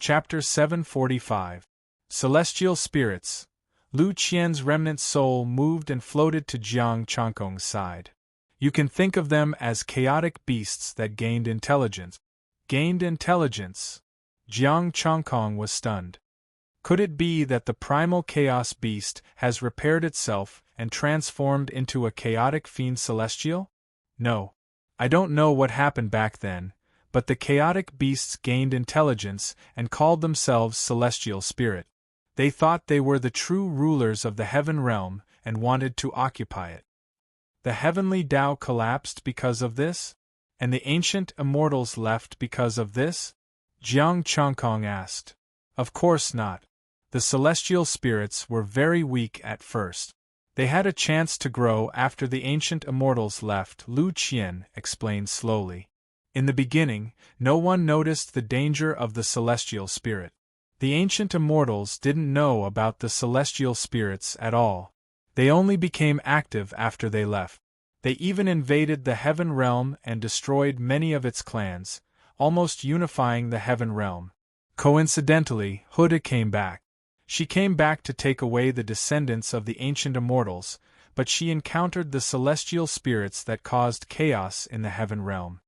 Chapter 745. Celestial Spirits. Lu Qian's remnant soul moved and floated to Jiang Changkong's side. You can think of them as chaotic beasts that gained intelligence. Gained intelligence? Jiang Changkong was stunned. Could it be that the primal chaos beast has repaired itself and transformed into a chaotic fiend celestial? No. I don't know what happened back then, but the chaotic beasts gained intelligence and called themselves celestial spirit. They thought they were the true rulers of the heaven realm and wanted to occupy it. The heavenly Tao collapsed because of this? And the ancient immortals left because of this? Jiang Changkong asked. Of course not. The celestial spirits were very weak at first. They had a chance to grow after the ancient immortals left, Lu Qian explained slowly. In the beginning, no one noticed the danger of the celestial spirit. The ancient immortals didn't know about the celestial spirits at all. They only became active after they left. They even invaded the heaven realm and destroyed many of its clans, almost unifying the heaven realm. Coincidentally, Huda came back. She came back to take away the descendants of the ancient immortals, but she encountered the celestial spirits that caused chaos in the heaven realm.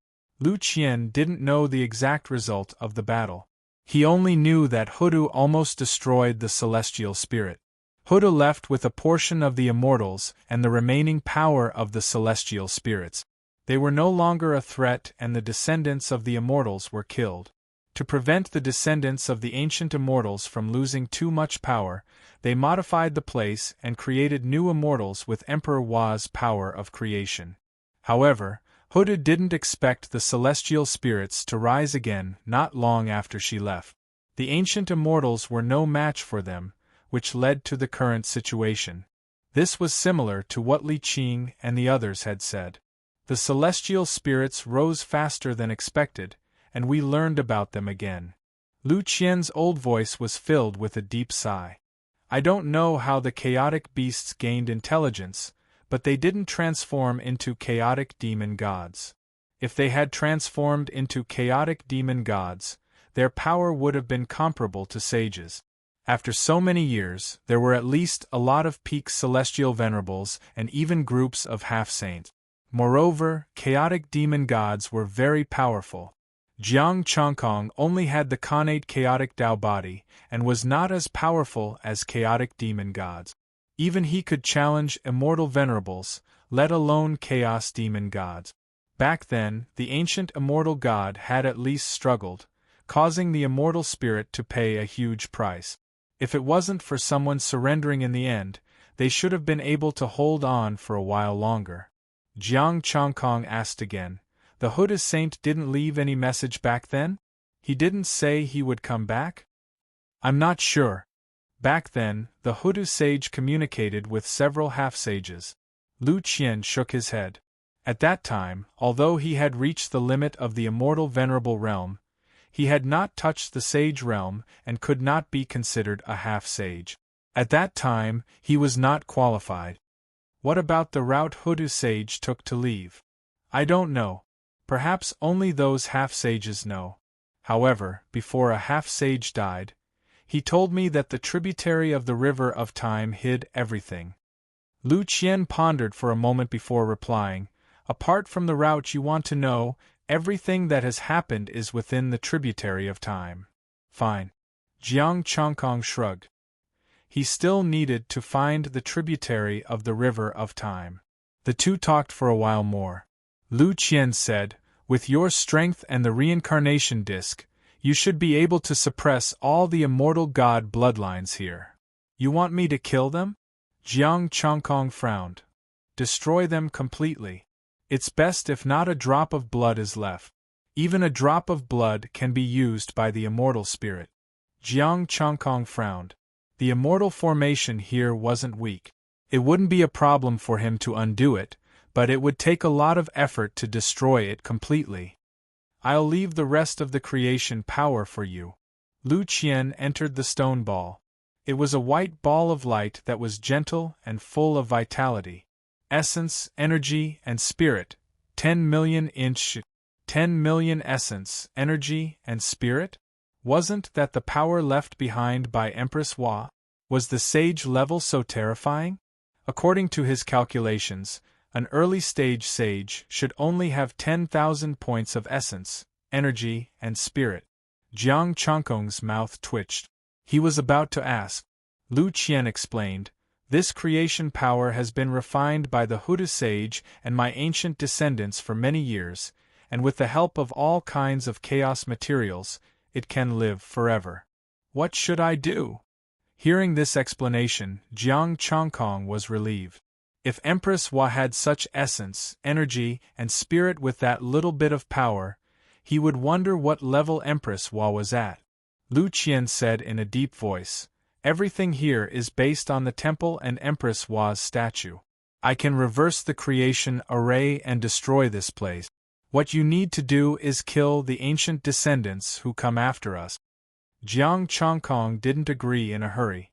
Lu Qian didn't know the exact result of the battle. He only knew that Huda almost destroyed the celestial spirit. Huda left with a portion of the immortals and the remaining power of the celestial spirits. They were no longer a threat and the descendants of the immortals were killed. To prevent the descendants of the ancient immortals from losing too much power, they modified the place and created new immortals with Emperor Hua's power of creation. However, Huda didn't expect the celestial spirits to rise again not long after she left. The ancient immortals were no match for them, which led to the current situation. This was similar to what Li Qing and the others had said. The celestial spirits rose faster than expected, and we learned about them again. Lu Qian's old voice was filled with a deep sigh. I don't know how the chaotic beasts gained intelligence, but they didn't transform into chaotic demon gods. If they had transformed into chaotic demon gods, their power would have been comparable to sages. After so many years, there were at least a lot of peak celestial venerables and even groups of half-saints. Moreover, chaotic demon gods were very powerful. Jiang Changkong only had the connate chaotic Tao body and was not as powerful as chaotic demon gods. Even he could challenge immortal venerables, let alone chaos demon gods. Back then, the ancient immortal god had at least struggled, causing the immortal spirit to pay a huge price. If it wasn't for someone surrendering in the end, they should have been able to hold on for a while longer. Jiang Changkong asked again. The Huda saint didn't leave any message back then? He didn't say he would come back? I'm not sure. Back then, the Huda sage communicated with several half-sages. Lu Qian shook his head. At that time, although he had reached the limit of the immortal venerable realm, he had not touched the sage realm and could not be considered a half-sage. At that time, he was not qualified. What about the route Huda sage took to leave? I don't know. Perhaps only those half-sages know. However, before a half-sage died, he told me that the tributary of the river of time hid everything. Lu Qian pondered for a moment before replying, apart from the route you want to know, everything that has happened is within the tributary of time. Fine. Jiang Changkong shrugged. He still needed to find the tributary of the river of time. The two talked for a while more. Lu Qian said, with your strength and the reincarnation disk, you should be able to suppress all the immortal god bloodlines here. You want me to kill them? Jiang Changkong frowned. Destroy them completely. It's best if not a drop of blood is left. Even a drop of blood can be used by the immortal spirit. Jiang Changkong frowned. The immortal formation here wasn't weak. It wouldn't be a problem for him to undo it, but it would take a lot of effort to destroy it completely. I'll leave the rest of the creation power for you. Lu Qian entered the stone ball. It was a white ball of light that was gentle and full of vitality. Essence, energy, and spirit. 10 million 10 million essence, energy, and spirit? Wasn't that the power left behind by Empress Hua? Was the sage level so terrifying? According to his calculations, an early-stage sage should only have 10,000 points of essence, energy, and spirit. Jiang Changkong's mouth twitched. He was about to ask. Lu Qian explained, "This creation power has been refined by the Huda sage and my ancient descendants for many years, and with the help of all kinds of chaos materials, it can live forever. What should I do?" Hearing this explanation, Jiang Changkong was relieved. If Empress Hua had such essence, energy, and spirit with that little bit of power, he would wonder what level Empress Hua was at. Lu Qian said in a deep voice, "Everything here is based on the temple and Empress Hua's statue. I can reverse the creation array and destroy this place. What you need to do is kill the ancient descendants who come after us." Jiang Changkong didn't agree in a hurry.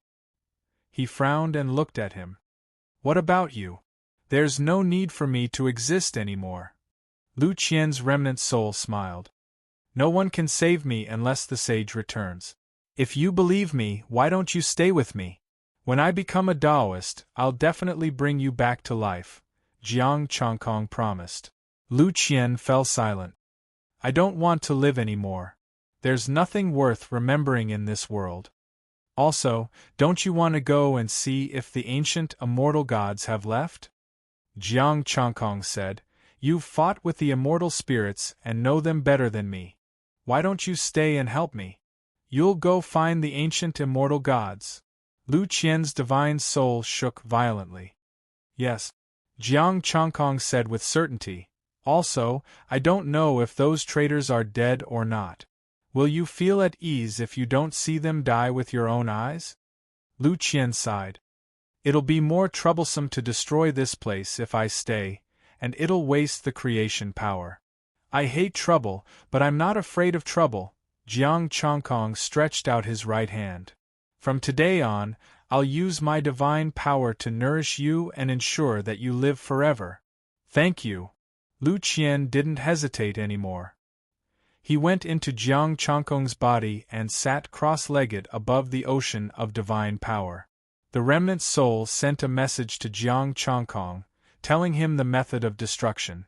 He frowned and looked at him. "What about you? There's no need for me to exist anymore." Lu Qian's remnant soul smiled. "No one can save me unless the sage returns. If you believe me, why don't you stay with me? When I become a Taoist, I'll definitely bring you back to life," Jiang Changkong promised. Lu Qian fell silent. "I don't want to live anymore. There's nothing worth remembering in this world. Also, don't you want to go and see if the ancient immortal gods have left?" Jiang Changkong said, "You've fought with the immortal spirits and know them better than me. Why don't you stay and help me? You'll go find the ancient immortal gods." Lu Qian's divine soul shook violently. "Yes," Jiang Changkong said with certainty. "Also, I don't know if those traitors are dead or not. Will you feel at ease if you don't see them die with your own eyes?" Lu Qian sighed. "It'll be more troublesome to destroy this place if I stay, and it'll waste the creation power. I hate trouble, but I'm not afraid of trouble." Jiang Changkong stretched out his right hand. "From today on, I'll use my divine power to nourish you and ensure that you live forever." "Thank you." Lu Qian didn't hesitate anymore. He went into Jiang Changkong's body and sat cross-legged above the ocean of divine power. The remnant soul sent a message to Jiang Changkong, telling him the method of destruction.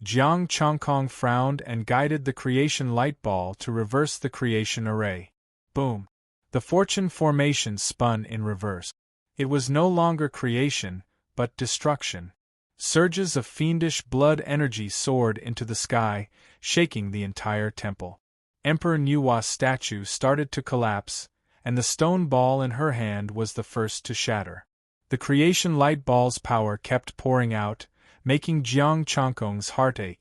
Jiang Changkong frowned and guided the creation light ball to reverse the creation array. Boom! The fortune formation spun in reverse. It was no longer creation, but destruction. Surges of fiendish blood energy soared into the sky, shaking the entire temple. Emperor Nuwa's statue started to collapse, and the stone ball in her hand was the first to shatter. The creation light ball's power kept pouring out, making Jiang Changkong's heart ache.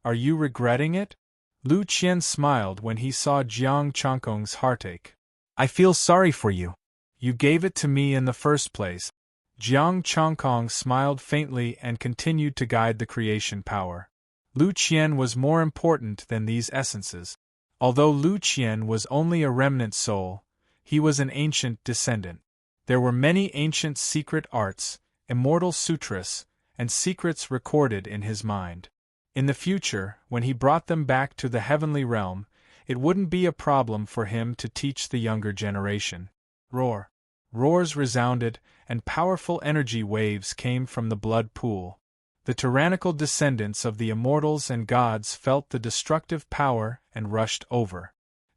"Are you regretting it?" Lu Qian smiled when he saw Jiang Changkong's heartache. "I feel sorry for you. You gave it to me in the first place." Jiang Changkong smiled faintly and continued to guide the creation power. Lu Qian was more important than these essences. Although Lu Qian was only a remnant soul, he was an ancient descendant. There were many ancient secret arts, immortal sutras, and secrets recorded in his mind. In the future, when he brought them back to the heavenly realm, it wouldn't be a problem for him to teach the younger generation. Roar! Roars resounded, and powerful energy waves came from the blood pool. The tyrannical descendants of the immortals and gods felt the destructive power and rushed over.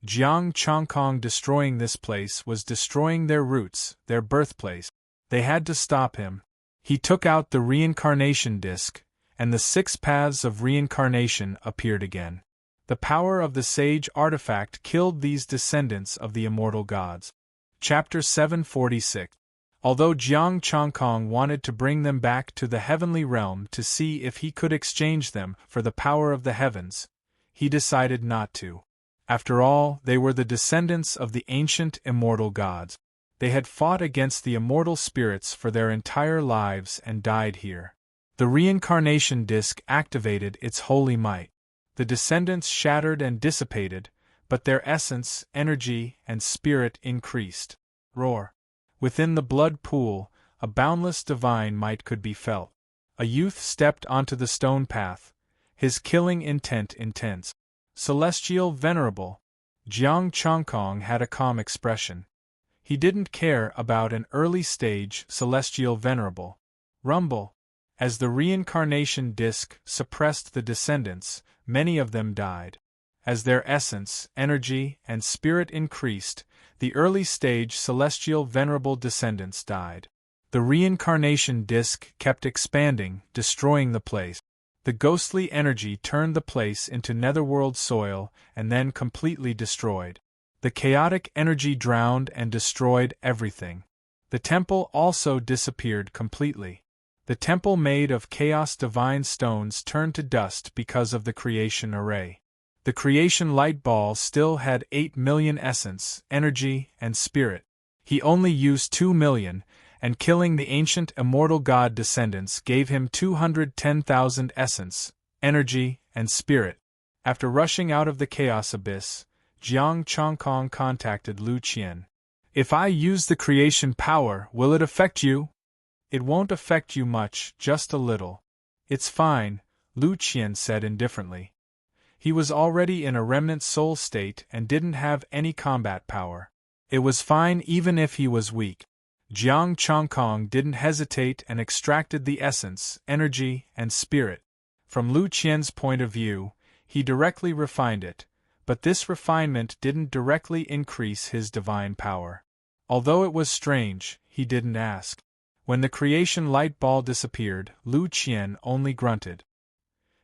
Jiang Changkong destroying this place was destroying their roots, their birthplace. They had to stop him. He took out the reincarnation disc, and the 6 paths of reincarnation appeared again. The power of the sage artifact killed these descendants of the immortal gods. Chapter 746. Although Jiang Changkong wanted to bring them back to the heavenly realm to see if he could exchange them for the power of the heavens, he decided not to. After all, they were the descendants of the ancient immortal gods. They had fought against the immortal spirits for their entire lives and died here. The reincarnation disc activated its holy might. The descendants shattered and dissipated, but their essence, energy, and spirit increased. Roar! Within the blood pool, a boundless divine might could be felt. A youth stepped onto the stone path, his killing intent intense. "Celestial Venerable," Jiang Chongkong had a calm expression. He didn't care about an early-stage celestial venerable. Rumble. As the reincarnation disk suppressed the descendants, many of them died. As their essence, energy, and spirit increased, the early-stage celestial venerable descendants died. The reincarnation disk kept expanding, destroying the place. The ghostly energy turned the place into netherworld soil and then completely destroyed. The chaotic energy drowned and destroyed everything. The temple also disappeared completely. The temple made of chaos divine stones turned to dust because of the creation array. The creation light ball still had 8 million essence, energy, and spirit. He only used 2 million, and killing the ancient immortal god descendants gave him 210,000 essence, energy, and spirit. After rushing out of the chaos abyss, Jiang Chongkong contacted Lu Qian. If I use the creation power, will it affect you? It won't affect you much, just a little. It's fine, Lu Qian said indifferently. He was already in a remnant soul state and didn't have any combat power. It was fine even if he was weak. Jiang Chongkong didn't hesitate and extracted the essence, energy, and spirit. From Lu Qian's point of view, he directly refined it, but this refinement didn't directly increase his divine power. Although it was strange, he didn't ask. When the creation light ball disappeared, Lu Qian only grunted.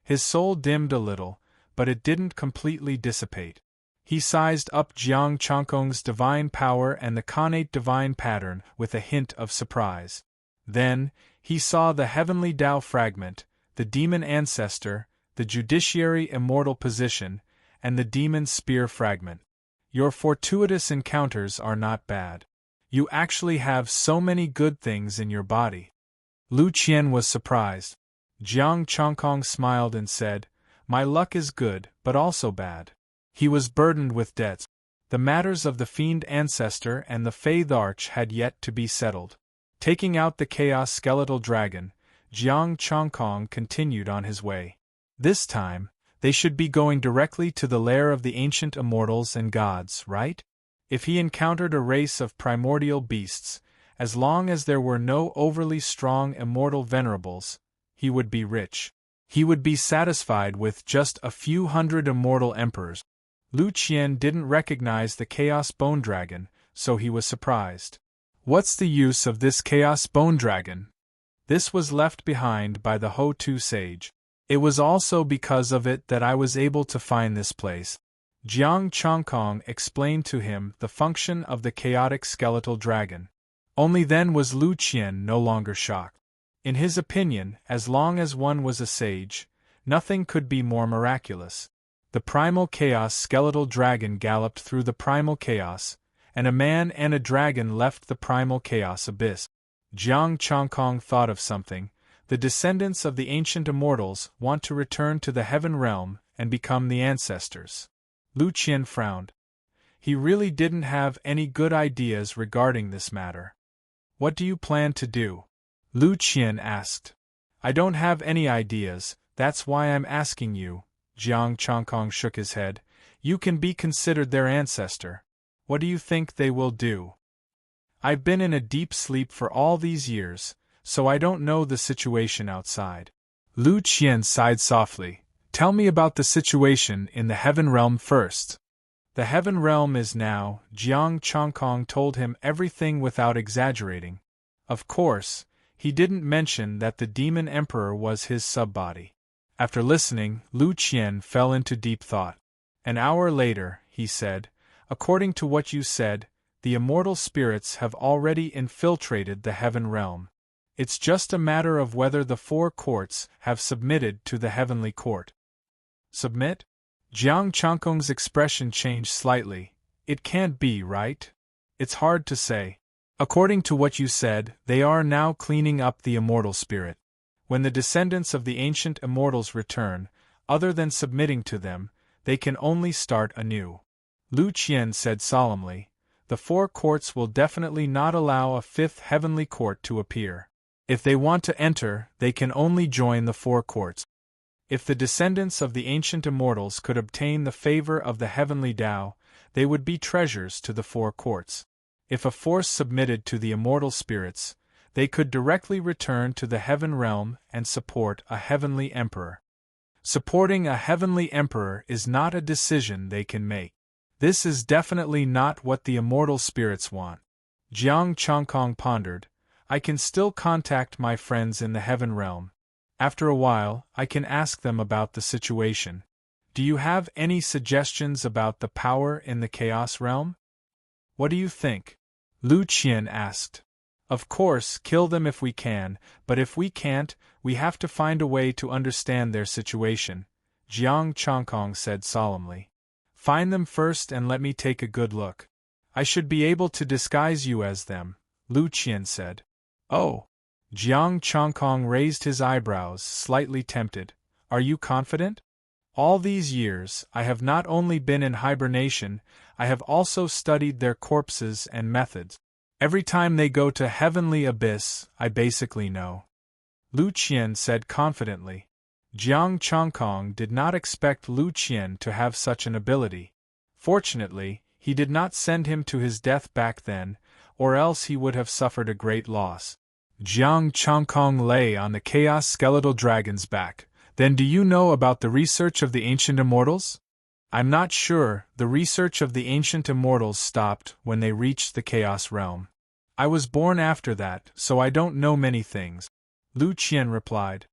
His soul dimmed a little, but it didn't completely dissipate. He sized up Jiang Chongkong's divine power and the connate divine pattern with a hint of surprise. Then, he saw the heavenly Tao fragment, the demon ancestor, the judiciary immortal position, and the demon spear fragment. Your fortuitous encounters are not bad. You actually have so many good things in your body. Lu Qian was surprised. Jiang Chongkong smiled and said, My luck is good, but also bad. He was burdened with debts. The matters of the fiend ancestor and the Faith Arch had yet to be settled. Taking out the chaos skeletal dragon, Jiang Chongkong continued on his way. This time, they should be going directly to the lair of the ancient immortals and gods, right? If he encountered a race of primordial beasts, as long as there were no overly strong immortal venerables, he would be rich. He would be satisfied with just a few hundred immortal emperors. Lu Qian didn't recognize the Chaos Bone Dragon, so he was surprised. What's the use of this Chaos Bone Dragon? This was left behind by the Ho-Tu sage. It was also because of it that I was able to find this place. Jiang Chongkong explained to him the function of the chaotic skeletal dragon. Only then was Lu Qian no longer shocked. In his opinion, as long as one was a sage, nothing could be more miraculous. The primal chaos skeletal dragon galloped through the primal chaos, and a man and a dragon left the primal chaos abyss. Jiang Chongkong thought of something. The descendants of the ancient immortals want to return to the heaven realm and become the ancestors. Lu Qian frowned. He really didn't have any good ideas regarding this matter. What do you plan to do? Lu Qian asked. I don't have any ideas, that's why I'm asking you. Jiang Chongkong shook his head. You can be considered their ancestor. What do you think they will do? I've been in a deep sleep for all these years, so I don't know the situation outside. Lu Qian sighed softly. Tell me about the situation in the heaven realm first. The heaven realm is now, Jiang Chongkong told him everything without exaggerating. Of course, he didn't mention that the demon emperor was his subbody. After listening, Lu Qian fell into deep thought. An hour later, he said, according to what you said, the immortal spirits have already infiltrated the heaven realm. It's just a matter of whether the 4 courts have submitted to the heavenly court. Submit? Jiang Chongkong's expression changed slightly. It can't be, right? It's hard to say. According to what you said, they are now cleaning up the immortal spirit. When the descendants of the ancient immortals return, other than submitting to them, they can only start anew. Lu Qian said solemnly, the 4 courts will definitely not allow a 5th heavenly court to appear. If they want to enter, they can only join the 4 courts. If the descendants of the ancient immortals could obtain the favor of the heavenly Tao, They would be treasures to the four courts. If a force submitted to the immortal spirits, they could directly return to the heaven realm and support a heavenly emperor. Supporting a heavenly emperor is not a decision they can make. This is definitely not what the immortal spirits want. Jiang Changkong pondered. I can still contact my friends in the heaven realm. After a while, I can ask them about the situation. Do you have any suggestions about the power in the chaos realm? What do you think? Lu Qian asked. Of course, kill them if we can, but if we can't, we have to find a way to understand their situation, Jiang Changkong said solemnly. Find them first and let me take a good look. I should be able to disguise you as them, Lu Qian said. Oh! Jiang Changkong raised his eyebrows, slightly tempted. Are you confident? All these years, I have not only been in hibernation, I have also studied their corpses and methods. Every time they go to heavenly abyss, I basically know. Lu Qian said confidently. Jiang Changkong did not expect Lu Qian to have such an ability. Fortunately, he did not send him to his death back then, or else he would have suffered a great loss. Jiang Changkong lay on the chaos skeletal dragon's back. Then do you know about the research of the ancient immortals? I'm not sure. The research of the ancient immortals stopped when they reached the chaos realm. I was born after that, so I don't know many things, Lu Qian replied.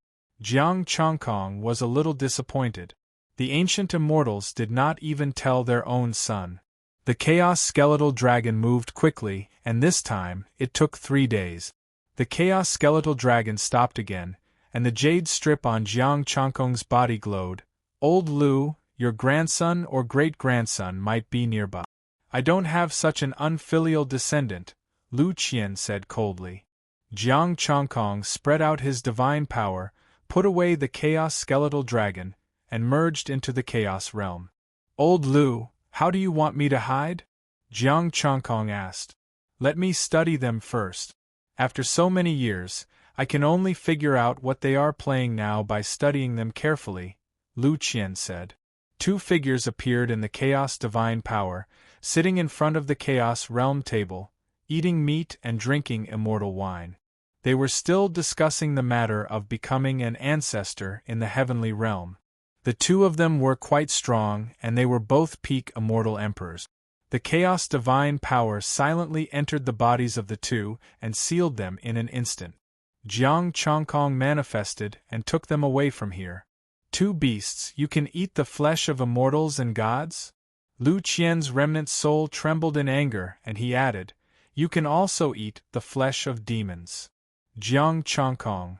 Jiang Changkong was a little disappointed. The ancient immortals did not even tell their own son. The chaos skeletal dragon moved quickly, and this time, it took 3 days. The chaos skeletal dragon stopped again, and the jade strip on Jiang Changkong's body glowed. Old Lu, your grandson or great-grandson might be nearby. I don't have such an unfilial descendant, Lu Qian said coldly. Jiang Changkong spread out his divine power, put away the chaos skeletal dragon, and merged into the chaos realm. Old Lu, how do you want me to hide? Jiang Changkong asked. Let me study them first. After so many years, I can only figure out what they are playing now by studying them carefully, Lu Qian said. 2 figures appeared in the chaos divine power, sitting in front of the chaos realm table, eating meat and drinking immortal wine. They were still discussing the matter of becoming an ancestor in the heavenly realm. The 2 of them were quite strong, and they were both peak immortal emperors. The chaos divine power silently entered the bodies of the 2 and sealed them in an instant. Jiang Changkong manifested and took them away from here. 2 beasts, you can eat the flesh of immortals and gods? Lu Qian's remnant soul trembled in anger, and he added, you can also eat the flesh of demons. Jiang Changkong.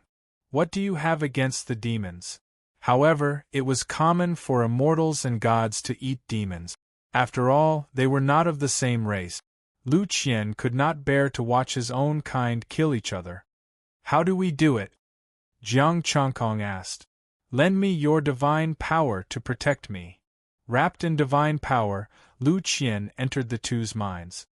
What do you have against the demons? However, it was common for immortals and gods to eat demons. After all, they were not of the same race. Lu Qian could not bear to watch his own kind kill each other. How do we do it? Jiang Changkong asked. Lend me your divine power to protect me. Wrapped in divine power, Lu Qian entered the 2's minds.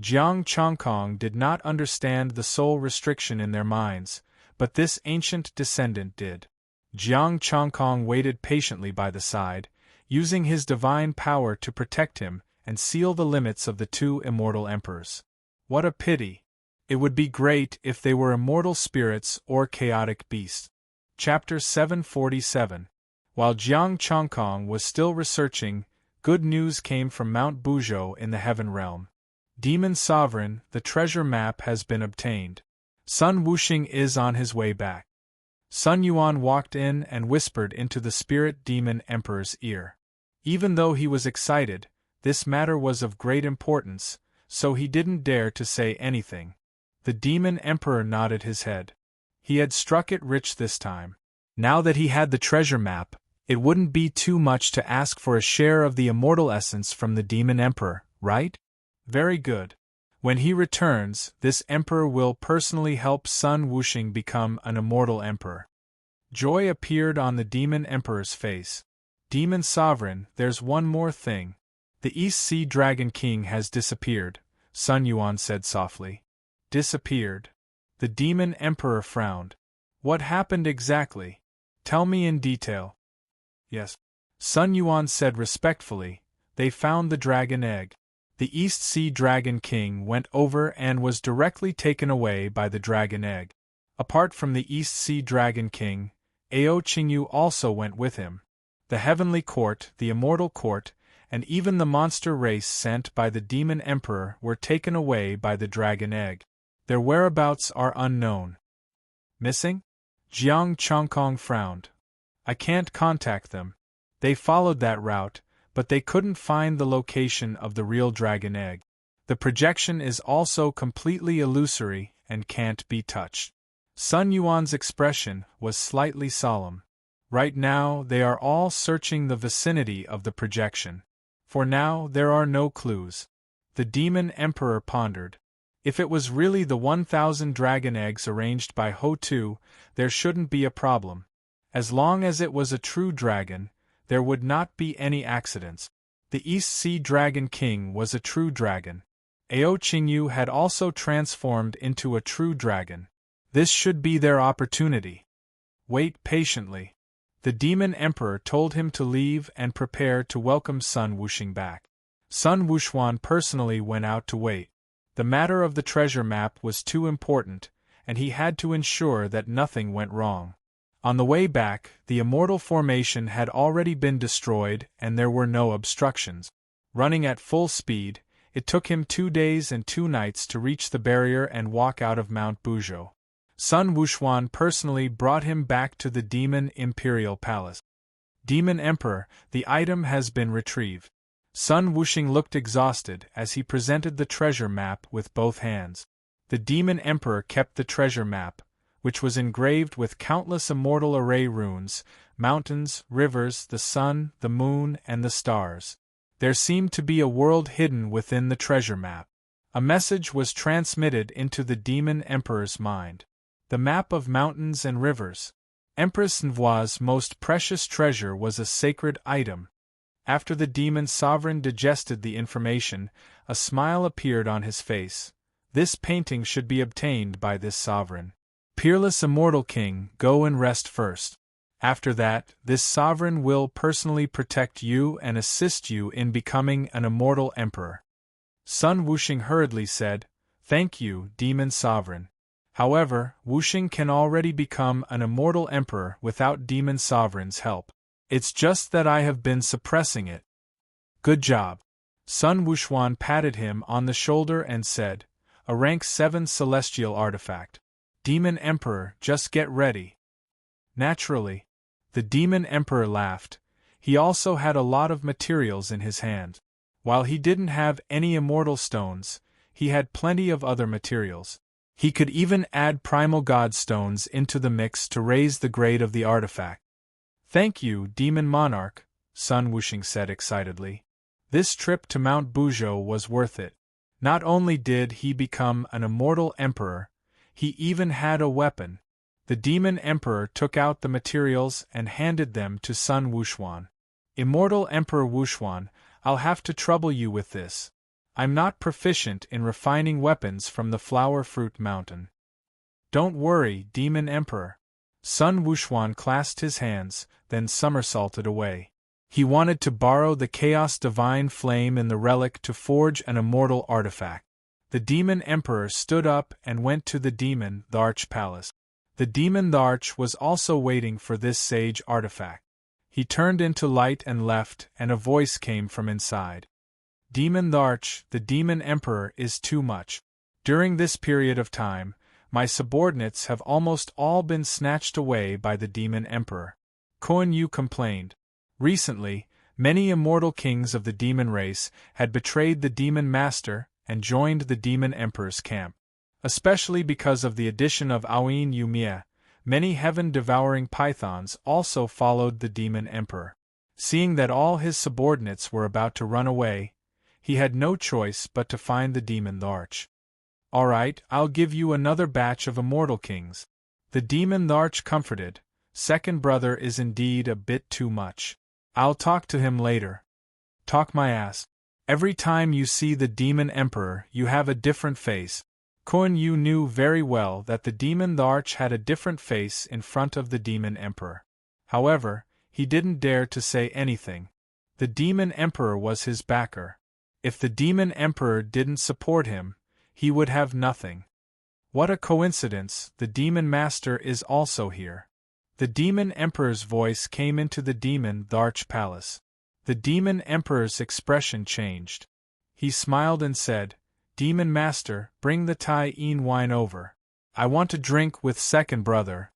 Jiang Changkong did not understand the soul restriction in their minds, but this ancient descendant did. Jiang Changkong waited patiently by the side, using his divine power to protect him and seal the limits of the 2 immortal emperors. What a pity! It would be great if they were immortal spirits or chaotic beasts. Chapter 747. While Jiang Changkong was still researching, good news came from Mount Buzhou in the heaven realm. Demon Sovereign, the treasure map has been obtained. Sun Wuxing is on his way back. Sun Yuan walked in and whispered into the spirit demon emperor's ear. Even though he was excited, this matter was of great importance, so he didn't dare to say anything. The demon emperor nodded his head. He had struck it rich this time. Now that he had the treasure map, it wouldn't be too much to ask for a share of the immortal essence from the demon emperor, right? Very good. When he returns, this emperor will personally help Sun Wuxing become an immortal emperor. Joy appeared on the demon emperor's face. Demon Sovereign, there's one more thing. The East Sea Dragon King has disappeared, Sun Yuan said softly. Disappeared. The demon emperor frowned. What happened exactly? Tell me in detail. Yes. Sun Yuan said respectfully, they found the dragon egg. The East Sea Dragon King went over and was directly taken away by the dragon egg. Apart from the East Sea Dragon King, Ao Qingyu also went with him. The Heavenly Court, the Immortal Court, and even the monster race sent by the Demon Emperor were taken away by the dragon egg. Their whereabouts are unknown. Missing? Jiang Chongkong frowned. I can't contact them. They followed that route, but they couldn't find the location of the real dragon egg. The projection is also completely illusory and can't be touched. Sun Yuan's expression was slightly solemn. Right now they are all searching the vicinity of the projection. For now there are no clues. The Demon Emperor pondered. If it was really the 1,000 dragon eggs arranged by Ho-Tu, there shouldn't be a problem. As long as it was a true dragon, there would not be any accidents. The East Sea Dragon King was a true dragon. Ao Qingyu had also transformed into a true dragon. This should be their opportunity. Wait patiently. The Demon Emperor told him to leave and prepare to welcome Sun Wuxing back. Sun Wuxuan personally went out to wait. The matter of the treasure map was too important, and he had to ensure that nothing went wrong. On the way back, the Immortal Formation had already been destroyed and there were no obstructions. Running at full speed, it took him 2 days and 2 nights to reach the barrier and walk out of Mount Buzhou. Sun Wuxuan personally brought him back to the Demon Imperial Palace. Demon Emperor, the item has been retrieved. Sun Wuxing looked exhausted as he presented the treasure map with both hands. The Demon Emperor kept the treasure map, which was engraved with countless immortal array runes, mountains, rivers, the sun, the moon, and the stars. There seemed to be a world hidden within the treasure map. A message was transmitted into the Demon Emperor's mind. The map of mountains and rivers. Empress Nvua's most precious treasure was a sacred item. After the demon sovereign digested the information, a smile appeared on his face. This painting should be obtained by this sovereign. Peerless Immortal King, go and rest first. After that, this sovereign will personally protect you and assist you in becoming an immortal emperor. Sun Wuxing hurriedly said, Thank you, demon sovereign. However, Wuxing can already become an immortal emperor without demon sovereign's help. It's just that I have been suppressing it. Good job. Sun Wuxuan patted him on the shoulder and said, A rank 7 celestial artifact. Demon Emperor, just get ready. Naturally. The Demon Emperor laughed. He also had a lot of materials in his hand. While he didn't have any immortal stones, he had plenty of other materials. He could even add primal god stones into the mix to raise the grade of the artifact. Thank you, Demon Monarch, Sun Wuxing said excitedly. This trip to Mount Buzhou was worth it. Not only did he become an immortal emperor, he even had a weapon. The Demon Emperor took out the materials and handed them to Sun Wuxuan. Immortal Emperor Wuxuan, I'll have to trouble you with this. I'm not proficient in refining weapons from the Flower Fruit Mountain. Don't worry, Demon Emperor. Sun Wuxuan clasped his hands, then somersaulted away. He wanted to borrow the Chaos Divine Flame in the relic to forge an immortal artifact. The Demon Emperor stood up and went to the Demon Tharch Palace. The Demon Tharch was also waiting for this sage artifact. He turned into light and left, and a voice came from inside. Demon Tharch, the Demon Emperor is too much. During this period of time, my subordinates have almost all been snatched away by the Demon Emperor. Kuan Yu complained. Recently, many immortal kings of the demon race had betrayed the Demon Master and joined the Demon Emperor's camp. Especially because of the addition of Aoyin Yumie, many heaven-devouring pythons also followed the Demon Emperor. Seeing that all his subordinates were about to run away, he had no choice but to find the Demon Tharch. All right, I'll give you another batch of immortal kings. The Demon Tharch comforted. Second brother is indeed a bit too much. I'll talk to him later. Talk my ass. Every time you see the Demon Emperor, you have a different face. Kuan Yu knew very well that the Demon Tharch had a different face in front of the Demon Emperor. However, he didn't dare to say anything. The Demon Emperor was his backer. If the Demon Emperor didn't support him, he would have nothing. What a coincidence, the Demon Master is also here. The Demon Emperor's voice came into the Demon Tharch Palace. The Demon Emperor's expression changed. He smiled and said, Demon Master, bring the Tai-in wine over. I want to drink with second brother.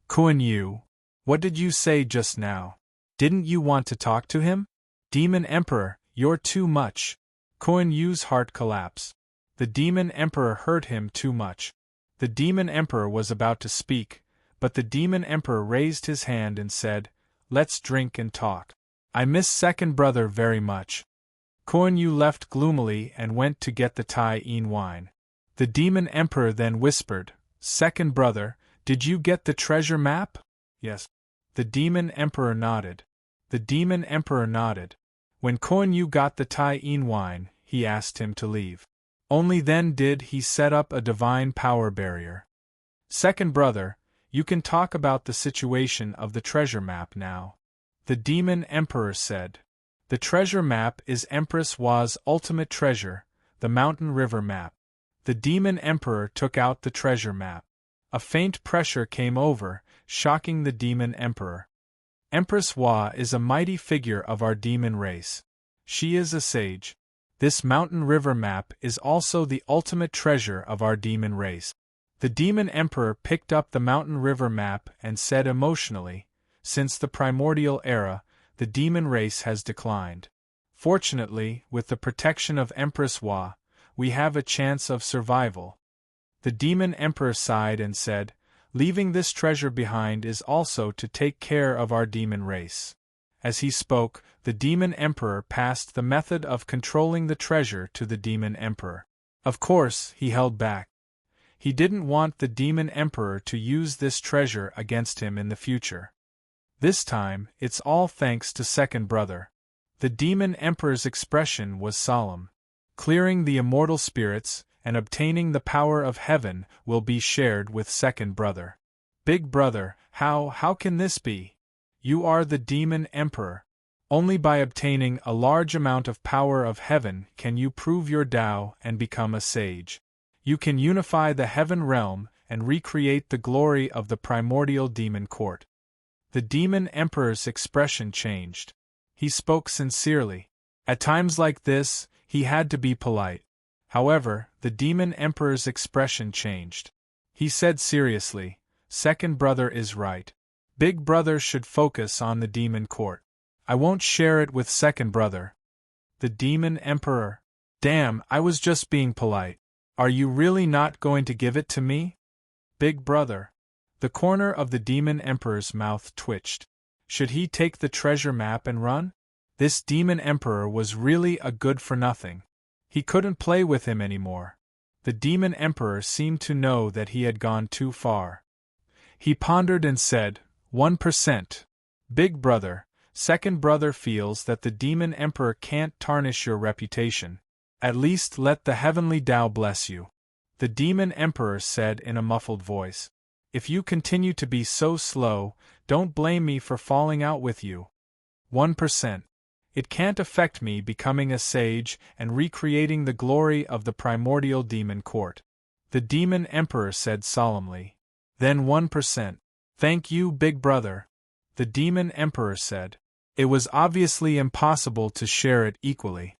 Kuan Yu, what did you say just now? Didn't you want to talk to him? Demon Emperor, you're too much. Kuan Yu's heart collapsed. The Demon Emperor hurt him too much. The Demon Emperor was about to speak, but the Demon Emperor raised his hand and said, Let's drink and talk. I miss second brother very much. Kuan Yu left gloomily and went to get the Tai-in wine. The Demon Emperor then whispered, Second brother, did you get the treasure map? Yes. The Demon Emperor nodded. The Demon Emperor nodded. When Kuan Yu got the Tai-in wine, he asked him to leave. Only then did he set up a divine power barrier. Second brother, you can talk about the situation of the treasure map now. The Demon Emperor said. The treasure map is Empress Wa's ultimate treasure, the mountain river map. The Demon Emperor took out the treasure map. A faint pressure came over, shocking the Demon Emperor. Empress Wa is a mighty figure of our demon race. She is a sage. This mountain river map is also the ultimate treasure of our demon race. The Demon Emperor picked up the mountain river map and said emotionally, Since the primordial era, the demon race has declined. Fortunately, with the protection of Empress Wa, we have a chance of survival. The Demon Emperor sighed and said, Leaving this treasure behind is also to take care of our demon race. As he spoke, the Demon Emperor passed the method of controlling the treasure to the Demon Emperor. Of course, he held back. He didn't want the Demon Emperor to use this treasure against him in the future. This time, it's all thanks to second brother. The Demon Emperor's expression was solemn. Clearing the immortal spirits and obtaining the power of heaven will be shared with second brother. Big brother, how can this be? You are the Demon Emperor. Only by obtaining a large amount of power of heaven can you prove your Tao and become a sage. You can unify the heaven realm and recreate the glory of the primordial demon court. The Demon Emperor's expression changed. He spoke sincerely. At times like this, he had to be polite. However, the Demon Emperor's expression changed. He said seriously, Second brother is right. Big brother should focus on the demon court. I won't share it with second brother. The Demon Emperor. Damn, I was just being polite. Are you really not going to give it to me? Big brother. The corner of the Demon Emperor's mouth twitched. Should he take the treasure map and run? This Demon Emperor was really a good-for-nothing. He couldn't play with him anymore. The Demon Emperor seemed to know that he had gone too far. He pondered and said, 1%. Big brother, second brother feels that the Demon Emperor can't tarnish your reputation. At least let the heavenly Tao bless you. The Demon Emperor said in a muffled voice. If you continue to be so slow, don't blame me for falling out with you. 1%. It can't affect me becoming a sage and recreating the glory of the primordial demon court. The Demon Emperor said solemnly. Then 1%. Thank you, big brother. The Demon Emperor said. It was obviously impossible to share it equally.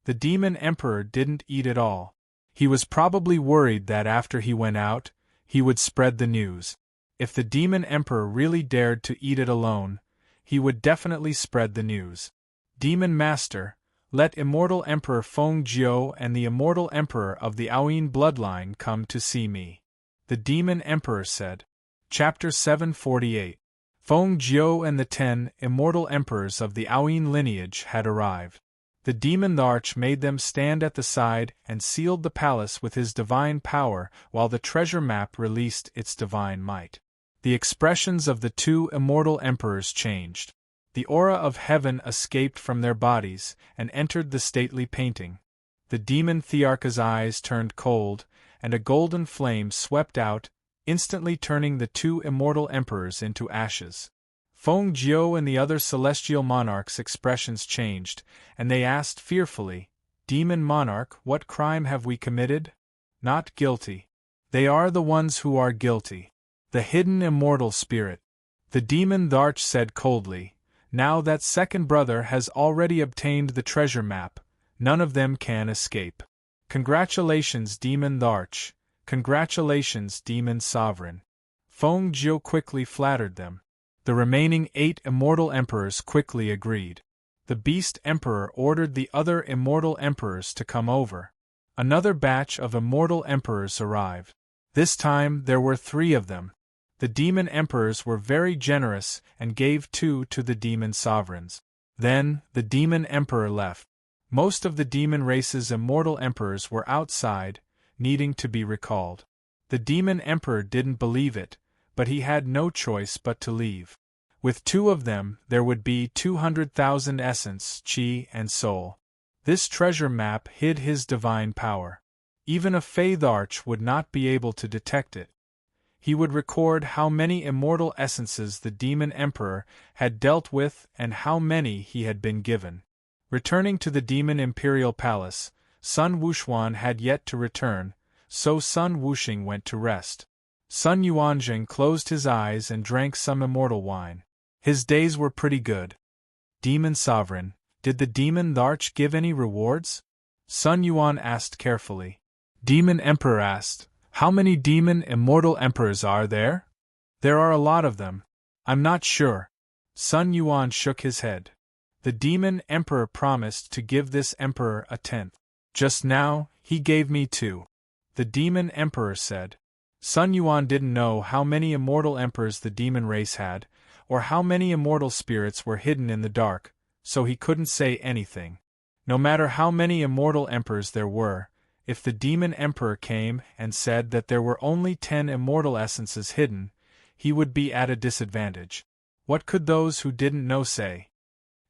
The Demon Emperor didn't eat it all. He was probably worried that after he went out, he would spread the news. If the Demon Emperor really dared to eat it alone, he would definitely spread the news. Demon Master, let Immortal Emperor Feng Jiu and the Immortal Emperor of the Aoyin bloodline come to see me. The Demon Emperor said. Chapter 748. Feng Jiu and the 10 Immortal Emperors of the Aoyin lineage had arrived. The Demon Tharch made them stand at the side and sealed the palace with his divine power while the treasure map released its divine might. The expressions of the two immortal emperors changed. The aura of heaven escaped from their bodies and entered the stately painting. The Demon Thearcha's eyes turned cold, and a golden flame swept out, instantly turning the two immortal emperors into ashes. Feng Jiu and the other celestial monarchs' expressions changed, and they asked fearfully, Demon Monarch, what crime have we committed? Not guilty. They are the ones who are guilty. The hidden immortal spirit. The demon Tharch said coldly, now that second brother has already obtained the treasure map, none of them can escape. Congratulations, Demon Tharch. Congratulations, Demon Sovereign. Feng Jiu quickly flattered them. The remaining 8 immortal emperors quickly agreed. The Beast Emperor ordered the other immortal emperors to come over. Another batch of immortal emperors arrived. This time there were 3 of them. The demon emperors were very generous and gave 2 to the demon sovereigns. Then, the demon emperor left. Most of the demon race's immortal emperors were outside, needing to be recalled. The demon emperor didn't believe it, but he had no choice but to leave. With 2 of them, there would be 200,000 essence, chi, and soul. This treasure map hid his divine power. Even a Fey Tharch would not be able to detect it. He would record how many immortal essences the demon emperor had dealt with and how many he had been given. Returning to the demon imperial palace, Sun Wuxuan had yet to return, so Sun Wuxing went to rest. Sun Yuanjing closed his eyes and drank some immortal wine. His days were pretty good. Demon Sovereign, did the demon Tharch give any rewards? Sun Yuan asked carefully. Demon Emperor asked, how many demon immortal emperors are there? There are a lot of them. I'm not sure. Sun Yuan shook his head. The demon emperor promised to give this emperor a 10th. Just now, he gave me 2. The demon emperor said. Sun Yuan didn't know how many immortal emperors the demon race had, or how many immortal spirits were hidden in the dark, so he couldn't say anything. No matter how many immortal emperors there were, if the demon emperor came and said that there were only 10 immortal essences hidden, he would be at a disadvantage. What could those who didn't know say?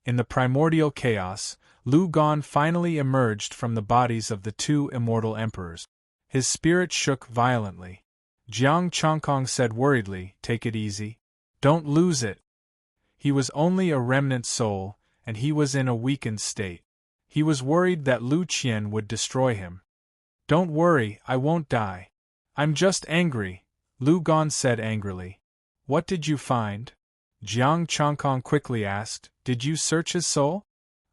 In the primordial chaos, Lu Gon finally emerged from the bodies of the 2 immortal emperors. His spirit shook violently. Jiang Chongkong said worriedly, take it easy. Don't lose it. He was only a remnant soul, and he was in a weakened state. He was worried that Lu Qian would destroy him. Don't worry, I won't die. I'm just angry, Lu Gon said angrily. What did you find? Jiang Chongkong quickly asked, did you search his soul?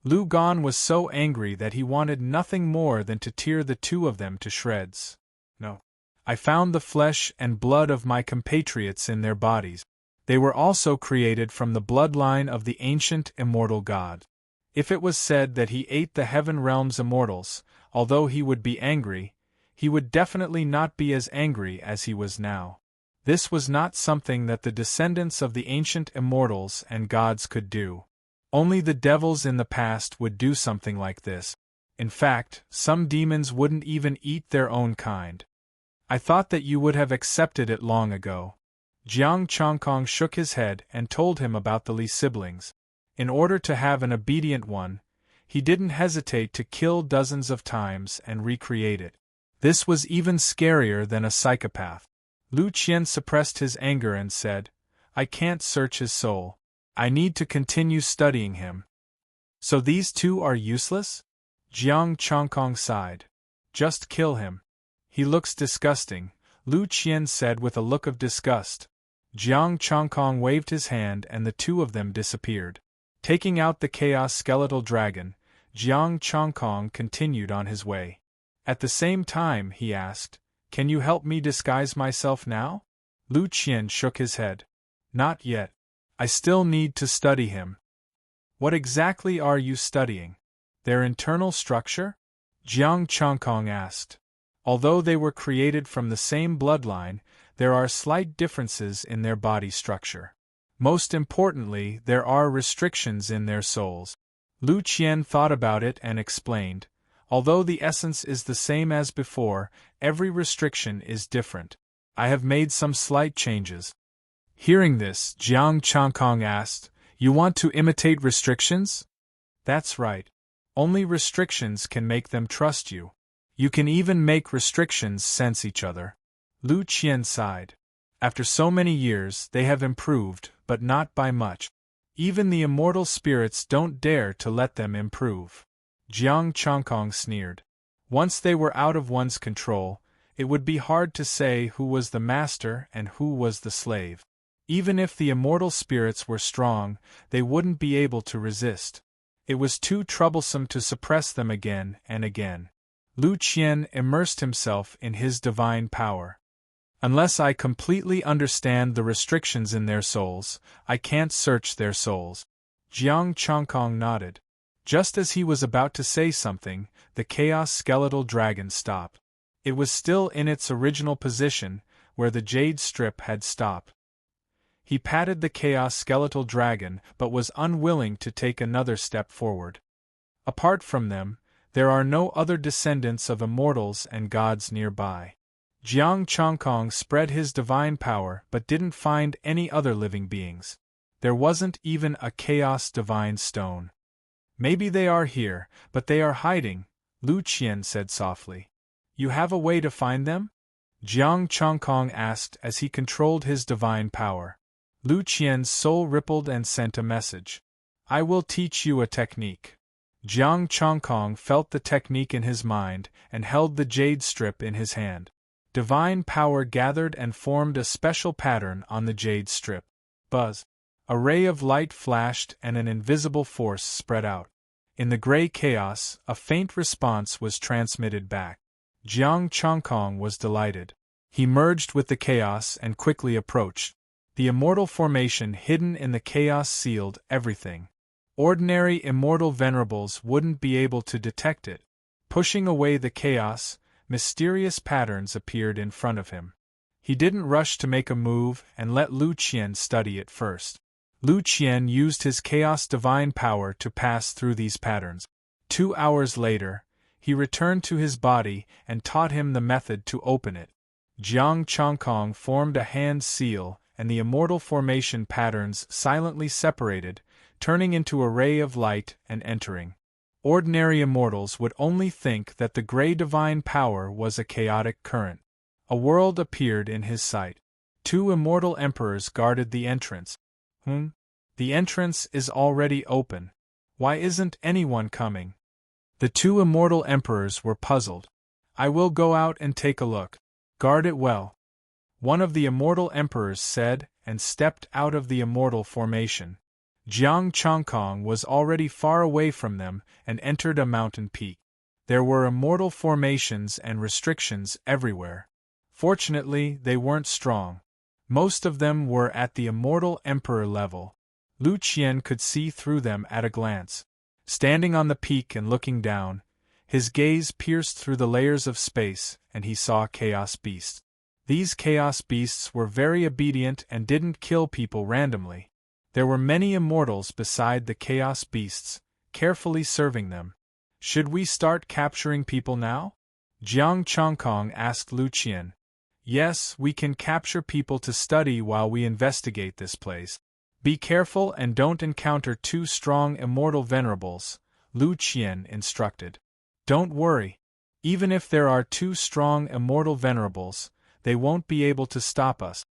Lu Gon was so angry that he wanted nothing more than to tear the 2 of them to shreds. No. I found the flesh and blood of my compatriots in their bodies. They were also created from the bloodline of the ancient immortal god. If it was said that he ate the heaven realm's immortals, although he would be angry, he would definitely not be as angry as he was now. This was not something that the descendants of the ancient immortals and gods could do. Only the devils in the past would do something like this. In fact, some demons wouldn't even eat their own kind. I thought that you would have accepted it long ago. Jiang Chongkong shook his head and told him about the Li siblings. In order to have an obedient one, he didn't hesitate to kill dozens of times and recreate it. This was even scarier than a psychopath. Lu Qian suppressed his anger and said, I can't search his soul. I need to continue studying him. So these 2 are useless? Jiang Chongkong sighed. Just kill him. He looks disgusting, Lu Qian said with a look of disgust. Jiang Chongkong waved his hand and the 2 of them disappeared. Taking out the chaos skeletal dragon, Jiang Chongkong continued on his way. At the same time, he asked, can you help me disguise myself now? Lu Qian shook his head. Not yet. I still need to study him. What exactly are you studying? Their internal structure? Jiang Chongkong asked. Although they were created from the same bloodline, there are slight differences in their body structure. Most importantly, there are restrictions in their souls. Lu Qian thought about it and explained, although the essence is the same as before, every restriction is different. I have made some slight changes. Hearing this, Jiang Chongkong asked, you want to imitate restrictions? That's right. Only restrictions can make them trust you. You can even make restrictions sense each other. Lu Qian sighed. After so many years, they have improved, but not by much. Even the immortal spirits don't dare to let them improve. Jiang Chongkong sneered. Once they were out of one's control, it would be hard to say who was the master and who was the slave. Even if the immortal spirits were strong, they wouldn't be able to resist. It was too troublesome to suppress them again and again. Lu Qian immersed himself in his divine power. Unless I completely understand the restrictions in their souls, I can't search their souls. Jiang Chongkong nodded. Just as he was about to say something, the chaos skeletal dragon stopped. It was still in its original position, where the jade strip had stopped. He patted the chaos skeletal dragon but was unwilling to take another step forward. Apart from them, there are no other descendants of immortals and gods nearby. Jiang Chongkong spread his divine power but didn't find any other living beings. There wasn't even a chaos divine stone. Maybe they are here, but they are hiding, Lu Qian said softly. You have a way to find them? Jiang Chongkong asked as he controlled his divine power. Lu Qian's soul rippled and sent a message. I will teach you a technique. Jiang Chongkong felt the technique in his mind and held the jade strip in his hand. Divine power gathered and formed a special pattern on the jade strip. Buzz. A ray of light flashed and an invisible force spread out. In the gray chaos, a faint response was transmitted back. Jiang Chongkong was delighted. He merged with the chaos and quickly approached. The immortal formation hidden in the chaos sealed everything. Ordinary immortal venerables wouldn't be able to detect it. Pushing away the chaos, mysterious patterns appeared in front of him. He didn't rush to make a move and let Lu Qian study it first. Lu Qian used his chaos divine power to pass through these patterns. 2 hours later, he returned to his body and taught him the method to open it. Jiang Chongkong formed a hand seal, and the immortal formation patterns silently separated, turning into a ray of light and entering. Ordinary immortals would only think that the gray divine power was a chaotic current. A world appeared in his sight. 2 immortal emperors guarded the entrance. The entrance is already open. Why isn't anyone coming? The 2 immortal emperors were puzzled. I will go out and take a look. Guard it well. One of the immortal emperors said, and stepped out of the immortal formation. Jiang Chongkong was already far away from them and entered a mountain peak. There were immortal formations and restrictions everywhere. Fortunately, they weren't strong. Most of them were at the immortal emperor level. Lu Qian could see through them at a glance. Standing on the peak and looking down, his gaze pierced through the layers of space, and he saw chaos beasts. These chaos beasts were very obedient and didn't kill people randomly. There were many immortals beside the chaos beasts, carefully serving them. Should we start capturing people now? Jiang Chongkong asked Lu Qian. Yes, we can capture people to study while we investigate this place. Be careful and don't encounter 2 strong immortal venerables, Lu Qian instructed. Don't worry. Even if there are 2 strong immortal venerables, they won't be able to stop us.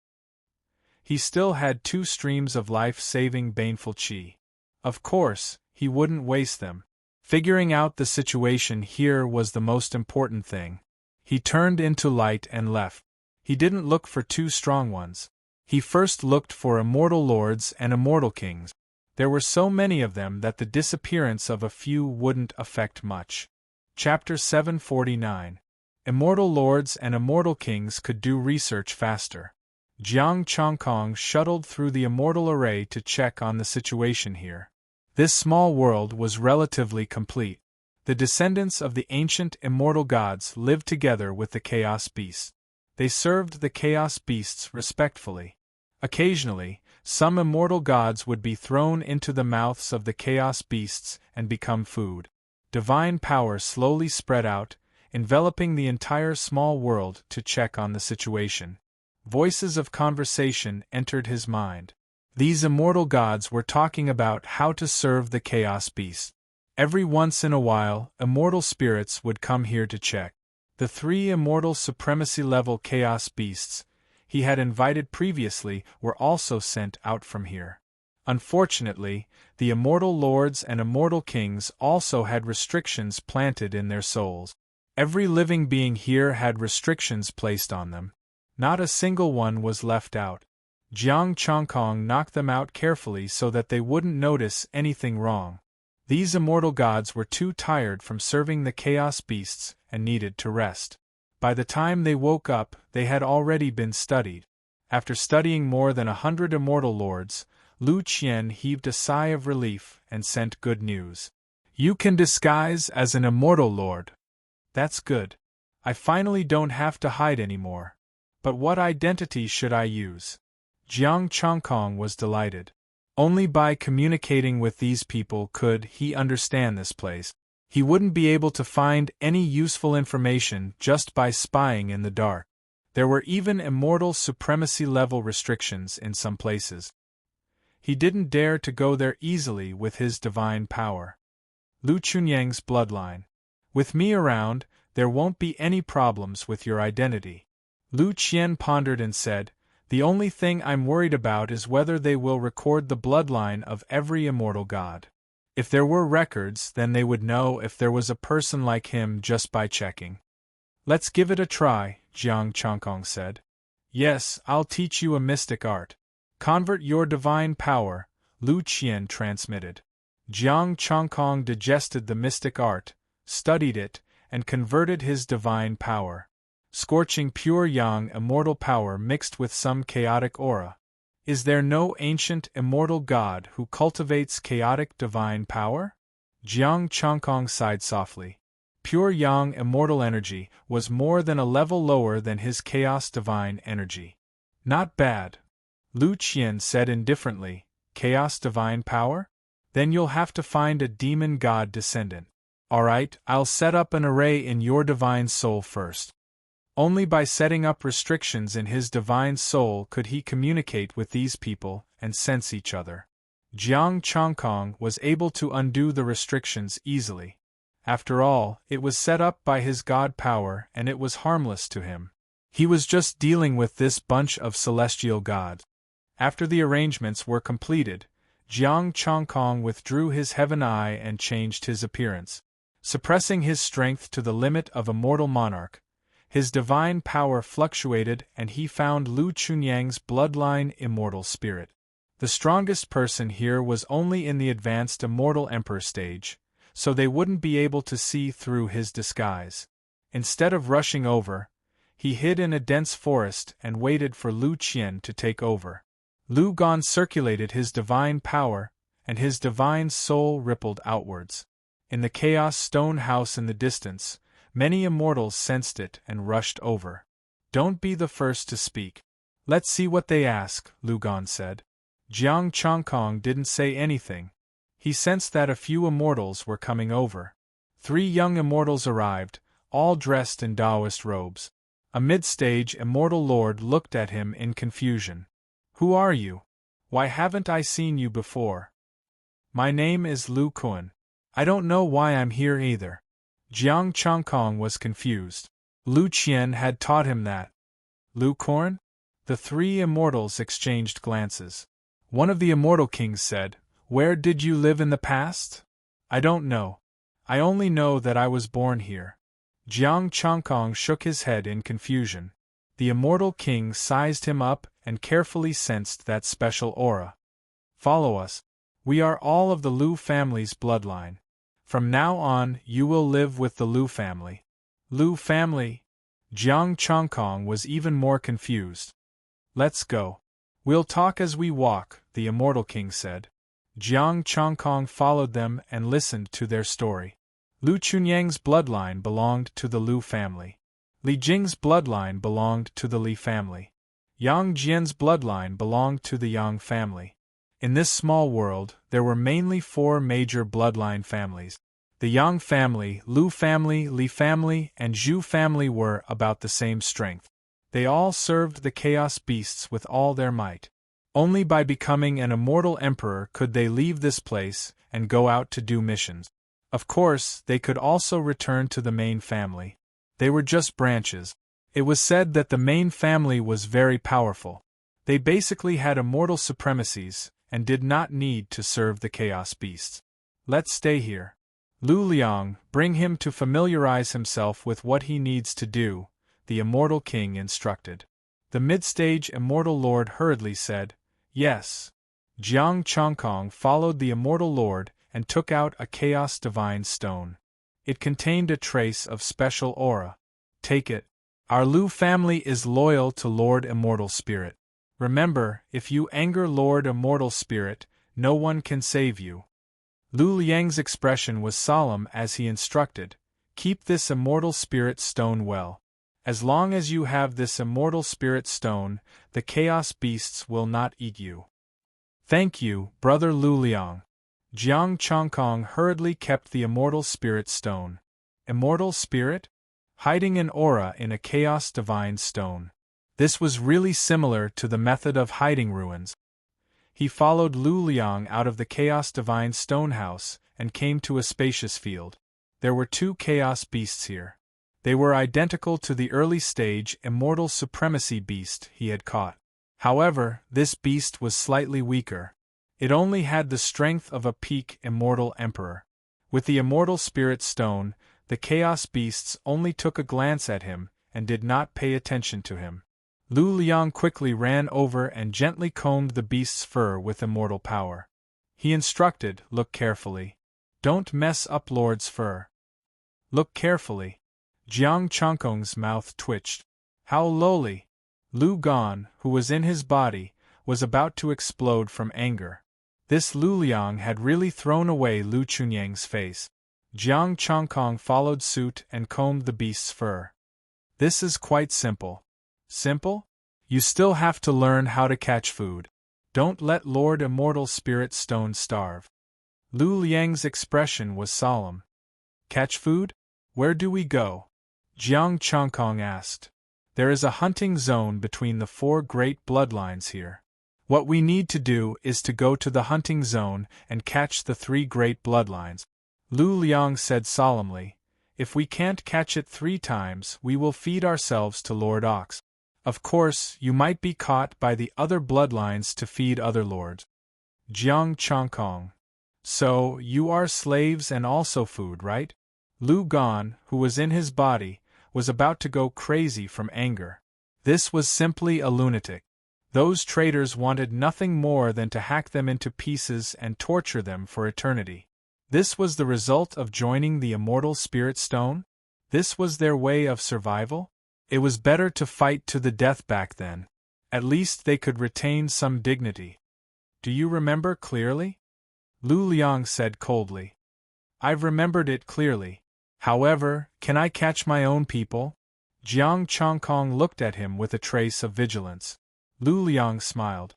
He still had 2 streams of life-saving baneful qi. Of course, he wouldn't waste them. Figuring out the situation here was the most important thing. He turned into light and left. He didn't look for 2 strong ones. He first looked for immortal lords and immortal kings. There were so many of them that the disappearance of a few wouldn't affect much. Chapter 749. Immortal lords and immortal kings could do research faster. Jiang Chongkong shuttled through the immortal array to check on the situation here. This small world was relatively complete. The descendants of the ancient immortal gods lived together with the chaos beasts. They served the chaos beasts respectfully. Occasionally, some immortal gods would be thrown into the mouths of the chaos beasts and become food. Divine power slowly spread out, enveloping the entire small world to check on the situation. Voices of conversation entered his mind. These immortal gods were talking about how to serve the chaos beast. Every once in a while, immortal spirits would come here to check. The 3 immortal supremacy-level chaos beasts, he had invited previously were also sent out from here. Unfortunately, the immortal lords and immortal kings also had restrictions planted in their souls. Every living being here had restrictions placed on them. Not a single one was left out. Jiang Chongkong knocked them out carefully so that they wouldn't notice anything wrong. These immortal gods were too tired from serving the chaos beasts and needed to rest. By the time they woke up, they had already been studied. After studying more than 100 immortal lords, Lu Qian heaved a sigh of relief and sent good news. You can disguise as an immortal lord. That's good. I finally don't have to hide anymore. But what identity should I use? Jiang Chongkong was delighted. Only by communicating with these people could he understand this place. He wouldn't be able to find any useful information just by spying in the dark. There were even immortal supremacy level restrictions in some places. He didn't dare to go there easily with his divine power. Lu Chunyang's bloodline. With me around, there won't be any problems with your identity. Lu Qian pondered and said, the only thing I'm worried about is whether they will record the bloodline of every immortal god. If there were records, then they would know if there was a person like him just by checking. Let's give it a try, Jiang Chongkong said. Yes, I'll teach you a mystic art. Convert your divine power, Lu Qian transmitted. Jiang Chongkong digested the mystic art, studied it, and converted his divine power. Scorching pure yang immortal power mixed with some chaotic aura. Is there no ancient immortal god who cultivates chaotic divine power? Jiang Chongkong sighed softly. Pure yang immortal energy was more than a level lower than his chaos divine energy. Not bad. Lu Qian said indifferently, chaos divine power? Then you'll have to find a demon god descendant. Alright, I'll set up an array in your divine soul first. Only by setting up restrictions in his divine soul could he communicate with these people and sense each other. Jiang Chongkong was able to undo the restrictions easily. After all, it was set up by his god power and it was harmless to him. He was just dealing with this bunch of celestial gods. After the arrangements were completed, Jiang Chongkong withdrew his heaven eye and changed his appearance. Suppressing his strength to the limit of a mortal monarch, his divine power fluctuated and he found Lu Chunyang's bloodline immortal spirit. The strongest person here was only in the advanced immortal emperor stage, so they wouldn't be able to see through his disguise. Instead of rushing over, he hid in a dense forest and waited for Lu Qian to take over. Lu Gon circulated his divine power, and his divine soul rippled outwards. In the chaos stone house in the distance, many immortals sensed it and rushed over. Don't be the first to speak. Let's see what they ask, Lu Gon said. Jiang Chongkong didn't say anything. He sensed that a few immortals were coming over. 3 young immortals arrived, all dressed in Taoist robes. A mid-stage immortal lord looked at him in confusion. Who are you? Why haven't I seen you before? My name is Lu Kun. I don't know why I'm here either. Jiang Chongkong was confused. Lu Qian had taught him that. Lu Korn? The 3 immortals exchanged glances. One of the immortal kings said, Where did you live in the past? I don't know. I only know that I was born here. Jiang Chongkong shook his head in confusion. The immortal king sized him up and carefully sensed that special aura. Follow us. We are all of the Lu family's bloodline. From now on, you will live with the Lu family. Lu family? Jiang Chongkong was even more confused. Let's go. We'll talk as we walk, the immortal king said. Jiang Chongkong followed them and listened to their story. Lu Chunyang's bloodline belonged to the Lu family. Li Jing's bloodline belonged to the Li family. Yang Jian's bloodline belonged to the Yang family. In this small world, there were mainly 4 major bloodline families. The Yang family, Lu family, Li family, and Zhu family were about the same strength. They all served the chaos beasts with all their might. Only by becoming an immortal emperor could they leave this place and go out to do missions. Of course, they could also return to the main family. They were just branches. It was said that the main family was very powerful. They basically had immortal supremacies, and did not need to serve the Chaos Beasts. Let's stay here. Lu Liang, bring him to familiarize himself with what he needs to do, the Immortal King instructed. The mid-stage Immortal Lord hurriedly said, yes. Jiang Chongkong followed the Immortal Lord and took out a Chaos Divine Stone. It contained a trace of special aura. Take it. Our Lu family is loyal to Lord Immortal Spirit. Remember, if you anger Lord Immortal Spirit, no one can save you. Lu Liang's expression was solemn as he instructed, keep this Immortal Spirit Stone well. As long as you have this Immortal Spirit Stone, the Chaos Beasts will not eat you. Thank you, Brother Lu Liang. Jiang Chongkong hurriedly kept the Immortal Spirit Stone. Immortal Spirit? Hiding an aura in a Chaos Divine Stone. This was really similar to the method of hiding ruins. He followed Lu Liang out of the Chaos Divine Stone House and came to a spacious field. There were 2 Chaos Beasts here. They were identical to the early stage Immortal Supremacy Beast he had caught. However, this beast was slightly weaker. It only had the strength of a peak Immortal Emperor. With the Immortal Spirit Stone, the Chaos Beasts only took a glance at him and did not pay attention to him. Lu Liang quickly ran over and gently combed the beast's fur with immortal power. He instructed, look carefully. Don't mess up Lord's fur. Look carefully. Jiang Chongkong's mouth twitched. How lowly! Lu Gan, who was in his body, was about to explode from anger. This Lu Liang had really thrown away Lu Chunyang's face. Jiang Chongkong followed suit and combed the beast's fur. This is quite simple. Simple? You still have to learn how to catch food. Don't let Lord Immortal Spirit Stone starve. Lu Liang's expression was solemn. Catch food? Where do we go? Jiang Chongkong asked. There is a hunting zone between the 4 great bloodlines here. What we need to do is to go to the hunting zone and catch the 3 great bloodlines. Lu Liang said solemnly, if we can't catch it 3 times, we will feed ourselves to Lord Ox. Of course, you might be caught by the other bloodlines to feed other lords. Jiang Chongkong. So, you are slaves and also food, right? Lu Gan, who was in his body, was about to go crazy from anger. This was simply a lunatic. Those traitors wanted nothing more than to hack them into pieces and torture them for eternity. This was the result of joining the Immortal Spirit Stone? This was their way of survival? It was better to fight to the death back then. At least they could retain some dignity. Do you remember clearly? Lu Liang said coldly. I've remembered it clearly. However, can I catch my own people? Jiang Chongkong looked at him with a trace of vigilance. Lu Liang smiled.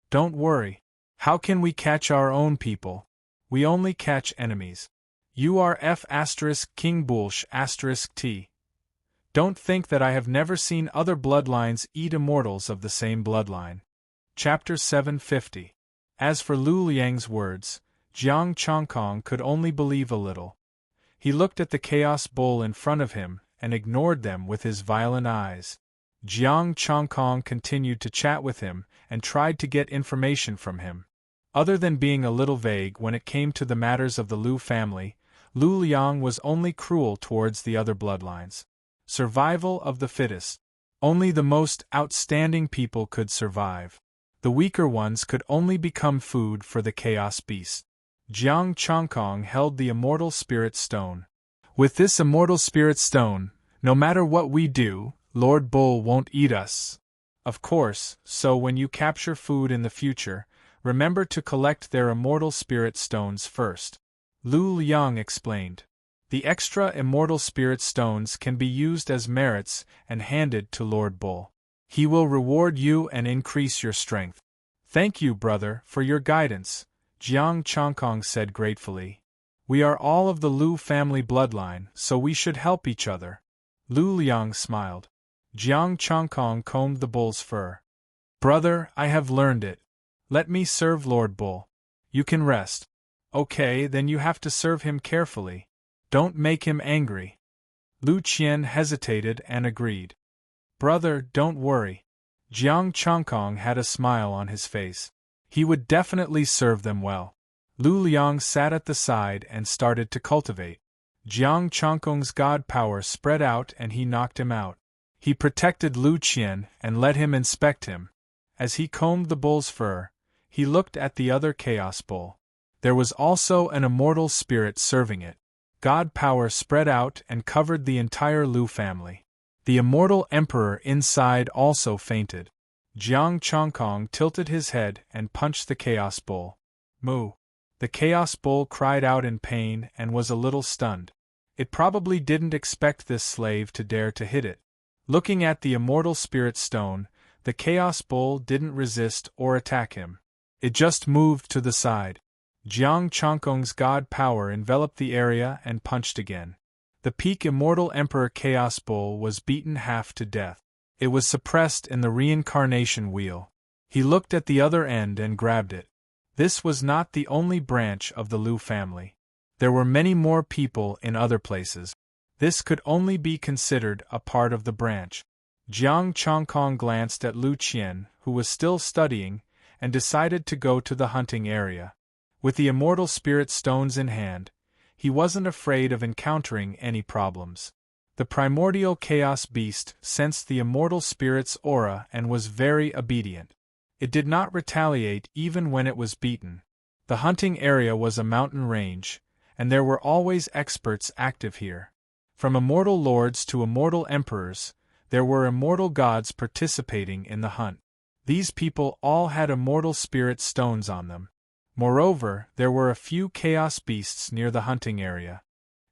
Don't worry. How can we catch our own people? We only catch enemies. You are King Bulsh T. Don't think that I have never seen other bloodlines eat immortals of the same bloodline. Chapter 750. As for Lu Liang's words, Jiang Chongkong could only believe a little. He looked at the chaos bowl in front of him and ignored them with his violent eyes. Jiang Chongkong continued to chat with him and tried to get information from him. Other than being a little vague when it came to the matters of the Lu family, Lu Liang was only cruel towards the other bloodlines. Survival of the fittest. Only the most outstanding people could survive. The weaker ones could only become food for the Chaos Beast. Jiang Chongkong held the Immortal Spirit Stone. With this Immortal Spirit Stone, no matter what we do, Lord Bull won't eat us. Of course, so when you capture food in the future, remember to collect their Immortal Spirit Stones first. Lu Liang explained. The extra Immortal Spirit Stones can be used as merits and handed to Lord Bull. He will reward you and increase your strength. Thank you, brother, for your guidance, Jiang Chongkong said gratefully. We are all of the Lu family bloodline, so we should help each other. Lu Liang smiled. Jiang Chongkong combed the bull's fur. Brother, I have learned it. Let me serve Lord Bull. You can rest. Okay, then you have to serve him carefully. Don't make him angry. Lu Qian hesitated and agreed. Brother, don't worry. Jiang Chongkong had a smile on his face. He would definitely serve them well. Lu Liang sat at the side and started to cultivate. Jiang Chongkong's god power spread out and he knocked him out. He protected Lu Qian and let him inspect him. As he combed the bull's fur, he looked at the other chaos bull. There was also an immortal spirit serving it. God power spread out and covered the entire Lu family. The immortal emperor inside also fainted. Jiang Chongkong tilted his head and punched the chaos bull. Moo! The chaos bull cried out in pain and was a little stunned. It probably didn't expect this slave to dare to hit it. Looking at the immortal spirit stone, the chaos bull didn't resist or attack him. It just moved to the side. Jiang Chongkong's god power enveloped the area and punched again. The peak immortal emperor chaos bull was beaten half to death. It was suppressed in the reincarnation wheel. He looked at the other end and grabbed it. This was not the only branch of the Lu family. There were many more people in other places. This could only be considered a part of the branch. Jiang Chongkong glanced at Lu Qian, who was still studying, and decided to go to the hunting area. With the immortal spirit stones in hand, he wasn't afraid of encountering any problems. The primordial chaos beast sensed the immortal spirit's aura and was very obedient. It did not retaliate even when it was beaten. The hunting area was a mountain range, and there were always experts active here. From immortal lords to immortal emperors, there were immortal gods participating in the hunt. These people all had immortal spirit stones on them. Moreover, there were a few chaos beasts near the hunting area.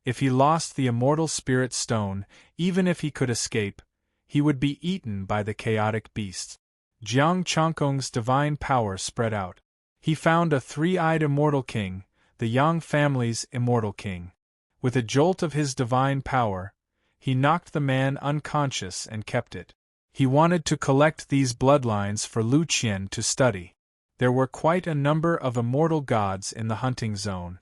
If he lost the immortal spirit stone, even if he could escape, he would be eaten by the chaotic beasts. Jiang Chongkong's divine power spread out. He found a three-eyed immortal king, the Yang family's immortal king. With a jolt of his divine power, he knocked the man unconscious and kept it. He wanted to collect these bloodlines for Lu Qian to study. There were quite a number of immortal gods in the hunting zone.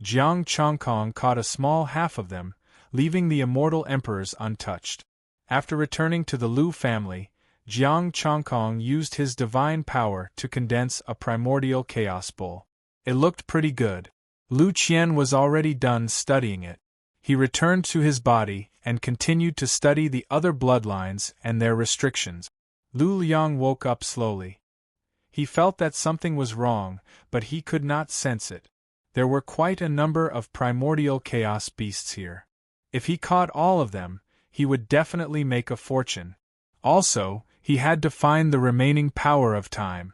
Jiang Chongkong caught a small half of them, leaving the immortal emperors untouched. After returning to the Lu family, Jiang Chongkong used his divine power to condense a primordial chaos bull. It looked pretty good. Lu Qian was already done studying it. He returned to his body and continued to study the other bloodlines and their restrictions. Lu Liang woke up slowly. He felt that something was wrong, but he could not sense it. There were quite a number of primordial chaos beasts here. If he caught all of them, he would definitely make a fortune. Also, he had to find the remaining power of time.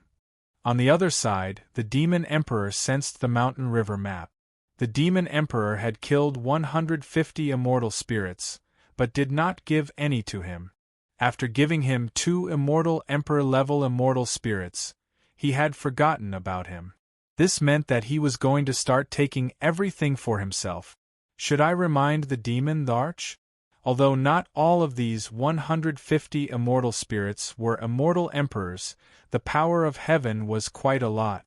On the other side, the Demon Emperor sensed the mountain river map. The Demon Emperor had killed 150 immortal spirits, but did not give any to him. After giving him 2 immortal emperor-level immortal spirits, he had forgotten about him. This meant that he was going to start taking everything for himself. Should I remind the demon Arch? Although not all of these 150 immortal spirits were immortal emperors, the power of heaven was quite a lot.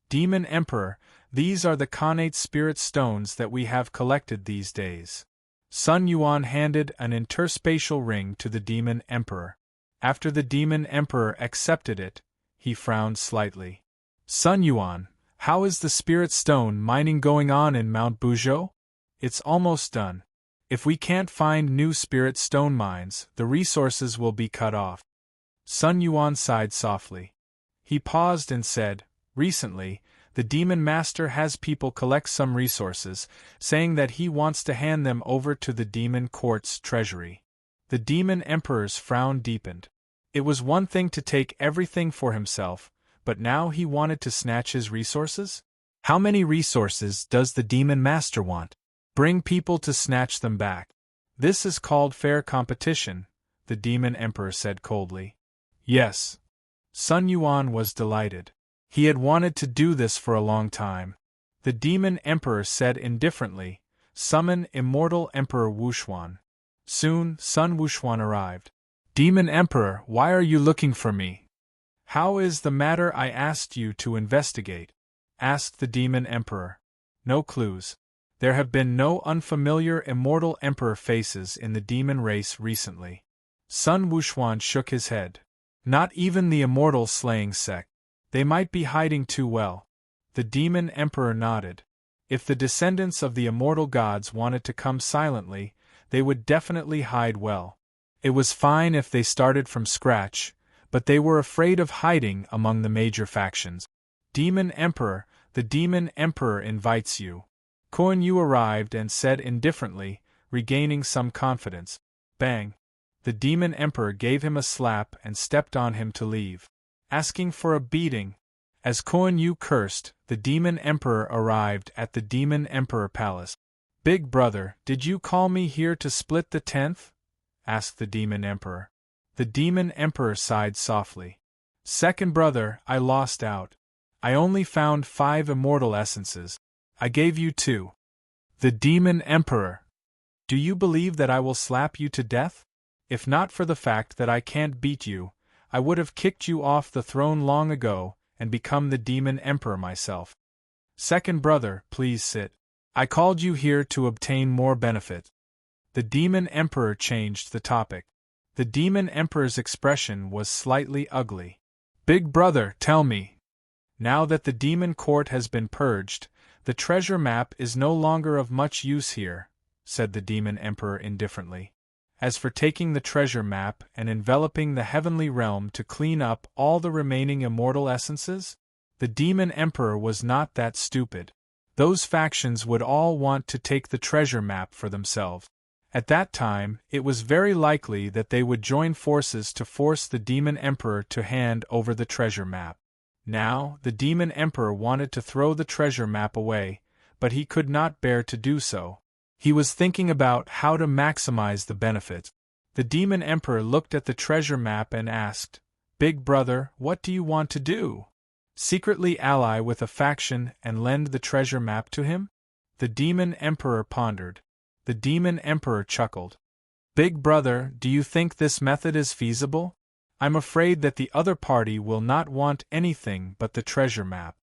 Demon Emperor, these are the connate spirit stones that we have collected these days. Sun Yuan handed an interspatial ring to the Demon Emperor. After the Demon Emperor accepted it, he frowned slightly. Sun Yuan, how is the spirit stone mining going on in Mount Buzhou? It's almost done. If we can't find new spirit stone mines, the resources will be cut off. Sun Yuan sighed softly. He paused and said, recently, the Demon Master has people collect some resources, saying that he wants to hand them over to the Demon Court's treasury. The Demon Emperor's frown deepened. It was one thing to take everything for himself, but now he wanted to snatch his resources? How many resources does the Demon Master want? Bring people to snatch them back. This is called fair competition, the Demon Emperor said coldly. Yes. Sun Yuan was delighted. He had wanted to do this for a long time. The Demon Emperor said indifferently, summon Immortal Emperor Wuxuan. Soon, Sun Wuxuan arrived. Demon Emperor, why are you looking for me? How is the matter I asked you to investigate? Asked the Demon Emperor. No clues. There have been no unfamiliar immortal emperor faces in the demon race recently. Sun Wuxuan shook his head. Not even the immortal slaying sect. They might be hiding too well. The demon emperor nodded. If the descendants of the immortal gods wanted to come silently, they would definitely hide well. It was fine if they started from scratch, but they were afraid of hiding among the major factions. Demon Emperor, the Demon Emperor invites you. Kuan Yu arrived and said indifferently, regaining some confidence. Bang! The Demon Emperor gave him a slap and stepped on him to leave. Asking for a beating. As Kuan Yu cursed, the Demon Emperor arrived at the Demon Emperor Palace. Big brother, did you call me here to split the 10th? Asked the Demon Emperor. The Demon Emperor sighed softly. Second brother, I lost out. I only found 5 immortal essences. I gave you 2. The Demon Emperor. Do you believe that I will slap you to death? If not for the fact that I can't beat you, I would have kicked you off the throne long ago and become the Demon Emperor myself. Second brother, please sit. I called you here to obtain more benefit. The Demon Emperor changed the topic. The Demon Emperor's expression was slightly ugly. Big brother, tell me. Now that the demon court has been purged, the treasure map is no longer of much use here, said the Demon Emperor indifferently. As for taking the treasure map and enveloping the heavenly realm to clean up all the remaining immortal essences, the Demon Emperor was not that stupid. Those factions would all want to take the treasure map for themselves. At that time, it was very likely that they would join forces to force the Demon Emperor to hand over the treasure map. Now, the Demon Emperor wanted to throw the treasure map away, but he could not bear to do so. He was thinking about how to maximize the benefit. The Demon Emperor looked at the treasure map and asked, Big brother, what do you want to do? Secretly ally with a faction and lend the treasure map to him? The Demon Emperor pondered. The Demon Emperor chuckled. Big brother, do you think this method is feasible? I'm afraid that the other party will not want anything but the treasure map.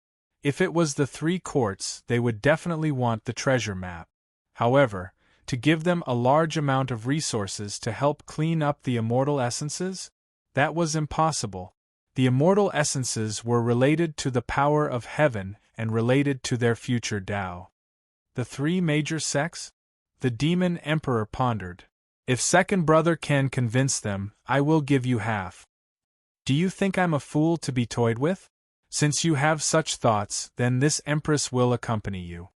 If it was the 3 courts, they would definitely want the treasure map. However, to give them a large amount of resources to help clean up the immortal essences? That was impossible. The immortal essences were related to the power of heaven and related to their future Tao. The 3 major sects? The Demon Emperor pondered. If second brother can convince them, I will give you half. Do you think I'm a fool to be toyed with? Since you have such thoughts, then this Empress will accompany you.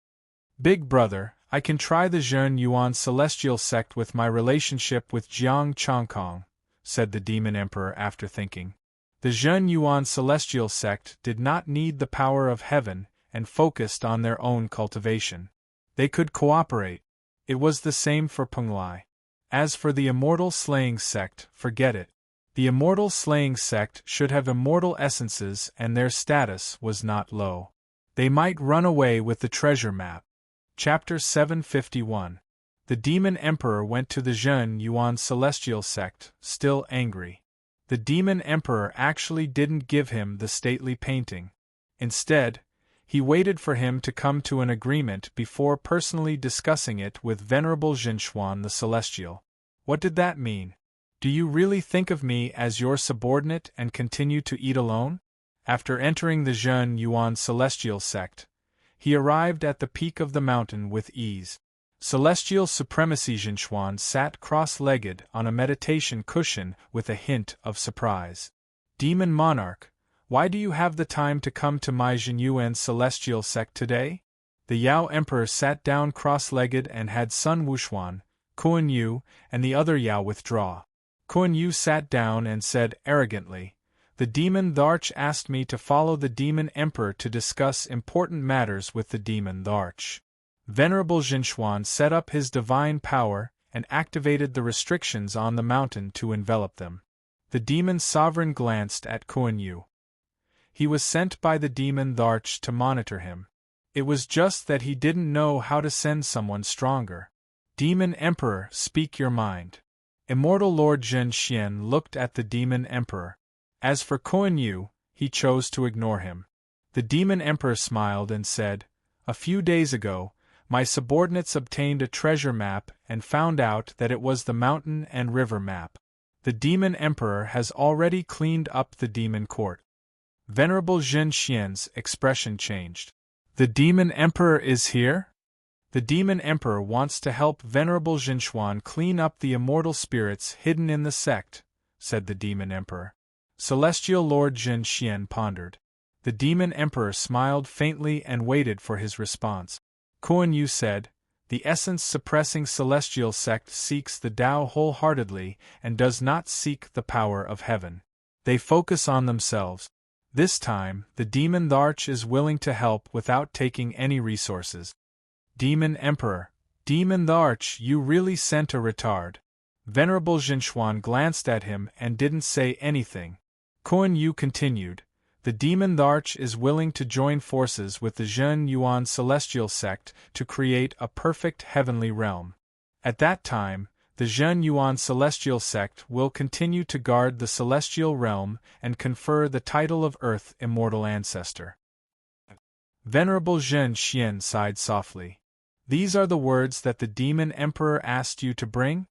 Big brother, I can try the Zhen Yuan celestial sect with my relationship with Jiang Chongkong, said the Demon Emperor after thinking. The Zhen Yuan celestial sect did not need the power of heaven and focused on their own cultivation. They could cooperate. It was the same for Penglai. As for the immortal slaying sect, forget it. The immortal slaying sect should have immortal essences and their status was not low. They might run away with the treasure map. Chapter 751. The Demon Emperor went to the Zhen Yuan celestial sect, still angry. The Demon Emperor actually didn't give him the stately painting. Instead, he waited for him to come to an agreement before personally discussing it with Venerable Zhenxuan the Celestial. What did that mean? Do you really think of me as your subordinate and continue to eat alone? After entering the Zhen Yuan celestial sect, he arrived at the peak of the mountain with ease. Celestial Supremacy Zhenxuan sat cross-legged on a meditation cushion with a hint of surprise. Demon Monarch, why do you have the time to come to my Zhenyuan celestial sect today? The Yao Emperor sat down cross-legged and had Sun Wuxuan, Kuan Yu, and the other Yao withdraw. Kuan Yu sat down and said arrogantly, The Demon Tharch asked me to follow the Demon Emperor to discuss important matters with the Demon Tharch. Venerable Zhenxuan set up his divine power and activated the restrictions on the mountain to envelop them. The Demon Sovereign glanced at Kuan Yu. He was sent by the Demon Tharch to monitor him. It was just that he didn't know how to send someone stronger. Demon Emperor, speak your mind. Immortal Lord Zhen Xian looked at the Demon Emperor. As for Kuan Yu, he chose to ignore him. The Demon Emperor smiled and said, A few days ago, my subordinates obtained a treasure map and found out that it was the mountain and river map. The demon emperor has already cleaned up the demon court. Venerable Zhen Xian's expression changed. The demon emperor is here? The demon emperor wants to help Venerable Zhenxuan clean up the immortal spirits hidden in the sect, said the demon emperor. Celestial Lord Zhen Xian pondered. The demon emperor smiled faintly and waited for his response. Kuan Yu said, the essence-suppressing celestial sect seeks the Tao wholeheartedly and does not seek the power of heaven. They focus on themselves. This time, the demon Tharch is willing to help without taking any resources. Demon Emperor, Demon Tharch, you really sent a retard. Venerable Zhenxuan glanced at him and didn't say anything. Kuan Yu continued, the demon Tharch is willing to join forces with the Zhen Yuan celestial sect to create a perfect heavenly realm. At that time, the Zhen Yuan celestial sect will continue to guard the celestial realm and confer the title of Earth Immortal Ancestor. Venerable Zhen Xian sighed softly. These are the words that the demon emperor asked you to bring?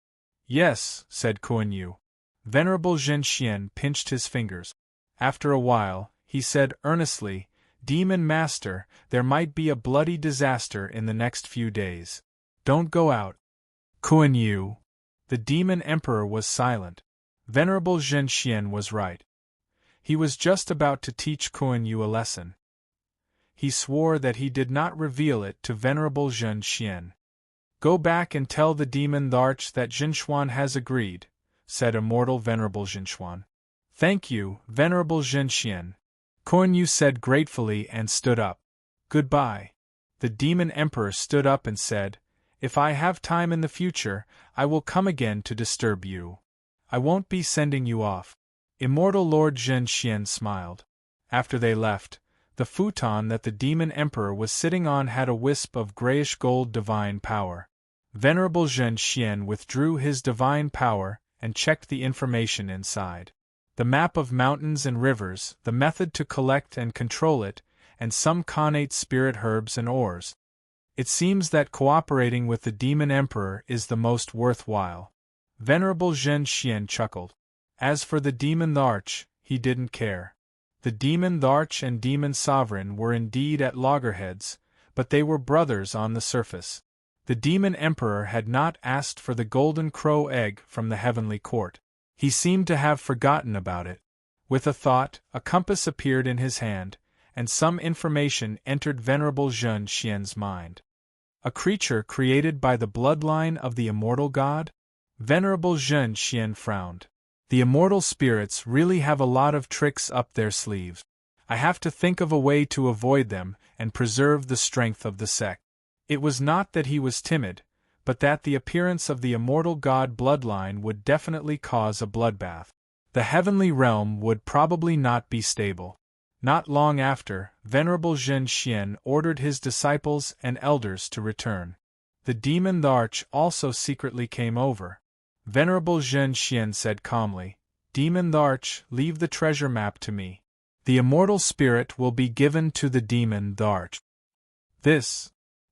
Yes, said Kuan Yu. Venerable Zhen Xian pinched his fingers. After a while, he said earnestly, Demon Master, there might be a bloody disaster in the next few days. Don't go out. Kuan Yu. The demon emperor was silent. Venerable Zhen Xian was right. He was just about to teach Kuan Yu a lesson. He swore that he did not reveal it to Venerable Zhen Xian. Go back and tell the demon Tharch that Zhenxuan has agreed, said immortal Venerable Zhenxuan. Thank you, Venerable Zhen Xian. Kuan Yu said gratefully and stood up. Goodbye. The demon emperor stood up and said, if I have time in the future, I will come again to disturb you. I won't be sending you off. Immortal Lord Zhen Xian smiled. After they left, the futon that the demon emperor was sitting on had a wisp of grayish-gold divine power. Venerable Zhen Xian withdrew his divine power and checked the information inside. The map of mountains and rivers, the method to collect and control it, and some connate spirit herbs and ores. It seems that cooperating with the demon emperor is the most worthwhile. Venerable Zhen Xian chuckled. As for the demon Tharch, he didn't care. The demon Tharch and demon sovereign were indeed at loggerheads, but they were brothers on the surface. The demon emperor had not asked for the golden crow egg from the heavenly court. He seemed to have forgotten about it. With a thought, a compass appeared in his hand, and some information entered Venerable Zhen Xian's mind. A creature created by the bloodline of the immortal god? Venerable Zhen Xian frowned. The immortal spirits really have a lot of tricks up their sleeves. I have to think of a way to avoid them and preserve the strength of the sect. It was not that he was timid, but that the appearance of the immortal god bloodline would definitely cause a bloodbath. The heavenly realm would probably not be stable. Not long after, Venerable Zhen Xian ordered his disciples and elders to return. The demon Tharch also secretly came over. Venerable Zhen Xian said calmly, Demon Tharch, leave the treasure map to me. The immortal spirit will be given to the demon Tharch.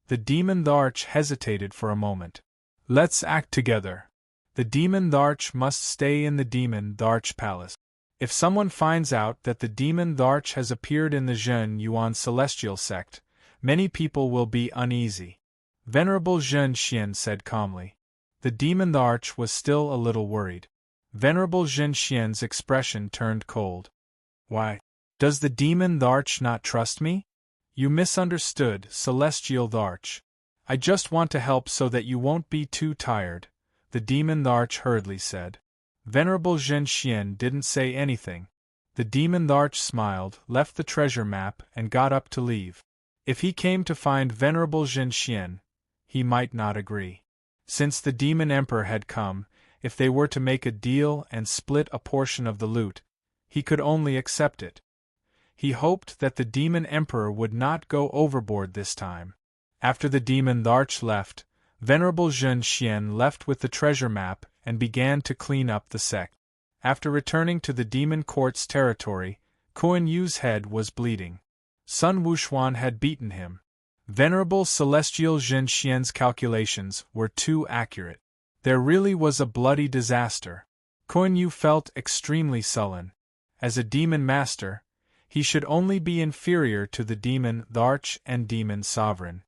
The demon Tharch hesitated for a moment. Let's act together. The demon Tharch must stay in the demon Tharch palace. If someone finds out that the demon Tharch has appeared in the Zhen Yuan celestial sect, many people will be uneasy. Venerable Zhen Xian said calmly. The demon Tharch was still a little worried. Venerable Zhen Xian's expression turned cold. Why? Does the demon Tharch not trust me? You misunderstood, Celestial Tharch. I just want to help so that you won't be too tired, the demon Tharch hurriedly said. Venerable Zhen Xian didn't say anything. The demon Tharch smiled, left the treasure map, and got up to leave. If he came to find Venerable Zhen Xian, he might not agree. Since the demon emperor had come, if they were to make a deal and split a portion of the loot, he could only accept it. He hoped that the demon emperor would not go overboard this time. After the demon Tharch left, Venerable Zhen Xian left with the treasure map and began to clean up the sect. After returning to the demon court's territory, Kuan Yu's head was bleeding. Sun Wuxuan had beaten him. Venerable Celestial Zhen Xian's calculations were too accurate. There really was a bloody disaster. Kuan Yu felt extremely sullen. As a demon master, he should only be inferior to the demon, the arch and demon sovereign.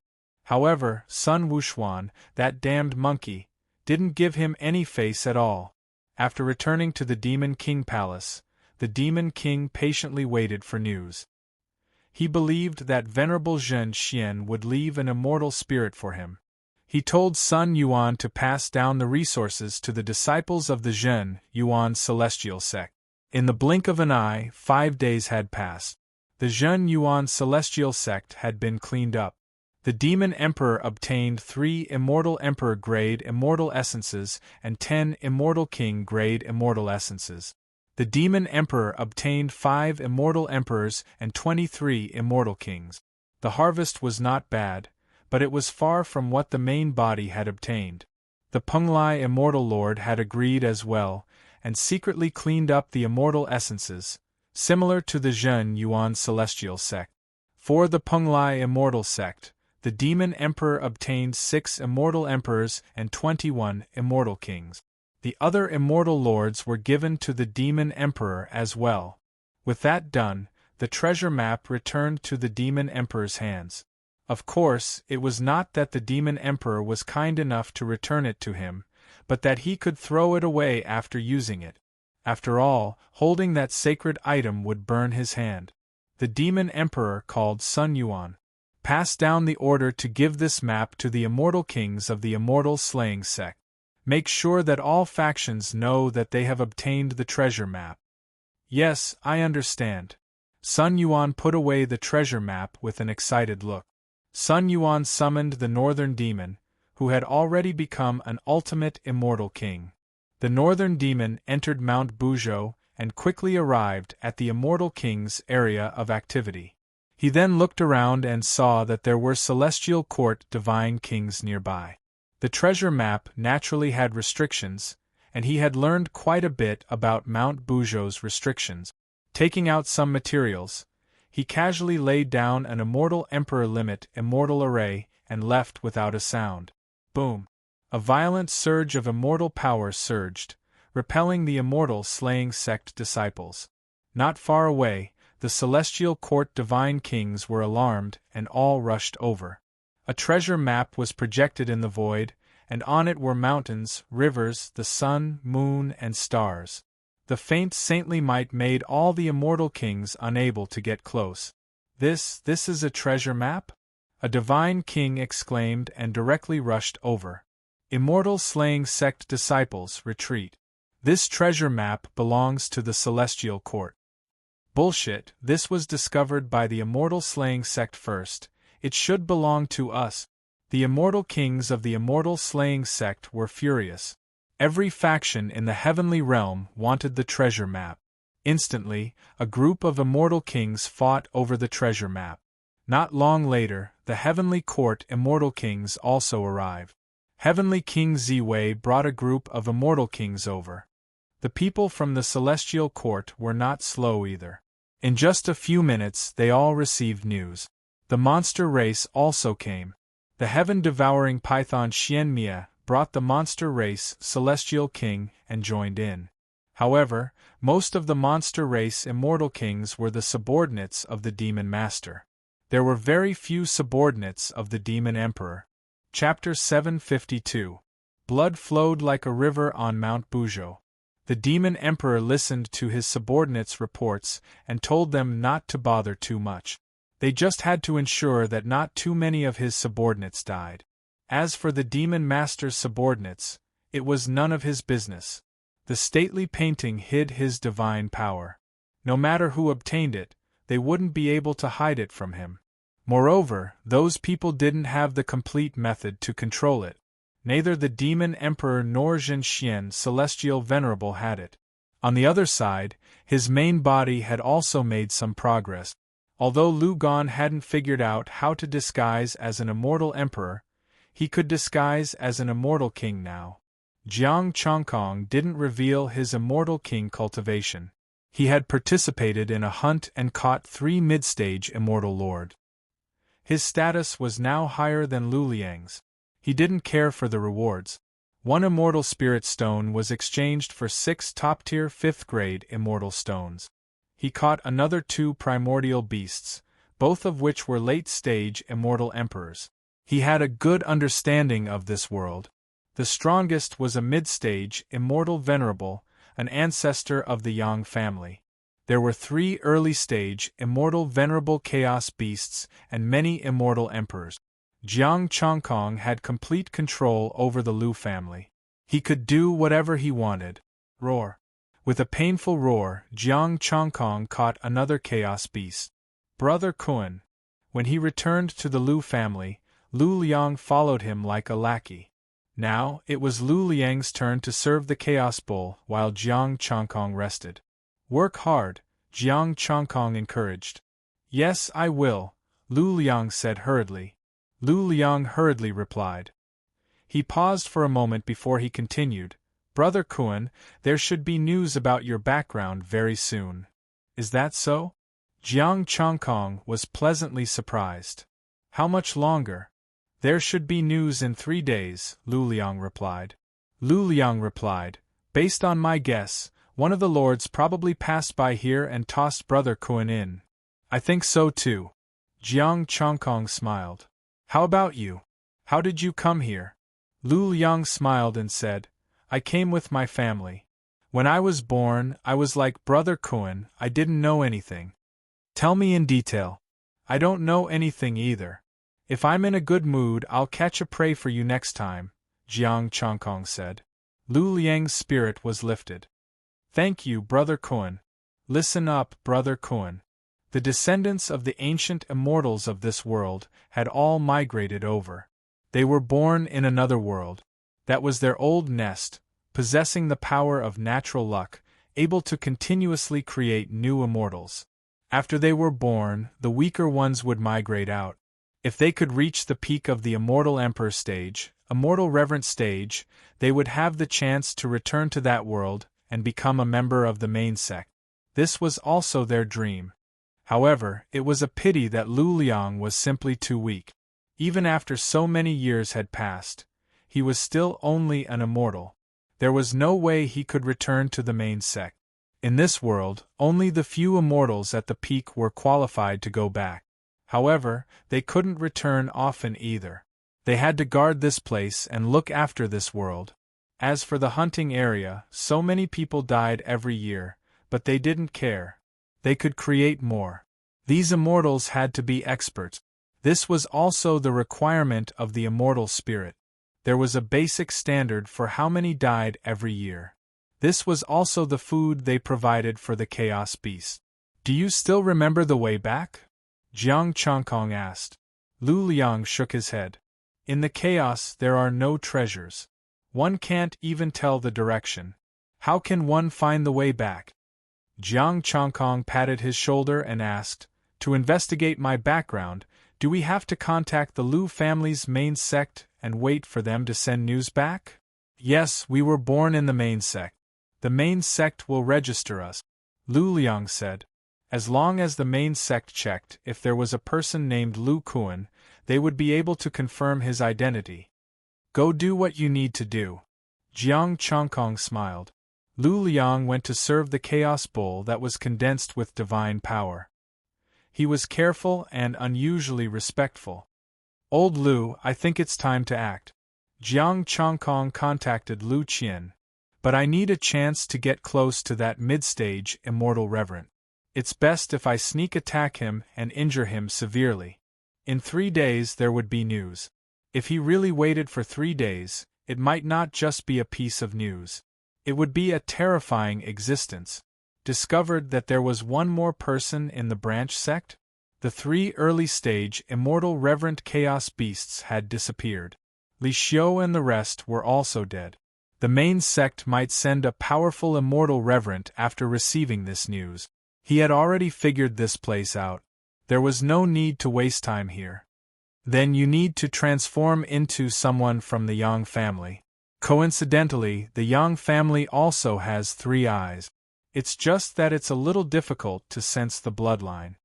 However, Sun Wuxuan, that damned monkey, didn't give him any face at all. After returning to the Demon King Palace, the Demon King patiently waited for news. He believed that Venerable Zhen Xian would leave an immortal spirit for him. He told Sun Yuan to pass down the resources to the disciples of the Zhen Yuan celestial sect. In the blink of an eye, 5 days had passed. The Zhen Yuan celestial sect had been cleaned up. The Demon Emperor obtained 3 Immortal Emperor grade Immortal Essences and 10 Immortal King grade Immortal Essences. The Demon Emperor obtained 5 Immortal Emperors and 23 Immortal Kings. The harvest was not bad, but it was far from what the main body had obtained. The Penglai Immortal Lord had agreed as well, and secretly cleaned up the Immortal Essences, similar to the Zhen Yuan celestial sect. For the Penglai Immortal sect, the Demon Emperor obtained 6 Immortal Emperors and 21 Immortal Kings. The other Immortal Lords were given to the Demon Emperor as well. With that done, the treasure map returned to the Demon Emperor's hands. Of course, it was not that the Demon Emperor was kind enough to return it to him, but that he could throw it away after using it. After all, holding that sacred item would burn his hand. The Demon Emperor called Sun Yuan. Pass down the order to give this map to the Immortal Kings of the Immortal Slaying Sect. Make sure that all factions know that they have obtained the treasure map. Yes, I understand. Sun Yuan put away the treasure map with an excited look. Sun Yuan summoned the Northern Demon, who had already become an ultimate Immortal King. The Northern Demon entered Mount Buzhou and quickly arrived at the Immortal King's area of activity. He then looked around and saw that there were Celestial Court Divine Kings nearby. The treasure map naturally had restrictions, and he had learned quite a bit about Mount Buzhou's restrictions. Taking out some materials, he casually laid down an Immortal Emperor Limit Immortal Array and left without a sound. Boom! A violent surge of immortal power surged, repelling the Immortal Slaying Sect disciples. Not far away, the Celestial Court Divine Kings were alarmed and all rushed over. A treasure map was projected in the void, and on it were mountains, rivers, the sun, moon, and stars. The faint saintly might made all the Immortal Kings unable to get close. This is a treasure map? A Divine King exclaimed and directly rushed over. Immortal Slaying Sect disciples, retreat. This treasure map belongs to the Celestial Court. Bullshit, this was discovered by the Immortal Slaying Sect first. It should belong to us. The Immortal Kings of the Immortal Slaying Sect were furious. Every faction in the heavenly realm wanted the treasure map. Instantly, a group of Immortal Kings fought over the treasure map. Not long later, the Heavenly Court Immortal Kings also arrived. Heavenly King Ziwei brought a group of Immortal Kings over. The people from the Celestial Court were not slow either. In just a few minutes they all received news. The monster race also came. The heaven-devouring python Xianmia brought the monster race Celestial King and joined in. However, most of the monster race Immortal Kings were the subordinates of the Demon Master. There were very few subordinates of the Demon Emperor. Chapter 752. Blood flowed like a river on Mount Buzhou. The Demon Emperor listened to his subordinates' reports and told them not to bother too much. They just had to ensure that not too many of his subordinates died. As for the Demon Master's subordinates, it was none of his business. The stately painting hid his divine power. No matter who obtained it, they wouldn't be able to hide it from him. Moreover, those people didn't have the complete method to control it. Neither the Demon Emperor nor Zhen Xian Celestial Venerable had it. On the other side, his main body had also made some progress. Although Lu Gan hadn't figured out how to disguise as an Immortal Emperor, he could disguise as an Immortal King now. Jiang Chongkong didn't reveal his Immortal King cultivation. He had participated in a hunt and caught 3 mid-stage Immortal Lord. His status was now higher than Lu Liang's. He didn't care for the rewards. One immortal spirit stone was exchanged for 6 top-tier 5th-grade immortal stones. He caught another 2 primordial beasts, both of which were late-stage immortal emperors. He had a good understanding of this world. The strongest was a mid-stage immortal venerable, an ancestor of the Yang family. There were 3 early-stage immortal venerable chaos beasts and many immortal emperors. Jiang Chongkong had complete control over the Lu family. He could do whatever he wanted. Roar. With a painful roar, Jiang Chongkong caught another chaos beast. Brother Kun. When he returned to the Lu family, Lu Liang followed him like a lackey. Now, it was Lu Liang's turn to serve the chaos bowl while Jiang Chongkong rested. Work hard, Jiang Chongkong encouraged. Yes, I will, Lu Liang said hurriedly. Lu Liang hurriedly replied. He paused for a moment before he continued. Brother Kun, there should be news about your background very soon. Is that so? Jiang Chongkong was pleasantly surprised. How much longer? There should be news in 3 days, Lu Liang replied. Lu Liang replied, based on my guess, one of the lords probably passed by here and tossed Brother Kun in. I think so too. Jiang Chongkong smiled. How about you? How did you come here? Lu Liang smiled and said, I came with my family. When I was born, I was like Brother Kun, I didn't know anything. Tell me in detail. I don't know anything either. If I'm in a good mood, I'll catch a prey for you next time, Jiang Chongkong said. Lu Liang's spirit was lifted. Thank you, Brother Kun. Listen up, Brother Kun. The descendants of the ancient immortals of this world had all migrated over. They were born in another world. That was their old nest, possessing the power of natural luck, able to continuously create new immortals. After they were born, the weaker ones would migrate out. If they could reach the peak of the immortal emperor stage, immortal reverent stage, they would have the chance to return to that world and become a member of the main sect. This was also their dream. However, it was a pity that Lu Liang was simply too weak. Even after so many years had passed, he was still only an immortal. There was no way he could return to the main sect. In this world, only the few immortals at the peak were qualified to go back. However, they couldn't return often either. They had to guard this place and look after this world. As for the hunting area, so many people died every year, but they didn't care. They could create more. These immortals had to be experts. This was also the requirement of the immortal spirit. There was a basic standard for how many died every year. This was also the food they provided for the chaos beast. Do you still remember the way back? Jiang Chongkong asked. Lu Liang shook his head. In the chaos there are no treasures. One can't even tell the direction. How can one find the way back? Jiang Chongkong patted his shoulder and asked, to investigate my background, do we have to contact the Lu family's main sect and wait for them to send news back? Yes, we were born in the main sect. The main sect will register us, Lu Liang said. As long as the main sect checked if there was a person named Lu Kun, they would be able to confirm his identity. Go do what you need to do. Jiang Chongkong smiled. Lu Liang went to serve the chaos bowl that was condensed with divine power. He was careful and unusually respectful. Old Lu, I think it's time to act. Jiang Chongkong contacted Lu Qian. But I need a chance to get close to that mid-stage immortal reverend. It's best if I sneak attack him and injure him severely. In 3 days there would be news. If he really waited for 3 days, it might not just be a piece of news. It would be a terrifying existence. Discovered that there was one more person in the branch sect? The 3 early-stage immortal reverent chaos beasts had disappeared. Li Xiu and the rest were also dead. The main sect might send a powerful immortal reverent after receiving this news. He had already figured this place out. There was no need to waste time here. Then you need to transform into someone from the Yang family. Coincidentally, the Yang family also has 3 eyes. It's just that it's a little difficult to sense the bloodline.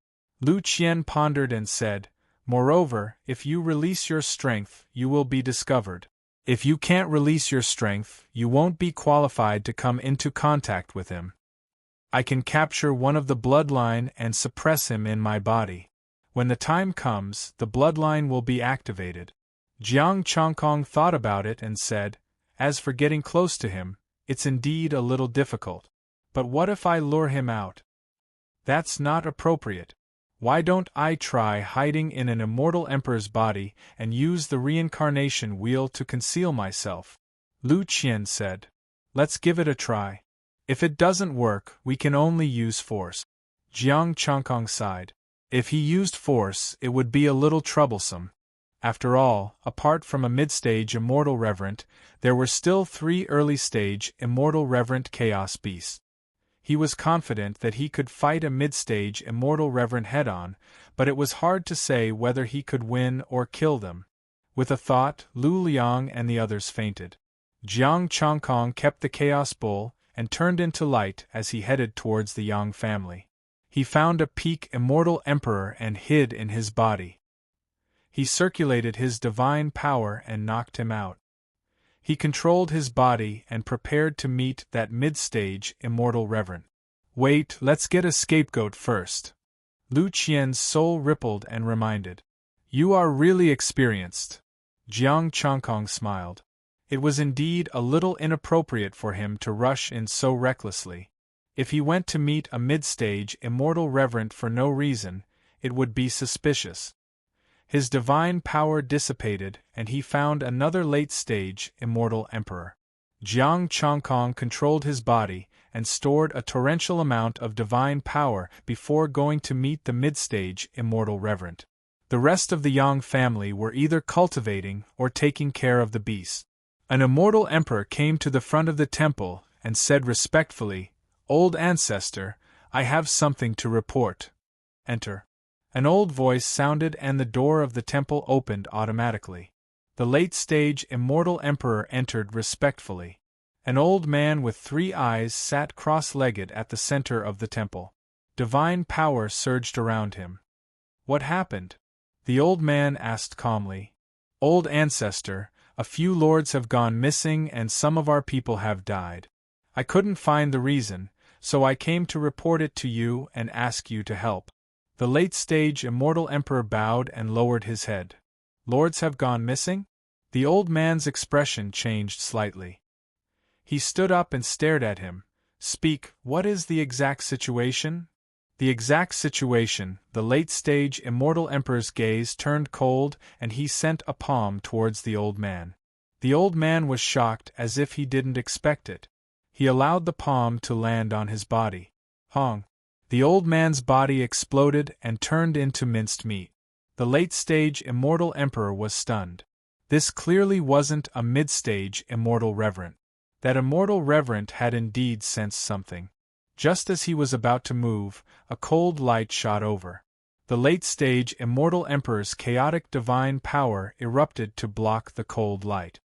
Lu Qian pondered and said, moreover, if you release your strength, you will be discovered. If you can't release your strength, you won't be qualified to come into contact with him. I can capture one of the bloodline and suppress him in my body. When the time comes, the bloodline will be activated. Jiang Chongkong thought about it and said, as for getting close to him, it's indeed a little difficult. But what if I lure him out? That's not appropriate. Why don't I try hiding in an immortal emperor's body and use the reincarnation wheel to conceal myself? Lu Qian said. Let's give it a try. If it doesn't work, we can only use force. Jiang Chongkong sighed. If he used force, it would be a little troublesome. After all, apart from a mid-stage immortal reverent, there were still 3 early-stage immortal reverent chaos beasts. He was confident that he could fight a mid-stage immortal reverent head-on, but it was hard to say whether he could win or kill them. With a thought, Lu Liang and the others fainted. Jiang Chongkong kept the chaos bull and turned into light as he headed towards the Yang family. He found a peak immortal emperor and hid in his body. He circulated his divine power and knocked him out. He controlled his body and prepared to meet that mid-stage immortal reverend. Wait, let's get a scapegoat first. Lu Qian's soul rippled and reminded. You are really experienced. Jiang Chongkong smiled. It was indeed a little inappropriate for him to rush in so recklessly. If he went to meet a mid-stage immortal reverend for no reason, it would be suspicious. His divine power dissipated, and he found another late-stage immortal emperor. Jiang Chongkong controlled his body and stored a torrential amount of divine power before going to meet the mid-stage immortal reverend. The rest of the Yang family were either cultivating or taking care of the beasts. An immortal emperor came to the front of the temple and said respectfully, "Old ancestor, I have something to report. Enter." An old voice sounded and the door of the temple opened automatically. The late-stage immortal emperor entered respectfully. An old man with 3 eyes sat cross-legged at the center of the temple. Divine power surged around him. What happened? The old man asked calmly. Old ancestor, a few lords have gone missing and some of our people have died. I couldn't find the reason, so I came to report it to you and ask you to help. The late-stage immortal emperor bowed and lowered his head. Lords have gone missing? The old man's expression changed slightly. He stood up and stared at him. Speak, what is the exact situation? The exact situation, the late-stage immortal emperor's gaze turned cold and he sent a palm towards the old man. The old man was shocked as if he didn't expect it. He allowed the palm to land on his body. Hong. The old man's body exploded and turned into minced meat. The late-stage immortal emperor was stunned. This clearly wasn't a mid-stage immortal reverent. That immortal reverent had indeed sensed something. Just as he was about to move, a cold light shot over. The late-stage immortal emperor's chaotic divine power erupted to block the cold light.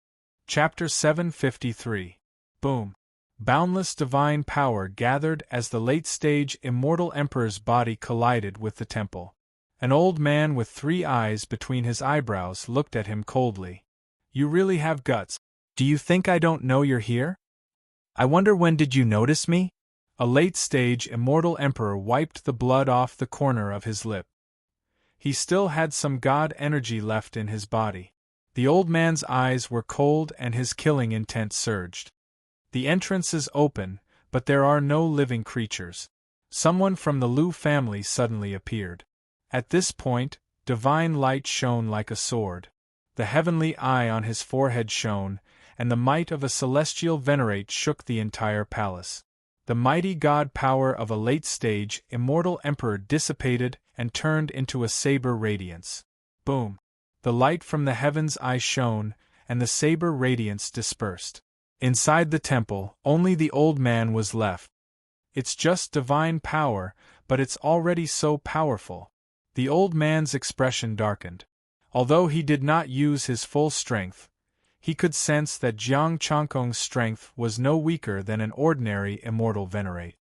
Chapter 753. Boom. Boundless divine power gathered as the late-stage immortal emperor's body collided with the temple. An old man with 3 eyes between his eyebrows looked at him coldly. You really have guts. Do you think I don't know you're here? I wonder when did you notice me? A late-stage immortal emperor wiped the blood off the corner of his lip. He still had some god energy left in his body. The old man's eyes were cold and his killing intent surged. The entrance is open, but there are no living creatures. Someone from the Lu family suddenly appeared. At this point, divine light shone like a sword. The heavenly eye on his forehead shone, and the might of a celestial venerate shook the entire palace. The mighty god power of a late-stage immortal emperor dissipated and turned into a saber radiance. Boom! The light from the heaven's eye shone, and the saber radiance dispersed. Inside the temple, only the old man was left. It's just divine power, but it's already so powerful. The old man's expression darkened. Although he did not use his full strength, he could sense that Jiang Chongkong's strength was no weaker than an ordinary immortal venerate.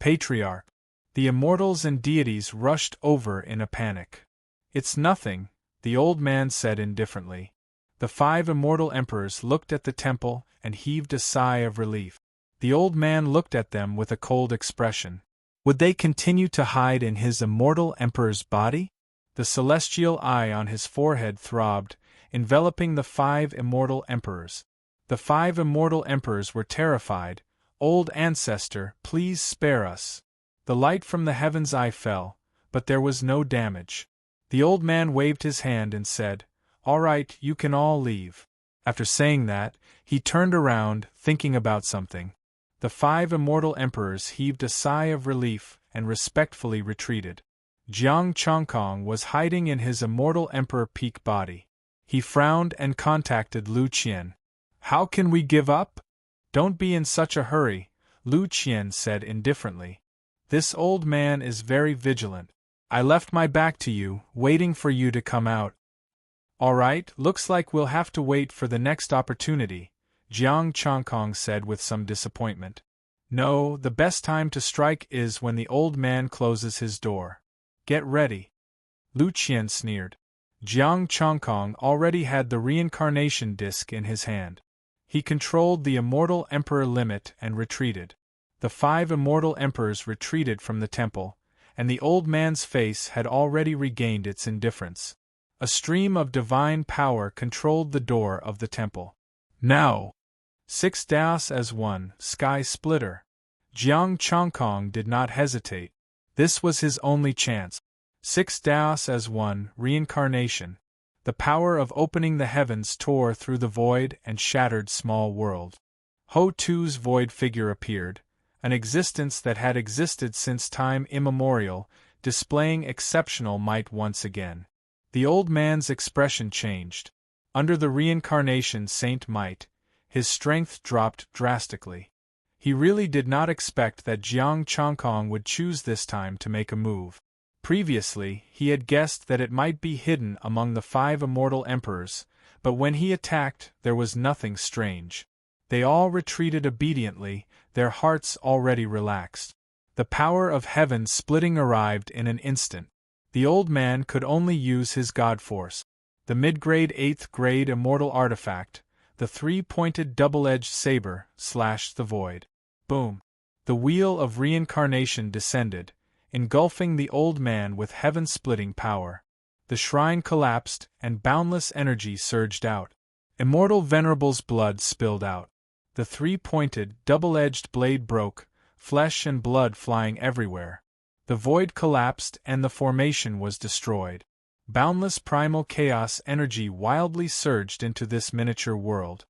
Patriarch. The immortals and deities rushed over in a panic. It's nothing, the old man said indifferently. The 5 immortal emperors looked at the temple and heaved a sigh of relief. The old man looked at them with a cold expression. Would they continue to hide in his immortal emperor's body? The celestial eye on his forehead throbbed, enveloping the 5 immortal emperors. The 5 immortal emperors were terrified. Old ancestor, please spare us. The light from the heaven's eye fell, but there was no damage. The old man waved his hand and said, "All right, you can all leave." After saying that, he turned around, thinking about something. The 5 immortal emperors heaved a sigh of relief and respectfully retreated. Jiang Chongkong was hiding in his immortal emperor peak body. He frowned and contacted Lu Qian. "How can we give up?" "Don't be in such a hurry," Lu Qian said indifferently. "This old man is very vigilant. I left my back to you, waiting for you to come out." "All right, looks like we'll have to wait for the next opportunity," Jiang Chongkong said with some disappointment. "No, the best time to strike is when the old man closes his door. Get ready." Lu Qian sneered. Jiang Chongkong already had the reincarnation disc in his hand. He controlled the immortal emperor limit and retreated. The 5 immortal emperors retreated from the temple, and the old man's face had already regained its indifference. A stream of divine power controlled the door of the temple. "Now! 6 Daos as 1, Sky Splitter." Jiang Chongkong did not hesitate. This was his only chance. 6 Daos as 1, Reincarnation. The power of opening the heavens tore through the void and shattered small world. Ho Tu's void figure appeared, an existence that had existed since time immemorial, displaying exceptional might once again. The old man's expression changed. Under the reincarnation saint might, his strength dropped drastically. He really did not expect that Jiang Chongkong would choose this time to make a move. Previously, he had guessed that it might be hidden among the 5 immortal emperors, but when he attacked, there was nothing strange. They all retreated obediently, their hearts already relaxed. The power of heaven splitting arrived in an instant. The old man could only use his god force. The mid-grade 8th grade immortal artifact, the 3-pointed double-edged saber, slashed the void. Boom! The wheel of reincarnation descended, engulfing the old man with heaven-splitting power. The shrine collapsed, and boundless energy surged out. Immortal Venerable's blood spilled out. The 3-pointed, double-edged blade broke, flesh and blood flying everywhere. The void collapsed and the formation was destroyed. Boundless primal chaos energy wildly surged into this miniature world.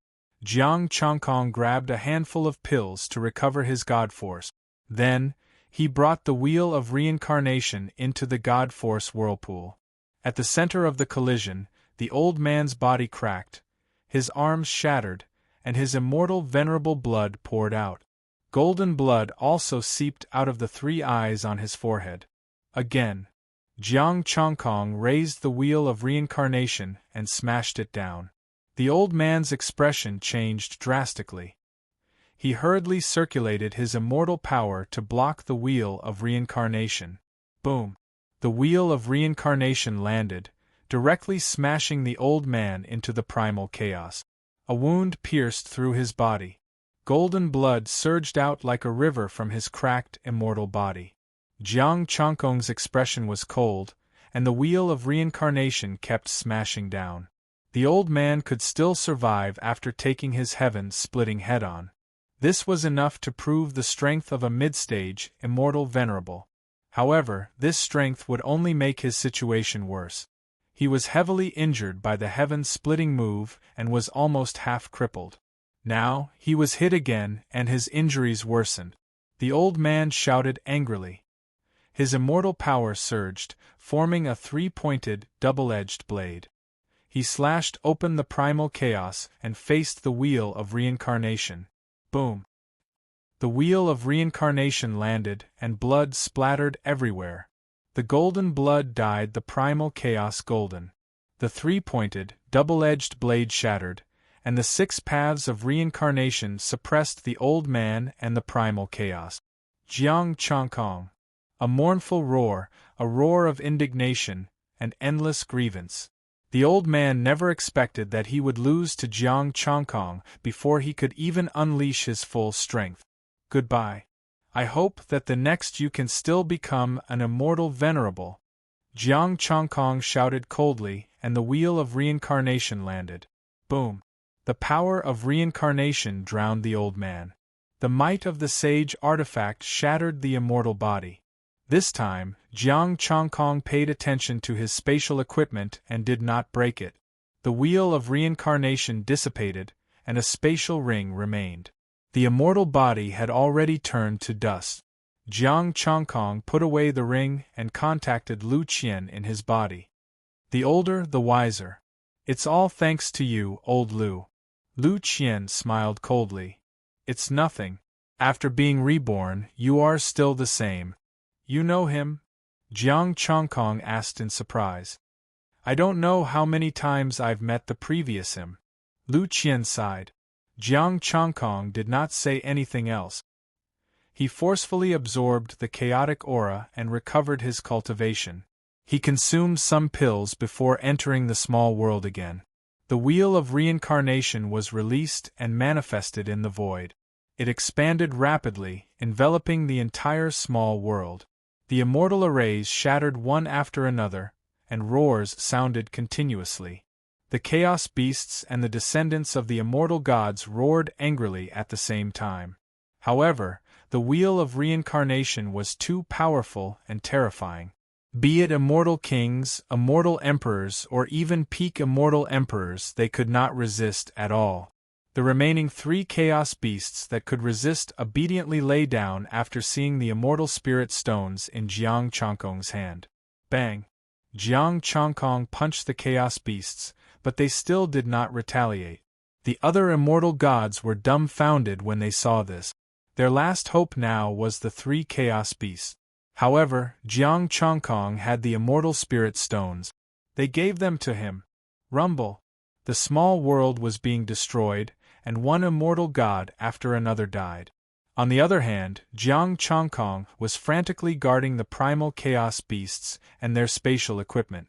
Jiang Chongkong grabbed a handful of pills to recover his god force. Then, he brought the wheel of reincarnation into the god force whirlpool. At the center of the collision, the old man's body cracked, his arms shattered, and his immortal venerable blood poured out. Golden blood also seeped out of the 3 eyes on his forehead. Again, Jiang Chongkong raised the wheel of reincarnation and smashed it down. The old man's expression changed drastically. He hurriedly circulated his immortal power to block the wheel of reincarnation. Boom! The wheel of reincarnation landed, directly smashing the old man into the primal chaos. A wound pierced through his body. Golden blood surged out like a river from his cracked, immortal body. Jiang Chongkong's expression was cold, and the wheel of reincarnation kept smashing down. The old man could still survive after taking his heaven-splitting head-on. This was enough to prove the strength of a mid-stage, immortal venerable. However, this strength would only make his situation worse. He was heavily injured by the heaven-splitting move and was almost half-crippled. Now, he was hit again and his injuries worsened. The old man shouted angrily. His immortal power surged, forming a 3-pointed, double-edged blade. He slashed open the primal chaos and faced the wheel of reincarnation. Boom! The wheel of reincarnation landed, and blood splattered everywhere. The golden blood dyed the primal chaos golden. The 3-pointed, double-edged blade shattered, and the 6 paths of reincarnation suppressed the old man and the primal chaos. Jiang Chongkong. A mournful roar, a roar of indignation, and endless grievance. The old man never expected that he would lose to Jiang Chongkong before he could even unleash his full strength. Goodbye. I hope that the next you can still become an immortal venerable. Jiang Chongkong shouted coldly, and the wheel of reincarnation landed. Boom! The power of reincarnation drowned the old man. The might of the sage artifact shattered the immortal body. This time, Jiang Chongkong paid attention to his spatial equipment and did not break it. The wheel of reincarnation dissipated, and a spatial ring remained. The immortal body had already turned to dust. Jiang Chongkong put away the ring and contacted Lu Qian in his body. The older, the wiser. It's all thanks to you, old Lu. Lu Qian smiled coldly. It's nothing. After being reborn, you are still the same. You know him? Jiang Chongkong asked in surprise. I don't know how many times I've met the previous him. Lu Qian sighed. Jiang Chongkong did not say anything else. He forcefully absorbed the chaotic aura and recovered his cultivation. He consumed some pills before entering the small world again. The wheel of reincarnation was released and manifested in the void. It expanded rapidly, enveloping the entire small world. The immortal arrays shattered one after another, and roars sounded continuously. The chaos beasts and the descendants of the immortal gods roared angrily at the same time. However, the wheel of reincarnation was too powerful and terrifying. Be it immortal kings, immortal emperors, or even peak immortal emperors, they could not resist at all. The remaining 3 chaos beasts that could resist obediently lay down after seeing the immortal spirit stones in Jiang Chongkong's hand. Bang! Jiang Chongkong punched the chaos beasts, but they still did not retaliate. The other immortal gods were dumbfounded when they saw this. Their last hope now was the 3 chaos beasts. However, Jiang Chongkong had the immortal spirit stones. They gave them to him. Rumble! The small world was being destroyed, and one immortal god after another died. On the other hand, Jiang Chongkong was frantically guarding the primal chaos beasts and their spatial equipment.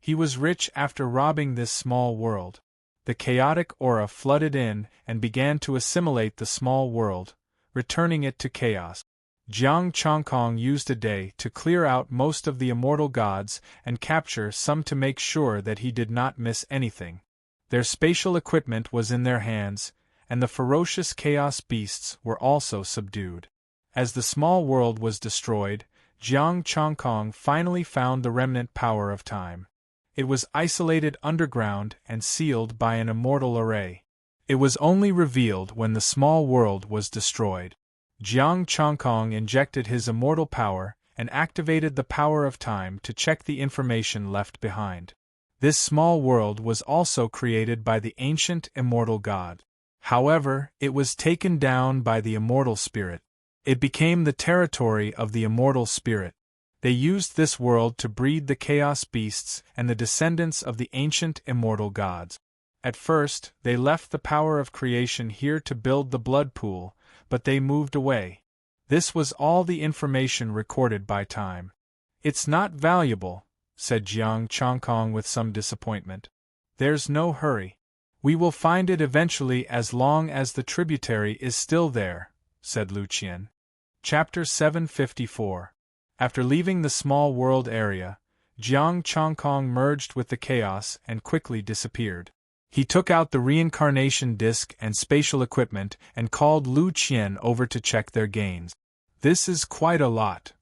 He was rich after robbing this small world. The chaotic aura flooded in and began to assimilate the small world, returning it to chaos. Jiang Chongkong used a day to clear out most of the immortal gods and capture some to make sure that he did not miss anything. Their spatial equipment was in their hands, and the ferocious chaos beasts were also subdued. As the small world was destroyed, Jiang Chongkong finally found the remnant power of time. It was isolated underground and sealed by an immortal array. It was only revealed when the small world was destroyed. Jiang Chongkong injected his immortal power and activated the power of time to check the information left behind. This small world was also created by the ancient immortal god. However, it was taken down by the immortal spirit. It became the territory of the immortal spirit. They used this world to breed the chaos beasts and the descendants of the ancient immortal gods. At first, they left the power of creation here to build the blood pool, but they moved away. This was all the information recorded by time. It's not valuable, said Jiang Chongkong with some disappointment. There's no hurry. We will find it eventually as long as the tributary is still there, said Lu Qian. Chapter 754. After leaving the small world area, Jiang Chongkong merged with the chaos and quickly disappeared. He took out the reincarnation disc and spatial equipment and called Lu Qian over to check their gains. This is quite a lot,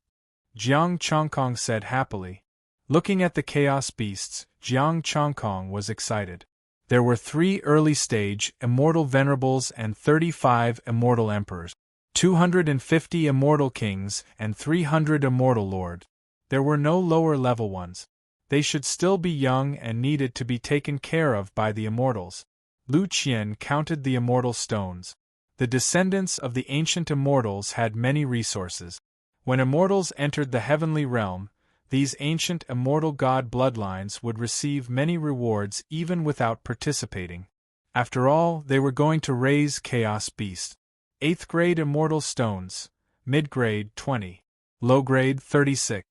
Jiang Chongkong said happily. Looking at the chaos beasts, Jiang Chongkong was excited. There were 3 early-stage immortal venerables and 35 immortal emperors, 250 immortal kings and 300 immortal lords. There were no lower-level ones. They should still be young and needed to be taken care of by the immortals. Lu Qian counted the immortal stones. The descendants of the ancient immortals had many resources. When immortals entered the heavenly realm, these ancient immortal god bloodlines would receive many rewards even without participating. After all, they were going to raise chaos beasts. 8th grade immortal stones, mid-grade 20, low-grade 36.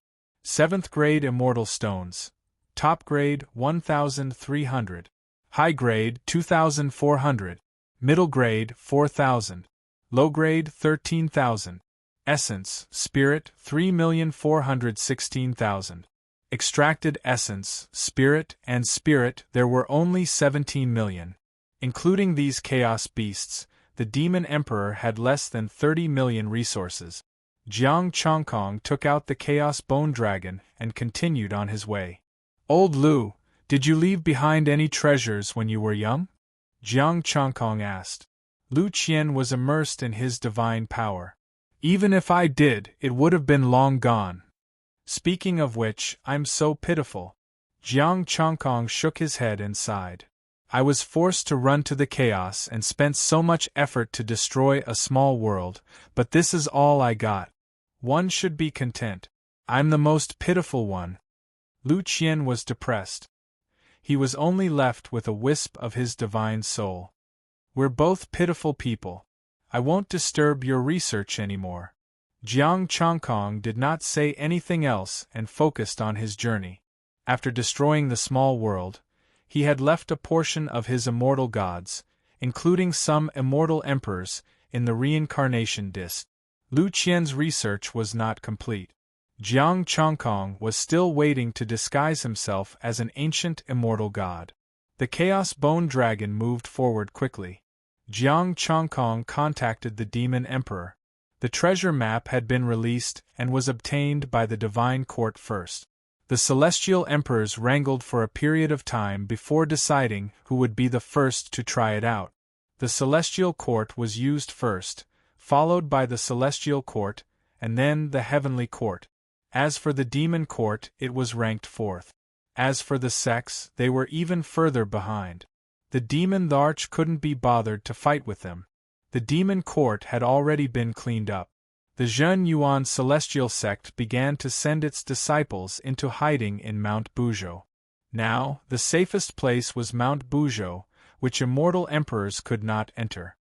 7th grade immortal stones, top grade 1,300. High grade 2,400. Middle grade 4,000. Low grade 13,000. Essence, spirit 3,416,000. Extracted essence, spirit, and spirit there were only 17 million. Including these chaos beasts, the demon emperor had less than 30 million resources. Jiang Chongkong took out the chaos bone dragon and continued on his way. Old Lu, did you leave behind any treasures when you were young? Jiang Chongkong asked. Lu Qian was immersed in his divine power. Even if I did, it would have been long gone. Speaking of which, I'm so pitiful. Jiang Chongkong shook his head and sighed. I was forced to run to the chaos and spent so much effort to destroy a small world, but this is all I got. One should be content. I'm the most pitiful one. Lu Qian was depressed. He was only left with a wisp of his divine soul. We're both pitiful people. I won't disturb your research anymore. Jiang Chongkong did not say anything else and focused on his journey. After destroying the small world, he had left a portion of his immortal gods, including some immortal emperors, in the reincarnation disk. Lu Qian's research was not complete. Jiang Chongkong was still waiting to disguise himself as an ancient immortal god. The Chaos Bone Dragon moved forward quickly. Jiang Chongkong contacted the Demon Emperor. The treasure map had been released and was obtained by the Divine Court first. The Celestial Emperors wrangled for a period of time before deciding who would be the first to try it out. The Celestial Court was used first, followed by the Celestial Court, and then the Heavenly Court. As for the Demon Court, it was ranked fourth. As for the sects, they were even further behind. The Demon Arch couldn't be bothered to fight with them. The Demon Court had already been cleaned up. The Zhen Yuan Celestial Sect began to send its disciples into hiding in Mount Buzhou. Now, the safest place was Mount Buzhou, which immortal emperors could not enter.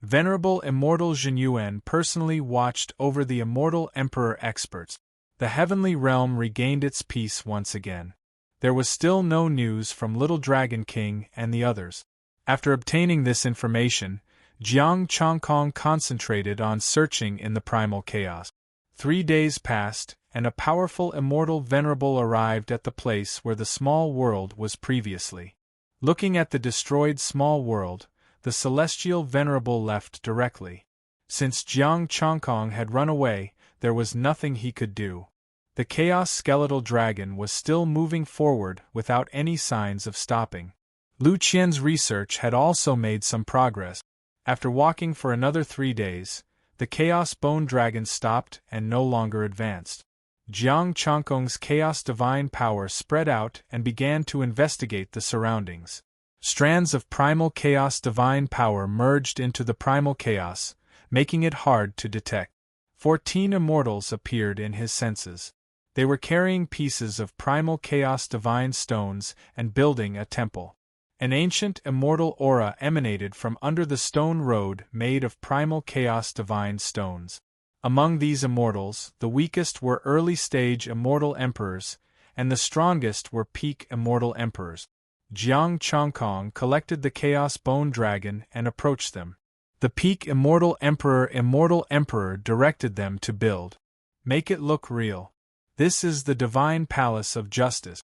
Venerable Immortal Zhenyuan personally watched over the immortal emperor experts. The heavenly realm regained its peace once again. There was still no news from Little Dragon King and the others. After obtaining this information, Jiang Chongkong concentrated on searching in the primal chaos. 3 days passed, and a powerful immortal venerable arrived at the place where the small world was previously. Looking at the destroyed small world, the celestial venerable left directly. Since Jiang Chongkong had run away, there was nothing he could do. The Chaos Skeletal Dragon was still moving forward without any signs of stopping. Lu Qian's research had also made some progress. After walking for another 3 days, the Chaos Bone Dragon stopped and no longer advanced. Jiang Chongkong's Chaos Divine Power spread out and began to investigate the surroundings. Strands of Primal Chaos Divine Power merged into the Primal Chaos, making it hard to detect. 14 immortals appeared in his senses. They were carrying pieces of Primal Chaos Divine Stones and building a temple. An ancient immortal aura emanated from under the stone road made of Primal Chaos Divine Stones. Among these immortals, the weakest were early-stage immortal emperors, and the strongest were peak immortal emperors. Jiang Chongkong collected the Chaos Bone Dragon and approached them. The peak immortal emperor directed them to build. Make it look real. This is the Divine Palace of Justice.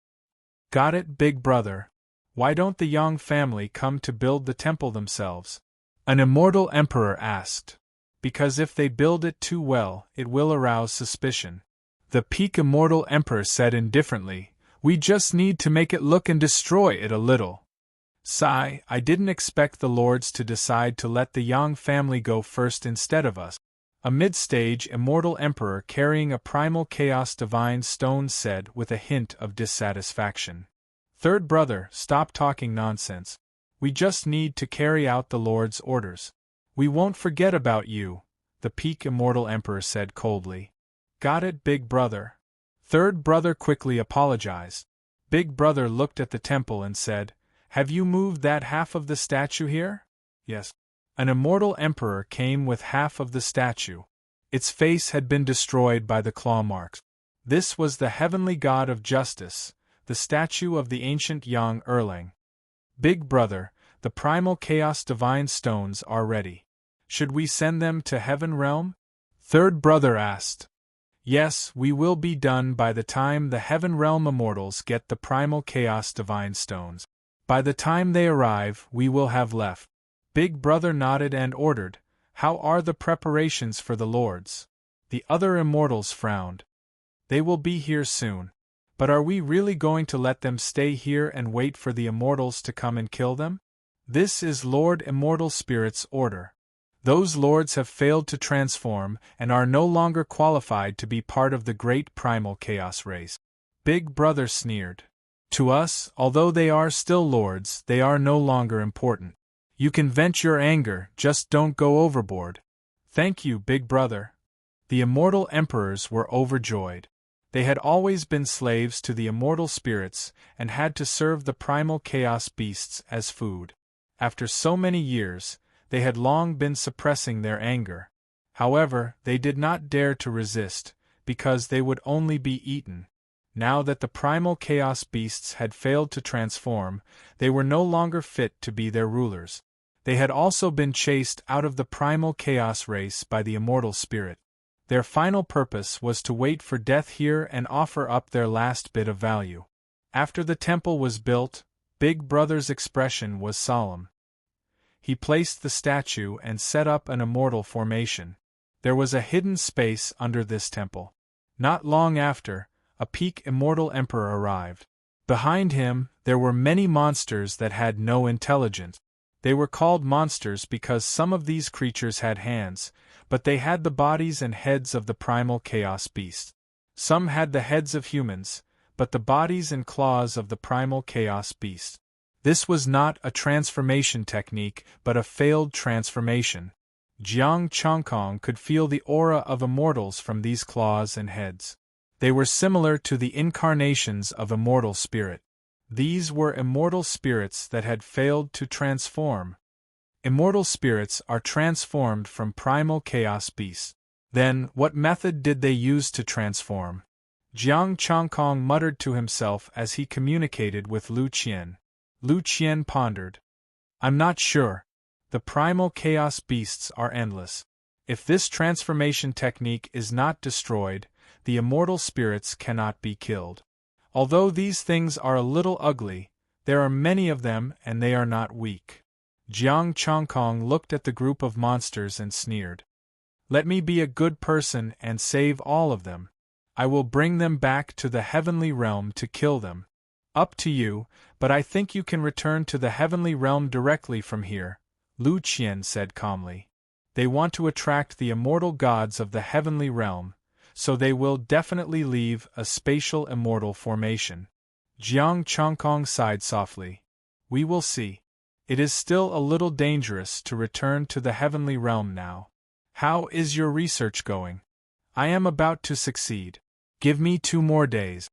Got it, big brother? Why don't the Yang family come to build the temple themselves? An immortal emperor asked. Because if they build it too well, it will arouse suspicion. The peak immortal emperor said indifferently, we just need to make it look and destroy it a little. Sigh, I didn't expect the lords to decide to let the Yang family go first instead of us. A mid-stage immortal emperor carrying a Primal Chaos Divine Stone said with a hint of dissatisfaction. Third brother, stop talking nonsense. We just need to carry out the Lord's orders. We won't forget about you, the peak immortal emperor said coldly. Got it, big brother. Third brother quickly apologized. Big brother looked at the temple and said, have you moved that half of the statue here? Yes. An immortal emperor came with half of the statue. Its face had been destroyed by the claw marks. This was the heavenly god of justice, the statue of the ancient Yang Erlang. Big brother, the primal chaos divine stones are ready. Should we send them to Heaven Realm? Third brother asked. Yes, we will be done by the time the Heaven Realm immortals get the primal chaos divine stones. By the time they arrive, we will have left. Big brother nodded and ordered, How are the preparations for the lords? The other immortals frowned. They will be here soon. But are we really going to let them stay here and wait for the immortals to come and kill them? This is Lord Immortal Spirit's order. Those lords have failed to transform and are no longer qualified to be part of the great primal chaos race. Big brother sneered. To us, although they are still lords, they are no longer important. You can vent your anger, just don't go overboard. Thank you, big brother. The immortal emperors were overjoyed. They had always been slaves to the immortal spirits and had to serve the primal chaos beasts as food. After so many years, they had long been suppressing their anger. However, they did not dare to resist, because they would only be eaten. Now that the primal chaos beasts had failed to transform, they were no longer fit to be their rulers. They had also been chased out of the primal chaos race by the immortal spirit. Their final purpose was to wait for death here and offer up their last bit of value. After the temple was built, Big Brother's expression was solemn. He placed the statue and set up an immortal formation. There was a hidden space under this temple. Not long after, a peak immortal emperor arrived. Behind him, there were many monsters that had no intelligence. They were called monsters because some of these creatures had hands, but they had the bodies and heads of the primal chaos beasts. Some had the heads of humans, but the bodies and claws of the primal chaos beasts. This was not a transformation technique, but a failed transformation. Jiang Chongkong could feel the aura of immortals from these claws and heads. They were similar to the incarnations of immortal spirit. These were immortal spirits that had failed to transform. Immortal spirits are transformed from primal chaos beasts. Then, what method did they use to transform? Jiang Chongkong muttered to himself as he communicated with Lu Qian. Lu Qian pondered. I'm not sure. The primal chaos beasts are endless. If this transformation technique is not destroyed, the immortal spirits cannot be killed. Although these things are a little ugly, there are many of them and they are not weak. Jiang Chongkong looked at the group of monsters and sneered. Let me be a good person and save all of them. I will bring them back to the heavenly realm to kill them. Up to you, but I think you can return to the heavenly realm directly from here, Lu Qian said calmly. They want to attract the immortal gods of the heavenly realm, so they will definitely leave a spatial immortal formation. Jiang Chongkong sighed softly. We will see. It is still a little dangerous to return to the heavenly realm now. How is your research going? I am about to succeed. Give me 2 more days.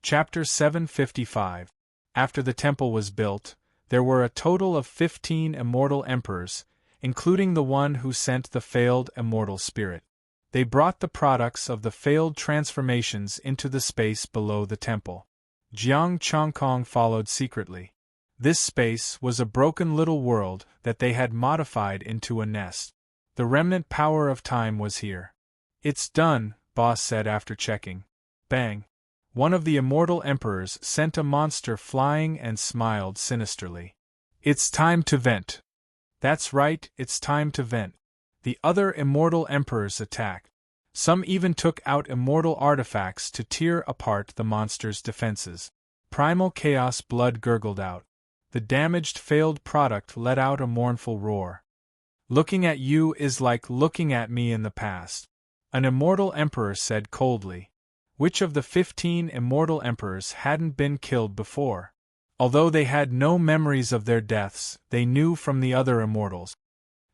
Chapter 755. After the temple was built, there were a total of 15 immortal emperors, including the one who sent the failed immortal spirit. They brought the products of the failed transformations into the space below the temple. Jiang Chongkong followed secretly. This space was a broken little world that they had modified into a nest. The remnant power of time was here. It's done, boss said after checking. Bang! One of the immortal emperors sent a monster flying and smiled sinisterly. It's time to vent. That's right, it's time to vent. The other immortal emperors attacked. Some even took out immortal artifacts to tear apart the monster's defenses. Primal chaos blood gurgled out. The damaged failed product let out a mournful roar. Looking at you is like looking at me in the past, an immortal emperor said coldly. Which of the 15 immortal emperors hadn't been killed before? Although they had no memories of their deaths, they knew from the other immortals.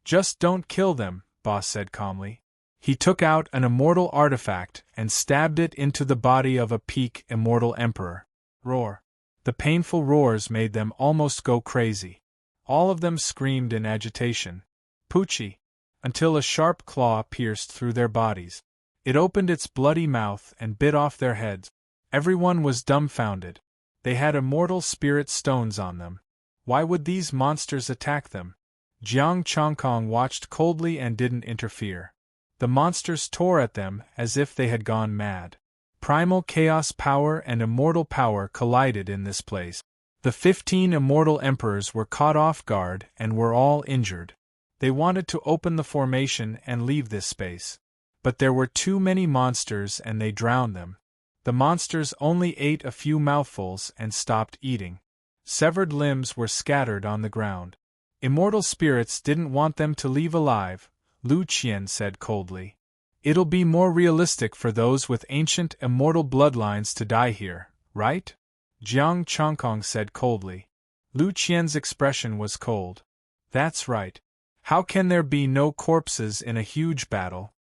Just don't kill them, boss said calmly. He took out an immortal artifact and stabbed it into the body of a peak immortal emperor. Roar. The painful roars made them almost go crazy. All of them screamed in agitation. Poochie! Until a sharp claw pierced through their bodies. It opened its bloody mouth and bit off their heads. Everyone was dumbfounded. They had immortal spirit stones on them. Why would these monsters attack them? Jiang Chongkong watched coldly and didn't interfere. The monsters tore at them as if they had gone mad. Primal chaos power and immortal power collided in this place. The 15 immortal emperors were caught off guard and were all injured. They wanted to open the formation and leave this space. But there were too many monsters and they drowned them. The monsters only ate a few mouthfuls and stopped eating. Severed limbs were scattered on the ground. Immortal spirits didn't want them to leave alive, Lu Qian said coldly. It'll be more realistic for those with ancient immortal bloodlines to die here, right? Jiang Chongkong said coldly. Lu Qian's expression was cold. That's right. How can there be no corpses in a huge battle?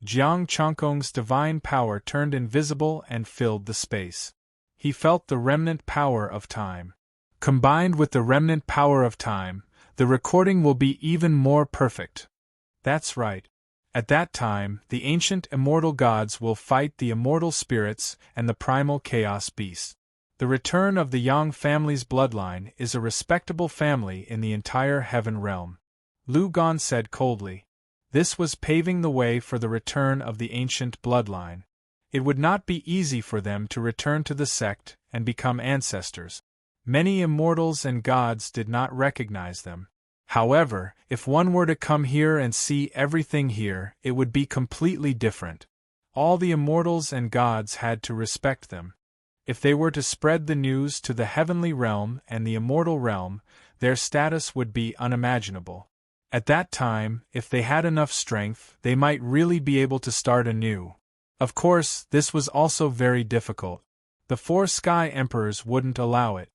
Jiang Chongkong's divine power turned invisible and filled the space. He felt the remnant power of time. Combined with the remnant power of time, the recording will be even more perfect. That's right. At that time, the ancient immortal gods will fight the immortal spirits and the primal chaos beasts. The return of the Yang family's bloodline is a respectable family in the entire heaven realm. Lu Gan said coldly. This was paving the way for the return of the ancient bloodline. It would not be easy for them to return to the sect and become ancestors. Many immortals and gods did not recognize them. However, if one were to come here and see everything here, it would be completely different. All the immortals and gods had to respect them. If they were to spread the news to the heavenly realm and the immortal realm, their status would be unimaginable. At that time, if they had enough strength, they might really be able to start anew. Of course, this was also very difficult. The 4 Sky Emperors wouldn't allow it.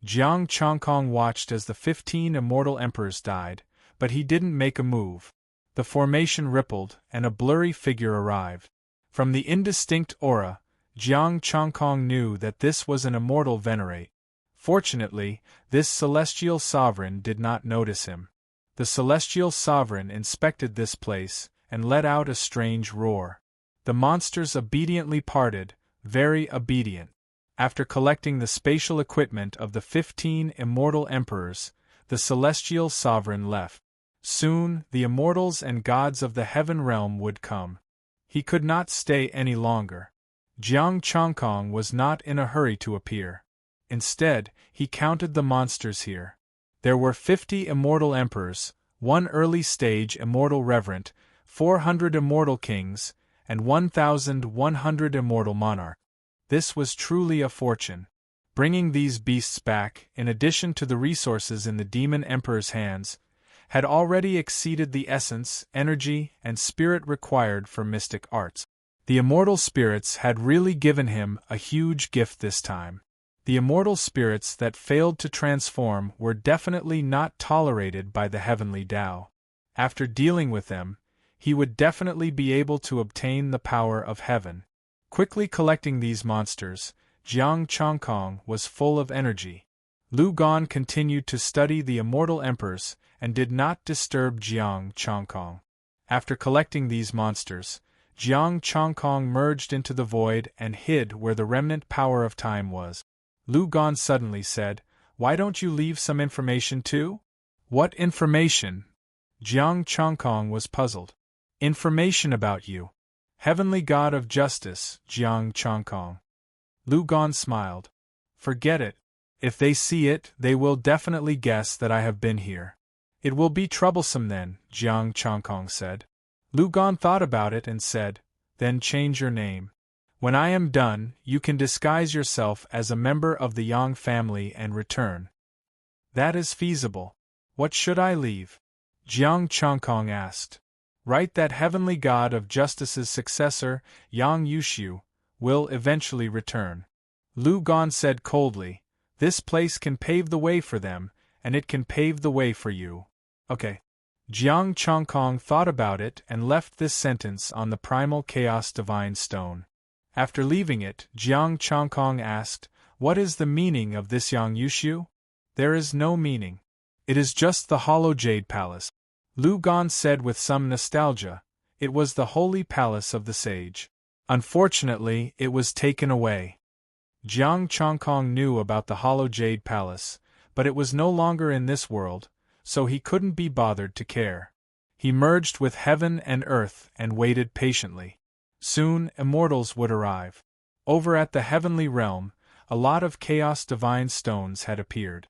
Jiang Chongkong watched as the 15 immortal emperors died, but he didn't make a move. The formation rippled, and a blurry figure arrived. From the indistinct aura, Jiang Chongkong knew that this was an immortal venerate. Fortunately, this celestial sovereign did not notice him. The celestial sovereign inspected this place, and let out a strange roar. The monsters obediently parted, very obedient. After collecting the spatial equipment of the 15 immortal emperors, the celestial sovereign left. Soon, the immortals and gods of the heaven realm would come. He could not stay any longer. Jiang Chongkong was not in a hurry to appear. Instead, he counted the monsters here. There were 50 immortal emperors, 1 early-stage immortal reverend, 400 immortal kings, and 1,100 immortal monarchs. This was truly a fortune. Bringing these beasts back, in addition to the resources in the demon emperor's hands, had already exceeded the essence, energy, and spirit required for mystic arts. The immortal spirits had really given him a huge gift this time. The immortal spirits that failed to transform were definitely not tolerated by the heavenly Tao. After dealing with them, he would definitely be able to obtain the power of heaven. Quickly collecting these monsters, Jiang Chongkong was full of energy. Lu Gan continued to study the immortal emperors and did not disturb Jiang Chongkong. After collecting these monsters, Jiang Chongkong merged into the void and hid where the remnant power of time was. Lu Gan suddenly said, "Why don't you leave some information too?" "What information?" Jiang Chongkong was puzzled. "Information about you. Heavenly God of Justice, Jiang Chongkong." Lu Gan smiled. "Forget it. If they see it, they will definitely guess that I have been here." "It will be troublesome then," Jiang Chongkong said. Lu Gan thought about it and said, "Then change your name. When I am done, you can disguise yourself as a member of the Yang family and return." "That is feasible. What should I leave?" Jiang Chongkong asked. "Write that Heavenly God of Justice's successor, Yang Yushu, will eventually return." Lu Gan said coldly, "This place can pave the way for them, and it can pave the way for you." "Okay." Jiang Chongkong thought about it and left this sentence on the primal chaos divine stone. After leaving it, Jiang Chongkong asked, "What is the meaning of this Yang Yushu?" "There is no meaning. It is just the hollow jade palace." Lu Gan said with some nostalgia, "It was the holy palace of the sage. Unfortunately, it was taken away." Jiang Chongkong knew about the Hollow Jade Palace, but it was no longer in this world, so he couldn't be bothered to care. He merged with heaven and earth and waited patiently. Soon, immortals would arrive. Over at the heavenly realm, a lot of Chaos Divine Stones had appeared.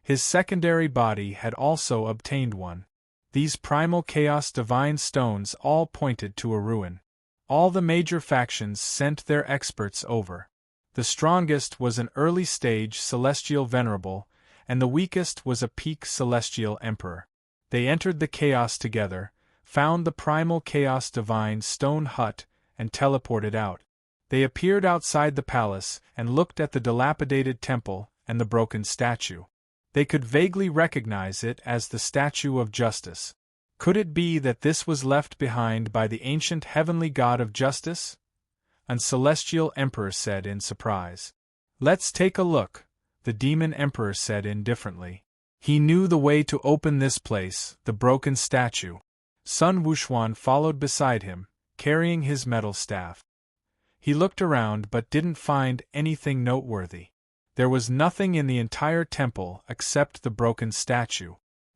His secondary body had also obtained one. These primal Chaos Divine Stones all pointed to a ruin. All the major factions sent their experts over. The strongest was an early-stage Celestial Venerable, and the weakest was a peak Celestial Emperor. They entered the chaos together, found the primal Chaos Divine Stone hut, and teleported out. They appeared outside the palace and looked at the dilapidated temple and the broken statue. They could vaguely recognize it as the Statue of Justice. Could it be that this was left behind by the ancient heavenly god of justice? An celestial emperor said in surprise. Let's take a look, the demon emperor said indifferently. He knew the way to open this place, the broken statue. Sun Wuxuan followed beside him, carrying his metal staff. He looked around but didn't find anything noteworthy. There was nothing in the entire temple except the broken statue.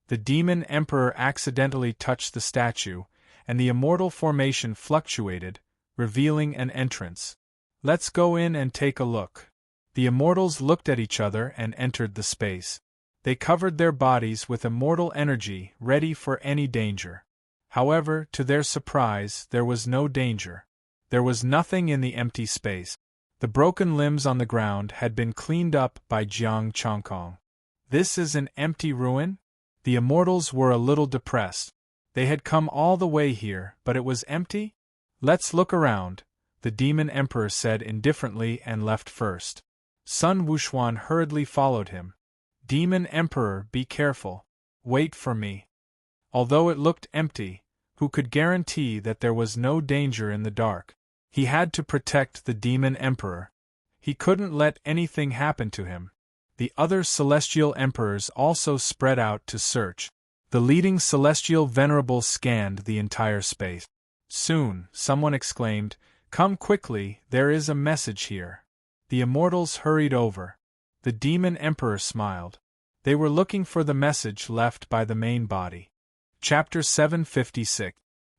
The demon emperor accidentally touched the statue, and the immortal formation fluctuated, revealing an entrance. Let's go in and take a look. The immortals looked at each other and entered the space. They covered their bodies with immortal energy, ready for any danger. However, to their surprise, there was no danger. There was nothing in the empty space. The broken limbs on the ground had been cleaned up by Jiang Chongkong. This is an empty ruin? The immortals were a little depressed. They had come all the way here, but it was empty? Let's look around, the demon emperor said indifferently and left first. Sun Wuxuan hurriedly followed him. Demon emperor, be careful. Wait for me. Although it looked empty, who could guarantee that there was no danger in the dark? He had to protect the demon emperor. He couldn't let anything happen to him. The other celestial emperors also spread out to search. The leading celestial venerable scanned the entire space. Soon, someone exclaimed, "Come quickly, there is a message here." The immortals hurried over. The demon emperor smiled. They were looking for the message left by the main body. Chapter 756.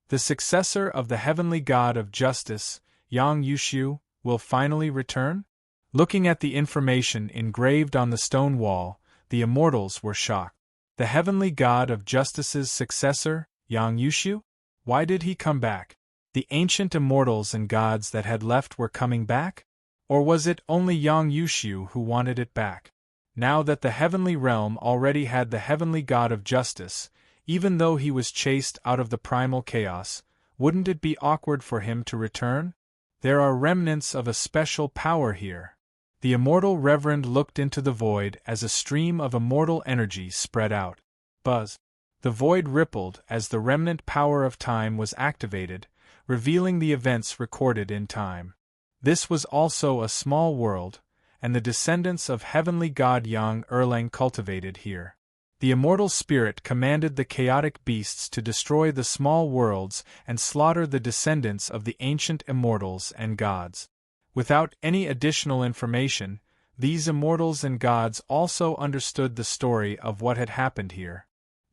The successor of the heavenly god of justice, Yang Yushu, will finally return? Looking at the information engraved on the stone wall, the immortals were shocked. The heavenly god of justice's successor, Yang Yushu? Why did he come back? The ancient immortals and gods that had left were coming back? Or was it only Yang Yushu who wanted it back? Now that the heavenly realm already had the heavenly god of justice, even though he was chased out of the primal chaos, wouldn't it be awkward for him to return? There are remnants of a special power here. The immortal reverend looked into the void as a stream of immortal energy spread out. Buzz. The void rippled as the remnant power of time was activated, revealing the events recorded in time. This was also a small world, and the descendants of heavenly god Yang Erlang cultivated here. The immortal spirit commanded the chaotic beasts to destroy the small worlds and slaughter the descendants of the ancient immortals and gods. Without any additional information, these immortals and gods also understood the story of what had happened here.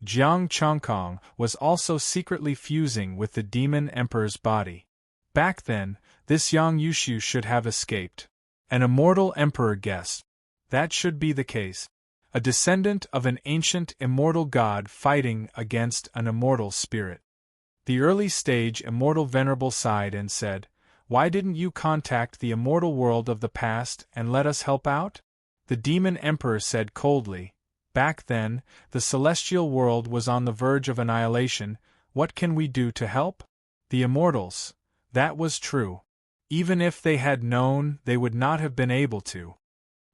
Jiang Chongkong was also secretly fusing with the demon emperor's body. Back then, this Yang Yushu should have escaped. An immortal emperor guessed. That should be the case. A descendant of an ancient immortal god fighting against an immortal spirit. The early-stage immortal venerable sighed and said, "Why didn't you contact the immortal world of the past and let us help out?" The demon emperor said coldly, "Back then, the celestial world was on the verge of annihilation. What can we do to help?" The immortals. That was true. Even if they had known, they would not have been able to.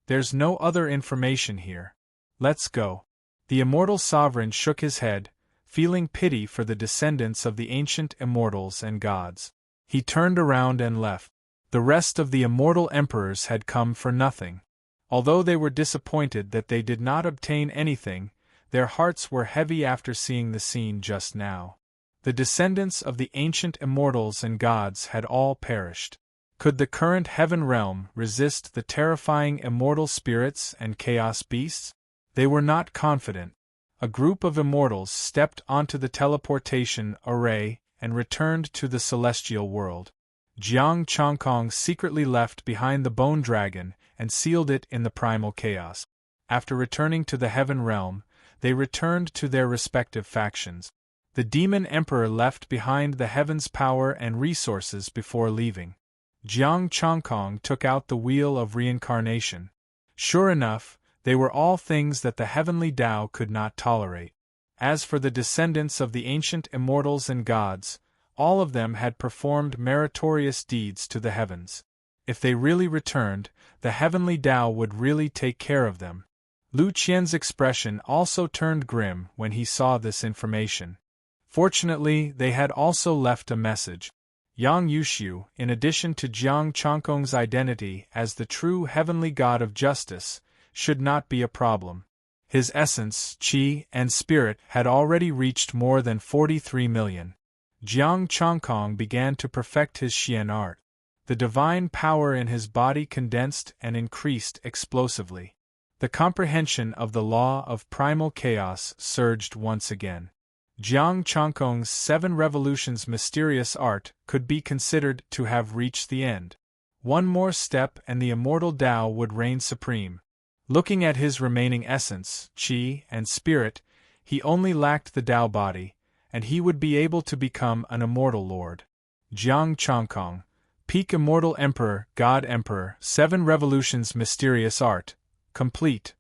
There's no other information here. Let's go. The immortal sovereign shook his head, feeling pity for the descendants of the ancient immortals and gods. He turned around and left. The rest of the immortal emperors had come for nothing. Although they were disappointed that they did not obtain anything, their hearts were heavy after seeing the scene just now. The descendants of the ancient immortals and gods had all perished. Could the current heaven realm resist the terrifying immortal spirits and chaos beasts? They were not confident. A group of immortals stepped onto the teleportation array and returned to the celestial world. Jiang Changkong secretly left behind the bone dragon and sealed it in the primal chaos. After returning to the heaven realm, they returned to their respective factions. The demon emperor left behind the heaven's power and resources before leaving. Jiang Changkong took out the wheel of reincarnation. Sure enough, they were all things that the heavenly Tao could not tolerate. As for the descendants of the ancient immortals and gods, all of them had performed meritorious deeds to the heavens. If they really returned, the heavenly Tao would really take care of them. Lu Qian's expression also turned grim when he saw this information. Fortunately, they had also left a message. Yang Yuxiu, in addition to Jiang Changkong's identity as the true heavenly god of justice, should not be a problem. His essence, qi, and spirit had already reached more than 43 million. Jiang Changkong began to perfect his Xian art. The divine power in his body condensed and increased explosively. The comprehension of the law of primal chaos surged once again. Jiang Changkong's 7 revolutions mysterious art could be considered to have reached the end. One more step and the immortal Tao would reign supreme. Looking at his remaining essence, qi, and spirit, he only lacked the Tao body, and he would be able to become an immortal lord. Jiang Changkong, Peak Immortal Emperor, God Emperor, 7 Revolutions Mysterious Art, complete.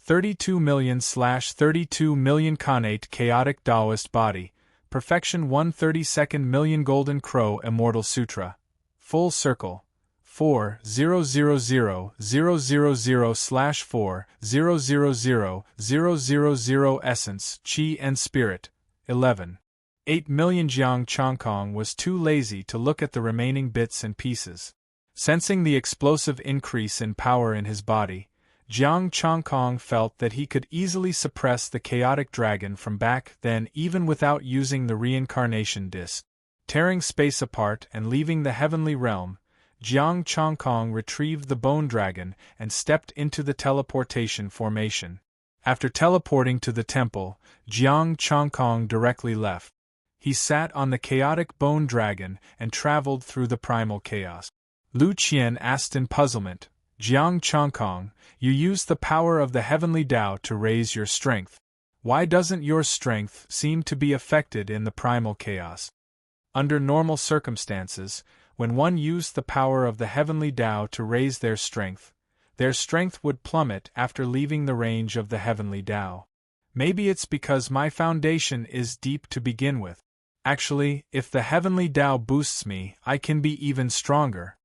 32 million Khanate Chaotic Taoist Body, Perfection 1/32 million Golden Crow Immortal Sutra. Full Circle. 4:000/4:000/000 Essence, Qi and Spirit. 11. 8 million. Jiang Changkong was too lazy to look at the remaining bits and pieces. Sensing the explosive increase in power in his body, Jiang Changkong felt that he could easily suppress the chaotic dragon from back then even without using the reincarnation disc. Tearing space apart and leaving the heavenly realm, Jiang Changkong retrieved the bone dragon and stepped into the teleportation formation. After teleporting to the temple, Jiang Changkong directly left. He sat on the chaotic bone dragon and traveled through the primal chaos. Lu Qian asked in puzzlement, Jiang Changkong, you used the power of the heavenly Tao to raise your strength. Why doesn't your strength seem to be affected in the primal chaos? Under normal circumstances, when one used the power of the heavenly Tao to raise their strength would plummet after leaving the range of the heavenly Tao. Maybe it's because my foundation is deep to begin with. Actually, if the heavenly Tao boosts me, I can be even stronger.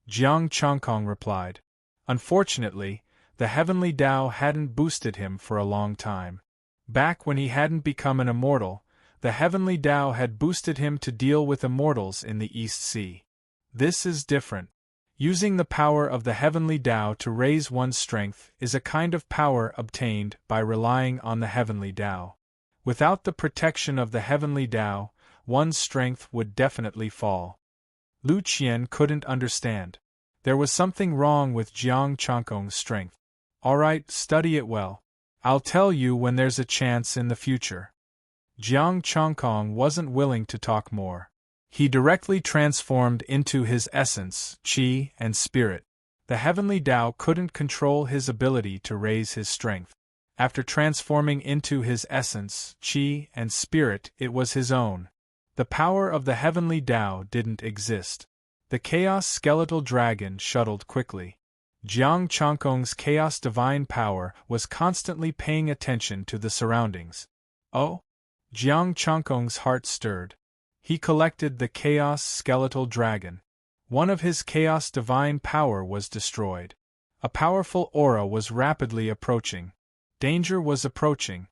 Jiang Changkong replied. Unfortunately, the heavenly Tao hadn't boosted him for a long time. Back when he hadn't become an immortal, the heavenly Tao had boosted him to deal with immortals in the East Sea. This is different. Using the power of the heavenly Tao to raise one's strength is a kind of power obtained by relying on the heavenly Tao. Without the protection of the heavenly Tao, one's strength would definitely fall. Lu Qian couldn't understand. There was something wrong with Jiang Changkong's strength. Alright, study it well. I'll tell you when there's a chance in the future. Jiang Changkong wasn't willing to talk more. He directly transformed into his essence, qi, and spirit. The heavenly Tao couldn't control his ability to raise his strength. After transforming into his essence, qi, and spirit, it was his own. The power of the heavenly Tao didn't exist. The Chaos Skeletal Dragon shuttled quickly. Jiang Changkong's Chaos Divine Power was constantly paying attention to the surroundings. Oh? Jiang Changkong's heart stirred. He collected the Chaos Skeletal Dragon. One of his Chaos Divine Power was destroyed. A powerful aura was rapidly approaching. Danger was approaching.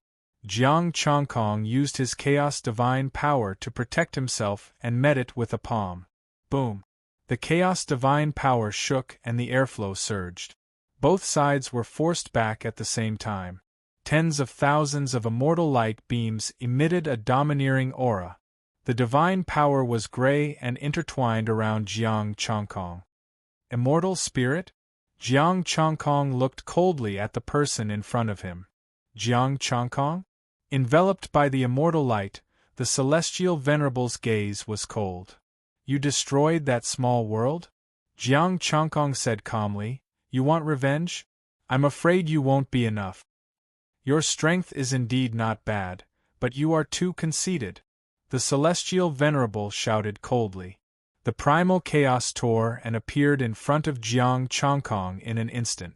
Jiang Changkong used his Chaos Divine Power to protect himself and met it with a palm. Boom! The Chaos Divine Power shook and the airflow surged. Both sides were forced back at the same time. Tens of thousands of immortal light beams emitted a domineering aura. The divine power was gray and intertwined around Jiang Changkong. Immortal spirit? Jiang Changkong looked coldly at the person in front of him. Jiang Changkong? Enveloped by the immortal light, the celestial venerable's gaze was cold. You destroyed that small world? Jiang Changkong said calmly. You want revenge? I'm afraid you won't be enough. Your strength is indeed not bad, but you are too conceited. The celestial venerable shouted coldly. The primal chaos tore and appeared in front of Jiang Changkong in an instant.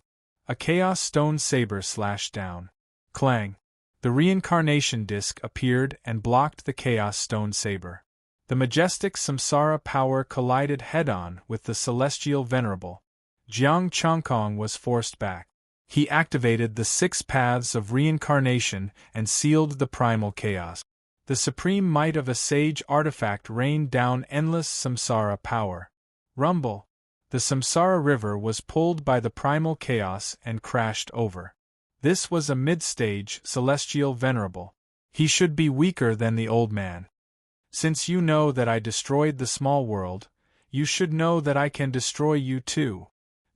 A chaos stone saber slashed down. Clang! The reincarnation disc appeared and blocked the chaos stone saber. The majestic samsara power collided head-on with the celestial venerable. Jiang Changkong was forced back. He activated the 6 paths of reincarnation and sealed the primal chaos. The supreme might of a sage artifact rained down endless samsara power. Rumble! The samsara river was pulled by the primal chaos and crashed over. This was a mid-stage celestial venerable. He should be weaker than the old man. Since you know that I destroyed the small world, you should know that I can destroy you too.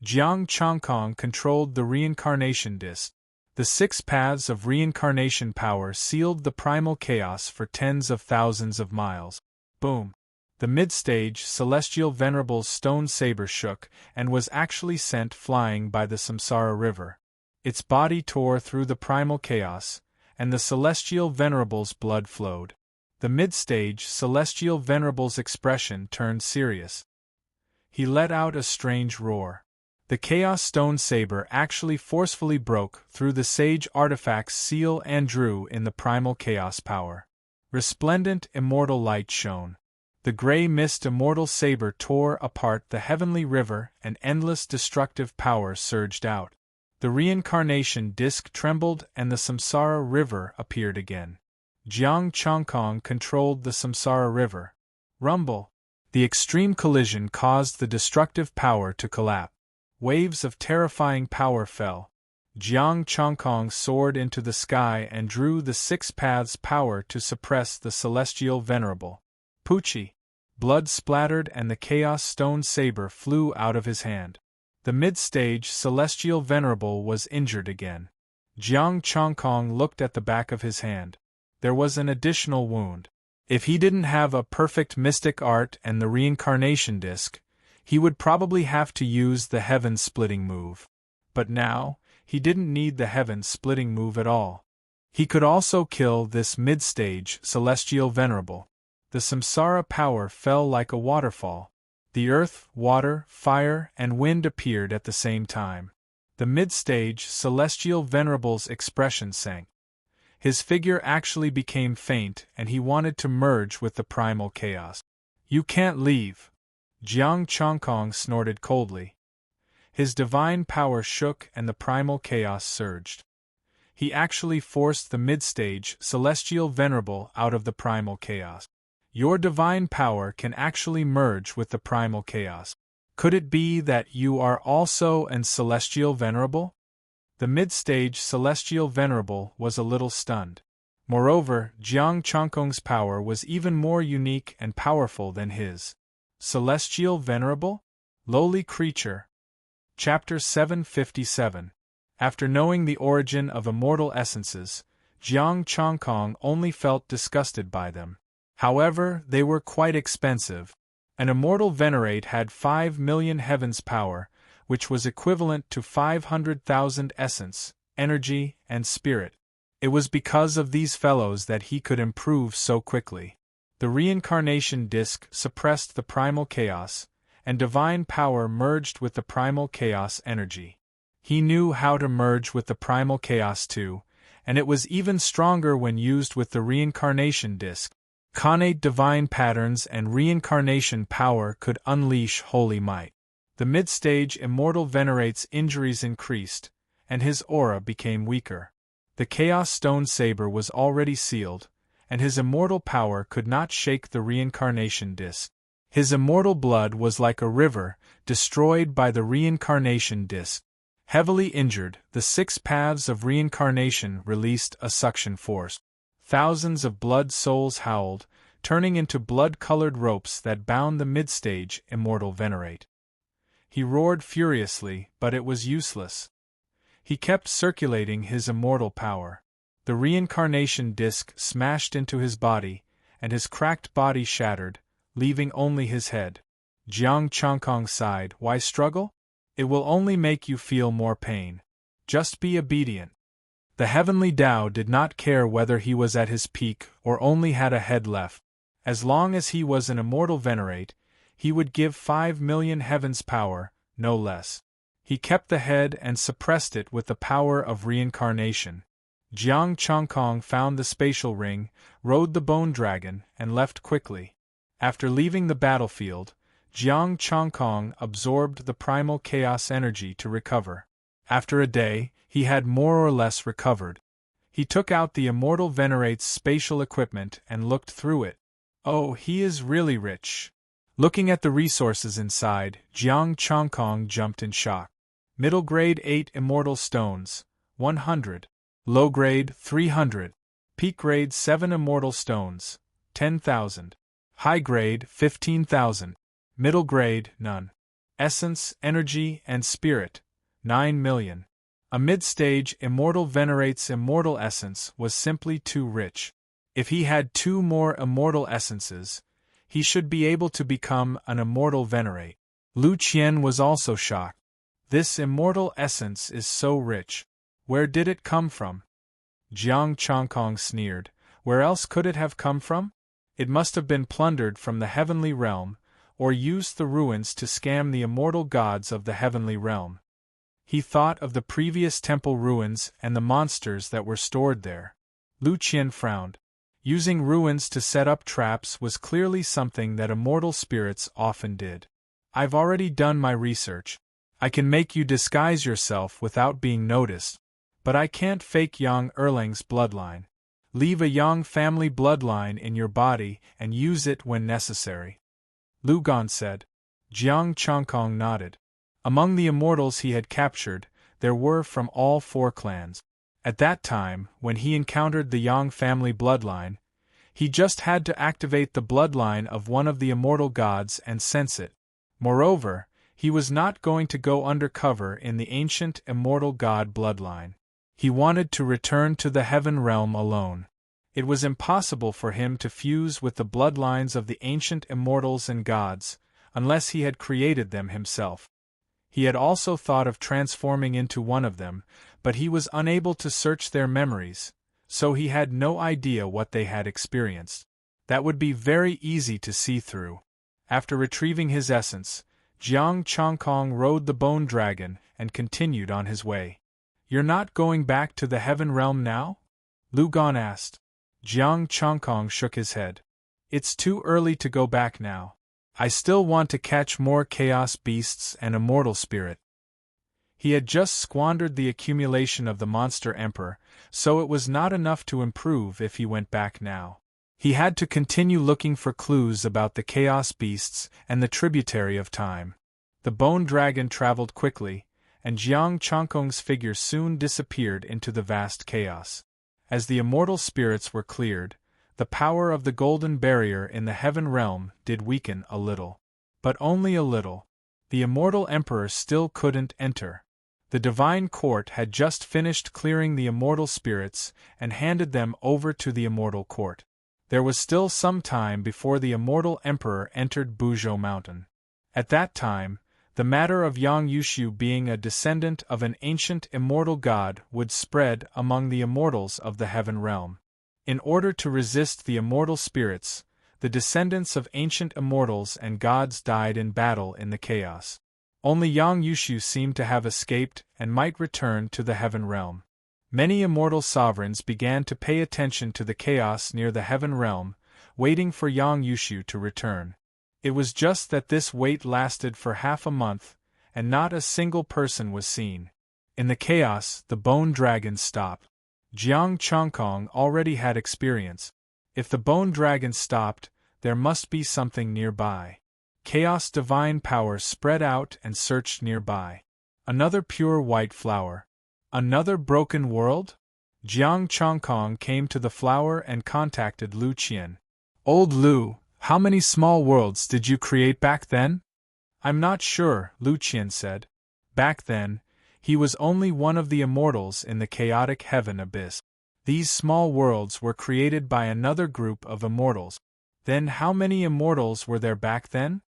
Jiang Changkong controlled the reincarnation disc. The 6 paths of reincarnation power sealed the primal chaos for tens of thousands of miles. Boom! The mid-stage celestial venerable's stone saber shook and was actually sent flying by the samsara river. Its body tore through the primal chaos, and the celestial venerable's blood flowed. The mid-stage celestial venerable's expression turned serious. He let out a strange roar. The chaos stone saber actually forcefully broke through the sage artifact's seal and drew in the primal chaos power. Resplendent immortal light shone. The gray mist immortal saber tore apart the heavenly river and endless destructive power surged out. The reincarnation disc trembled and the samsara river appeared again. Jiang Changkong controlled the samsara river. Rumble! The extreme collision caused the destructive power to collapse. Waves of terrifying power fell. Jiang Changkong soared into the sky and drew the 6 paths power to suppress the celestial venerable. Poochie! Blood splattered and the chaos stone saber flew out of his hand. The mid-stage celestial venerable was injured again. Jiang Changkong looked at the back of his hand. There was an additional wound. If he didn't have a perfect mystic art and the reincarnation disc, he would probably have to use the heaven-splitting move. But now, he didn't need the heaven-splitting move at all. He could also kill this mid-stage celestial venerable. The samsara power fell like a waterfall. The earth, water, fire, and wind appeared at the same time. The mid-stage celestial venerable's expression sank. His figure actually became faint and he wanted to merge with the primal chaos. You can't leave. Jiang Changkong snorted coldly. His divine power shook and the primal chaos surged. He actually forced the mid-stage celestial venerable out of the primal chaos. Your divine power can actually merge with the primal chaos. Could it be that you are also an celestial venerable? The mid-stage celestial venerable was a little stunned. Moreover, Jiang Changkong's power was even more unique and powerful than his. Celestial Venerable? Lowly Creature. Chapter 757. After knowing the origin of immortal essences, Jiang Changkong only felt disgusted by them. However, they were quite expensive. An immortal venerate had 5 million heavens power, which was equivalent to 500,000 essence, energy, and spirit. It was because of these fellows that he could improve so quickly. The reincarnation disc suppressed the primal chaos, and divine power merged with the primal chaos energy. He knew how to merge with the primal chaos too, and it was even stronger when used with the reincarnation disc. Connate divine patterns and reincarnation power could unleash holy might. The mid-stage immortal venerate's injuries increased, and his aura became weaker. The Chaos Stone Saber was already sealed, and his immortal power could not shake the reincarnation disc. His immortal blood was like a river, destroyed by the reincarnation disc. Heavily injured, the 6 paths of reincarnation released a suction force. Thousands of blood souls howled, turning into blood-colored ropes that bound the mid-stage immortal venerate. He roared furiously, but it was useless. He kept circulating his immortal power. The reincarnation disk smashed into his body, and his cracked body shattered, leaving only his head. Jiang Changkong sighed. Why struggle? It will only make you feel more pain. Just be obedient. The heavenly Tao did not care whether he was at his peak or only had a head left. As long as he was an immortal venerate, he would give 5 million heavens power, no less. He kept the head and suppressed it with the power of reincarnation. Jiang Changkong found the spatial ring, rode the bone dragon, and left quickly. After leaving the battlefield, Jiang Changkong absorbed the primal chaos energy to recover. After a day, he had more or less recovered. He took out the immortal venerate's spatial equipment and looked through it. Oh, he is really rich. Looking at the resources inside, Jiang Changkong jumped in shock. Middle grade 8 immortal stones, 100. Low grade 300. Peak grade 7 immortal stones, 10,000. High grade 15,000. Middle grade none. Essence, energy, and spirit, 9 million. A mid-stage immortal venerate's immortal essence was simply too rich. If he had 2 more immortal essences, he should be able to become an immortal venerate. Lu Qian was also shocked. This immortal essence is so rich. Where did it come from? Jiang Changkong sneered. Where else could it have come from? It must have been plundered from the heavenly realm, or used the ruins to scam the immortal gods of the heavenly realm. He thought of the previous temple ruins and the monsters that were stored there. Lu Qian frowned. Using ruins to set up traps was clearly something that immortal spirits often did. I've already done my research. I can make you disguise yourself without being noticed, but I can't fake Yang Erlang's bloodline. Leave a Yang family bloodline in your body and use it when necessary. Lu Gan said. Jiang Changkong nodded. Among the immortals he had captured, there were from all 4 clans. At that time, when he encountered the Yang family bloodline, he just had to activate the bloodline of one of the immortal gods and sense it. Moreover, he was not going to go undercover in the ancient immortal god bloodline. He wanted to return to the heaven realm alone. It was impossible for him to fuse with the bloodlines of the ancient immortals and gods, unless he had created them himself. He had also thought of transforming into one of them, but he was unable to search their memories, so he had no idea what they had experienced. That would be very easy to see through. After retrieving his essence, Jiang Changkong rode the bone dragon and continued on his way. You're not going back to the heaven realm now? Lu Gan asked. Jiang Changkong shook his head. It's too early to go back now. I still want to catch more chaos beasts and immortal spirit. He had just squandered the accumulation of the monster emperor, so it was not enough to improve if he went back now. He had to continue looking for clues about the chaos beasts and the tributary of time. The bone dragon traveled quickly, and Jiang Changkong's figure soon disappeared into the vast chaos. As the immortal spirits were cleared, the power of the golden barrier in the heaven realm did weaken a little. But only a little. The immortal emperor still couldn't enter. The divine court had just finished clearing the immortal spirits and handed them over to the immortal court. There was still some time before the immortal emperor entered Buzhou Mountain. At that time, the matter of Yang Yushu being a descendant of an ancient immortal god would spread among the immortals of the heaven realm. In order to resist the immortal spirits, the descendants of ancient immortals and gods died in battle in the chaos. Only Yang Yushu seemed to have escaped and might return to the heaven realm. Many immortal sovereigns began to pay attention to the chaos near the heaven realm, waiting for Yang Yushu to return. It was just that this wait lasted for half a month, and not a single person was seen. In the chaos, the bone dragon stopped. Jiang Changkong already had experience. If the bone dragon stopped, there must be something nearby. Chaos divine power spread out and searched nearby. Another pure white flower. Another broken world? Jiang Changkong came to the flower and contacted Lu Qian. Old Lu, how many small worlds did you create back then? I'm not sure, Lu Qian said. Back then, he was only one of the immortals in the chaotic heaven abyss. These small worlds were created by another group of immortals. Then how many immortals were there back then?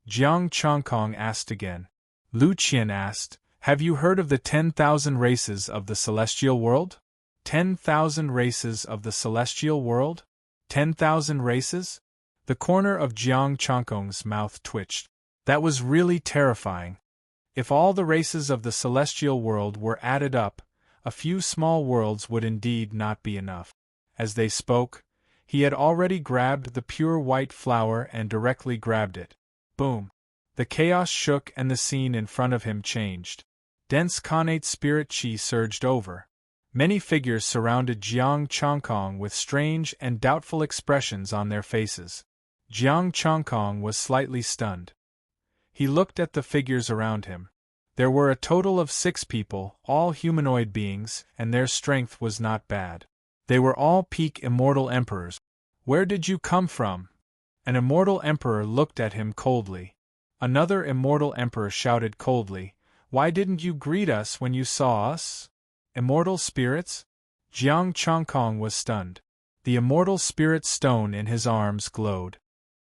Jiang Chongkong asked again. Lu Qian asked, have you heard of the 10,000 races of the celestial world? 10,000 races of the celestial world? 10,000 races? The corner of Jiang Chongkong's mouth twitched. That was really terrifying. If all the races of the celestial world were added up, a few small worlds would indeed not be enough. As they spoke, he had already grabbed the pure white flower and directly grabbed it. Boom! The chaos shook and the scene in front of him changed. Dense connate spirit chi surged over. Many figures surrounded Jiang Chongkong with strange and doubtful expressions on their faces. Jiang Chongkong was slightly stunned. He looked at the figures around him. There were a total of 6 people, all humanoid beings, and their strength was not bad. They were all peak immortal emperors. Where did you come from? An immortal emperor looked at him coldly. Another immortal emperor shouted coldly, why didn't you greet us when you saw us? Immortal spirits? Jiang Chongkong was stunned. The immortal spirit stone in his arms glowed.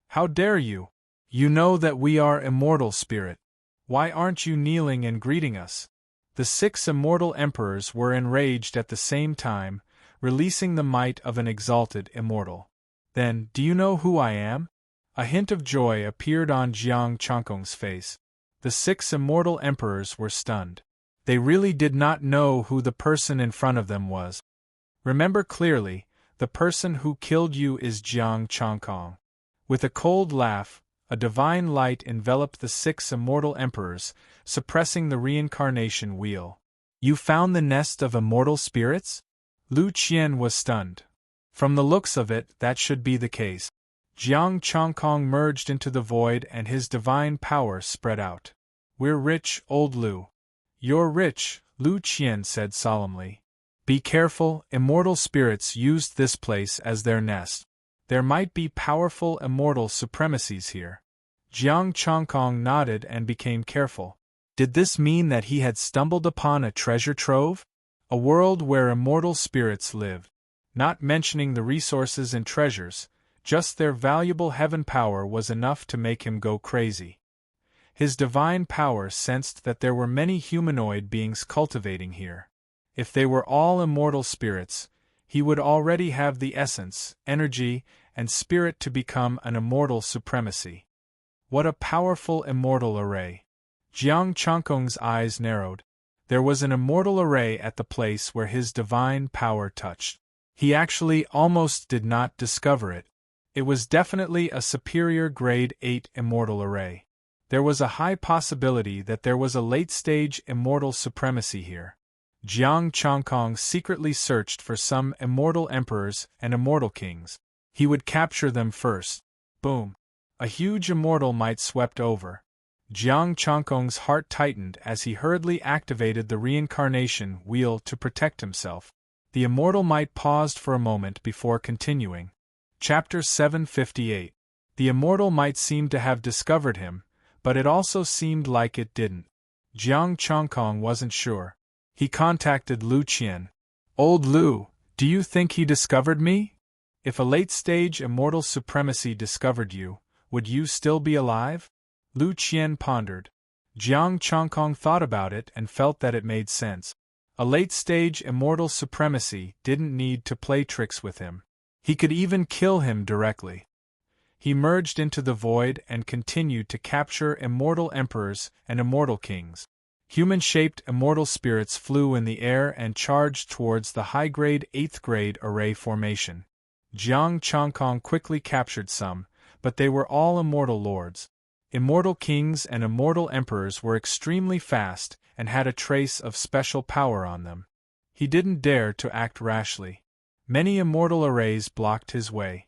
How dare you? You know that we are immortal spirit. Why aren't you kneeling and greeting us? The 6 immortal emperors were enraged at the same time, releasing the might of an exalted immortal. Then, do you know who I am? A hint of joy appeared on Jiang Chongkong's face. The 6 immortal emperors were stunned. They really did not know who the person in front of them was. Remember clearly, the person who killed you is Jiang Chongkong. With a cold laugh, a divine light enveloped the 6 immortal emperors, suppressing the reincarnation wheel. You found the nest of immortal spirits? Lu Qian was stunned. From the looks of it, that should be the case. Jiang Chongkong merged into the void and his divine power spread out. We're rich, old Lu. You're rich, Lu Qian said solemnly. Be careful, immortal spirits used this place as their nest. There might be powerful immortal supremacies here. Jiang Chongkong nodded and became careful. Did this mean that he had stumbled upon a treasure trove? A world where immortal spirits lived. Not mentioning the resources and treasures, just their valuable heaven power was enough to make him go crazy. His divine power sensed that there were many humanoid beings cultivating here. If they were all immortal spirits, he would already have the essence, energy, and spirit to become an immortal supremacy. What a powerful immortal array! Jiang Chongkong's eyes narrowed. There was an immortal array at the place where his divine power touched. He actually almost did not discover it. It was definitely a superior grade 8 immortal array. There was a high possibility that there was a late-stage immortal supremacy here. Jiang Chongkong secretly searched for some immortal emperors and immortal kings. He would capture them first. Boom! A huge immortal might swept over. Jiang Chongkong's heart tightened as he hurriedly activated the reincarnation wheel to protect himself. The immortal might paused for a moment before continuing. Chapter 758. The immortal might seem to have discovered him, but it also seemed like it didn't. Jiang Chongkong wasn't sure. He contacted Lu Qian. Old Lu, do you think he discovered me? If a late-stage immortal supremacy discovered you, would you still be alive? Lu Qian pondered. Jiang Chongkong thought about it and felt that it made sense. A late-stage immortal supremacy didn't need to play tricks with him. He could even kill him directly. He merged into the void and continued to capture immortal emperors and immortal kings. Human-shaped immortal spirits flew in the air and charged towards the high-grade 8th-grade array formation. Jiang Chongkong quickly captured some, but they were all immortal lords. Immortal kings and immortal emperors were extremely fast and had a trace of special power on them. He didn't dare to act rashly. Many immortal arrays blocked his way.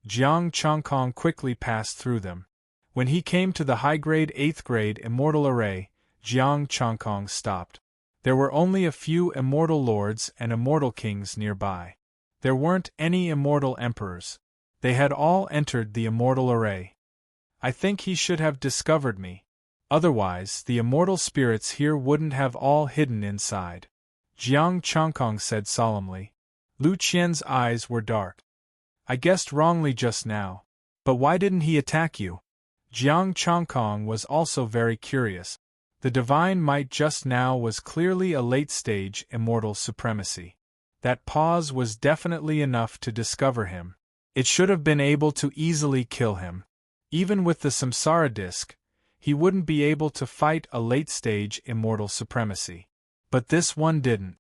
Jiang Chongkong quickly passed through them. When he came to the high-grade 8th-grade immortal array, Jiang Chongkong stopped. There were only a few immortal lords and immortal kings nearby. There weren't any immortal emperors. They had all entered the immortal array. I think he should have discovered me. Otherwise, the immortal spirits here wouldn't have all hidden inside. Jiang Changkong said solemnly. Lu Qian's eyes were dark. I guessed wrongly just now. But why didn't he attack you? Jiang Changkong was also very curious. The divine might just now was clearly a late-stage immortal supremacy. That pause was definitely enough to discover him. It should have been able to easily kill him. Even with the samsara disc, he wouldn't be able to fight a late-stage immortal supremacy. But this one didn't.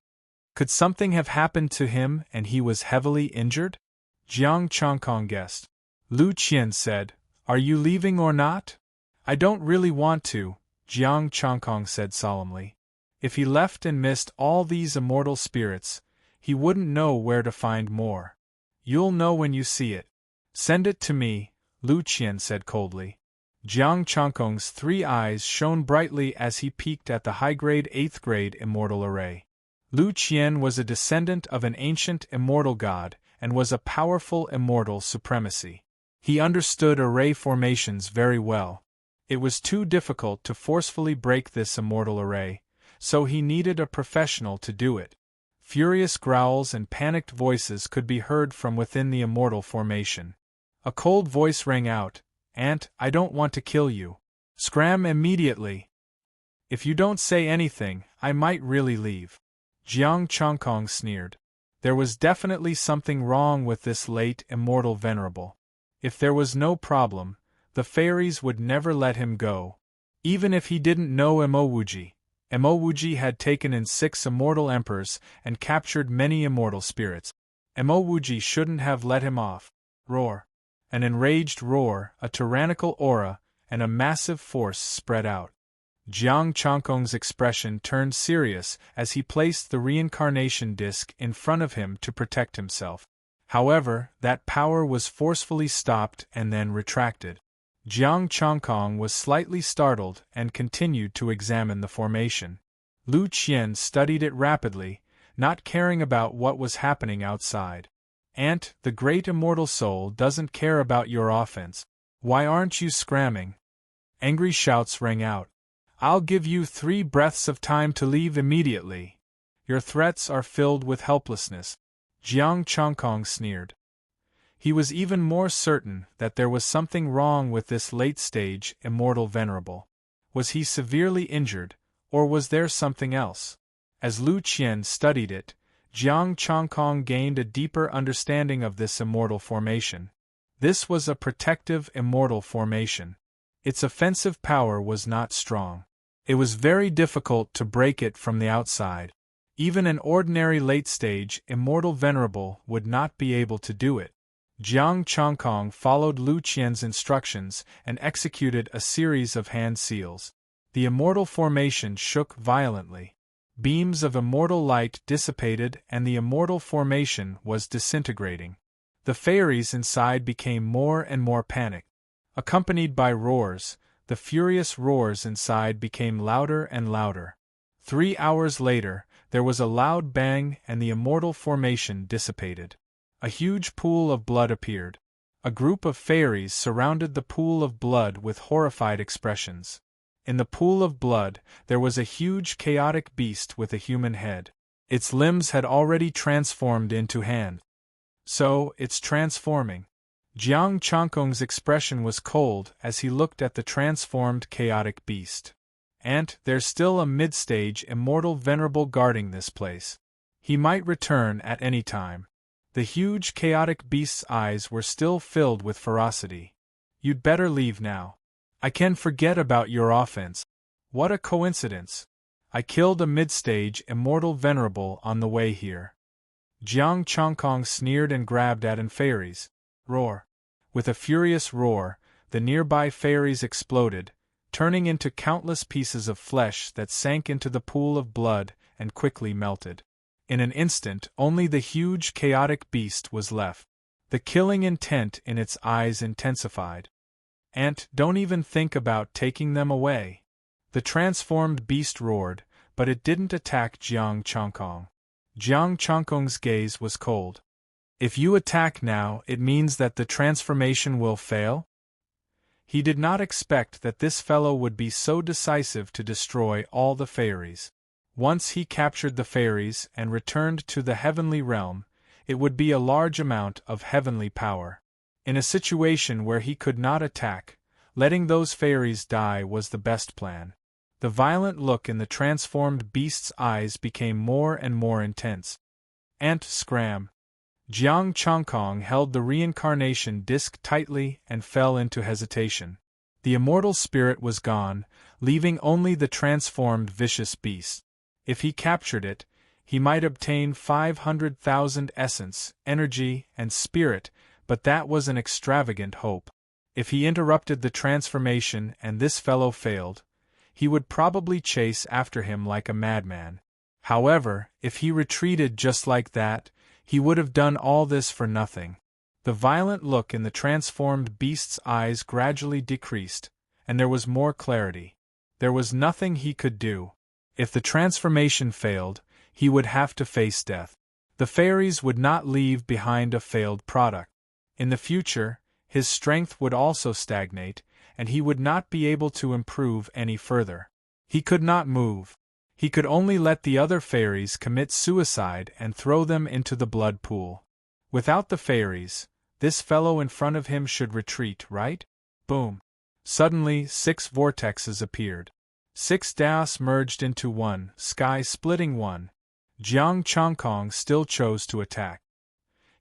Could something have happened to him and he was heavily injured? Jiang Changkong guessed. Lu Qian said, Are you leaving or not? I don't really want to, Jiang Changkong said solemnly. If he left and missed all these immortal spirits, he wouldn't know where to find more. You'll know when you see it. Send it to me, Lu Qian said coldly. Jiang Changkong's 3 eyes shone brightly as he peeked at the high-grade 8th-grade immortal array. Lu Qian was a descendant of an ancient immortal god and was a powerful immortal supremacy. He understood array formations very well. It was too difficult to forcefully break this immortal array, so he needed a professional to do it. Furious growls and panicked voices could be heard from within the immortal formation. A cold voice rang out, Ant, I don't want to kill you. Scram immediately. If you don't say anything, I might really leave. Jiang Changkong sneered. There was definitely something wrong with this late immortal venerable. If there was no problem, the fairies would never let him go. Even if he didn't know Emowuji. Emowuji had taken in 6 immortal emperors and captured many immortal spirits. Emowuji shouldn't have let him off. Roar. An enraged roar, a tyrannical aura, and a massive force spread out. Jiang Changkong's expression turned serious as he placed the reincarnation disc in front of him to protect himself. However, that power was forcefully stopped and then retracted. Jiang Changkong was slightly startled and continued to examine the formation. Lu Qian studied it rapidly, not caring about what was happening outside. Ant, the great immortal soul doesn't care about your offense. Why aren't you scramming? Angry shouts rang out. I'll give you 3 breaths of time to leave immediately. Your threats are filled with helplessness. Jiang Changkong sneered. He was even more certain that there was something wrong with this late-stage immortal venerable. Was he severely injured, or was there something else? As Lu Qian studied it, Jiang Changkong gained a deeper understanding of this immortal formation. This was a protective immortal formation. Its offensive power was not strong. It was very difficult to break it from the outside. Even an ordinary late-stage immortal venerable would not be able to do it. Jiang Changkong followed Lu Qian's instructions and executed a series of hand seals. The immortal formation shook violently. Beams of immortal light dissipated and the immortal formation was disintegrating. The fairies inside became more and more panicked. Accompanied by roars, the furious roars inside became louder and louder. 3 hours later, there was a loud bang and the immortal formation dissipated. A huge pool of blood appeared. A group of fairies surrounded the pool of blood with horrified expressions. In the pool of blood, there was a huge chaotic beast with a human head. Its limbs had already transformed into hands. So, it's transforming. Jiang Changkong's expression was cold as he looked at the transformed chaotic beast. And there's still a mid-stage immortal venerable guarding this place. He might return at any time. The huge chaotic beast's eyes were still filled with ferocity. You'd better leave now. I can forget about your offense. What a coincidence. I killed a mid-stage immortal venerable on the way here. Jiang Changkong sneered and grabbed at an fairies. Roar. With a furious roar, the nearby fairies exploded, turning into countless pieces of flesh that sank into the pool of blood and quickly melted. In an instant, only the huge chaotic beast was left. The killing intent in its eyes intensified. Ant, don't even think about taking them away. The transformed beast roared, but it didn't attack Jiang Changkong. Jiang Changkong's gaze was cold. If you attack now, it means that the transformation will fail? He did not expect that this fellow would be so decisive to destroy all the fairies. Once he captured the fairies and returned to the heavenly realm, it would be a large amount of heavenly power. In a situation where he could not attack, letting those fairies die was the best plan. The violent look in the transformed beast's eyes became more and more intense. Scram! Jiang Chongkong held the reincarnation disc tightly and fell into hesitation. The immortal spirit was gone, leaving only the transformed vicious beast. If he captured it, he might obtain 500,000 essence, energy, and spirit, but that was an extravagant hope. If he interrupted the transformation and this fellow failed, he would probably chase after him like a madman. However, if he retreated just like that, he would have done all this for nothing. The violent look in the transformed beast's eyes gradually decreased, and there was more clarity. There was nothing he could do. If the transformation failed, he would have to face death. The fairies would not leave behind a failed product. In the future, his strength would also stagnate, and he would not be able to improve any further. He could not move. He could only let the other fairies commit suicide and throw them into the blood pool. Without the fairies, this fellow in front of him should retreat, right? Boom! Suddenly 6 vortexes appeared. 6 daos merged into one, sky-splitting one. Jiang Chongkong still chose to attack.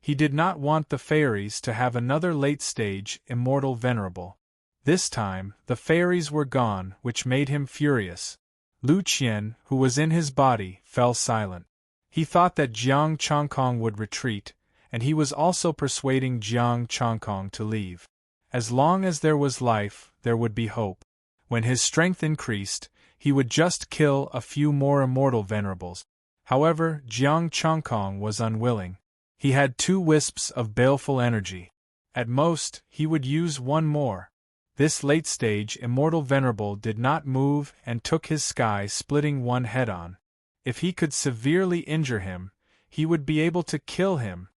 He did not want the fairies to have another late-stage, immortal venerable. This time, the fairies were gone, which made him furious. Lu Qian, who was in his body, fell silent. He thought that Jiang Chongkong would retreat, and he was also persuading Jiang Chongkong to leave. As long as there was life, there would be hope. When his strength increased, he would just kill a few more immortal venerables. However, Jiang Chongkong was unwilling. He had 2 wisps of baleful energy. At most, he would use 1 more. This late-stage immortal venerable did not move and took his sky-splitting one head-on. If he could severely injure him, he would be able to kill him.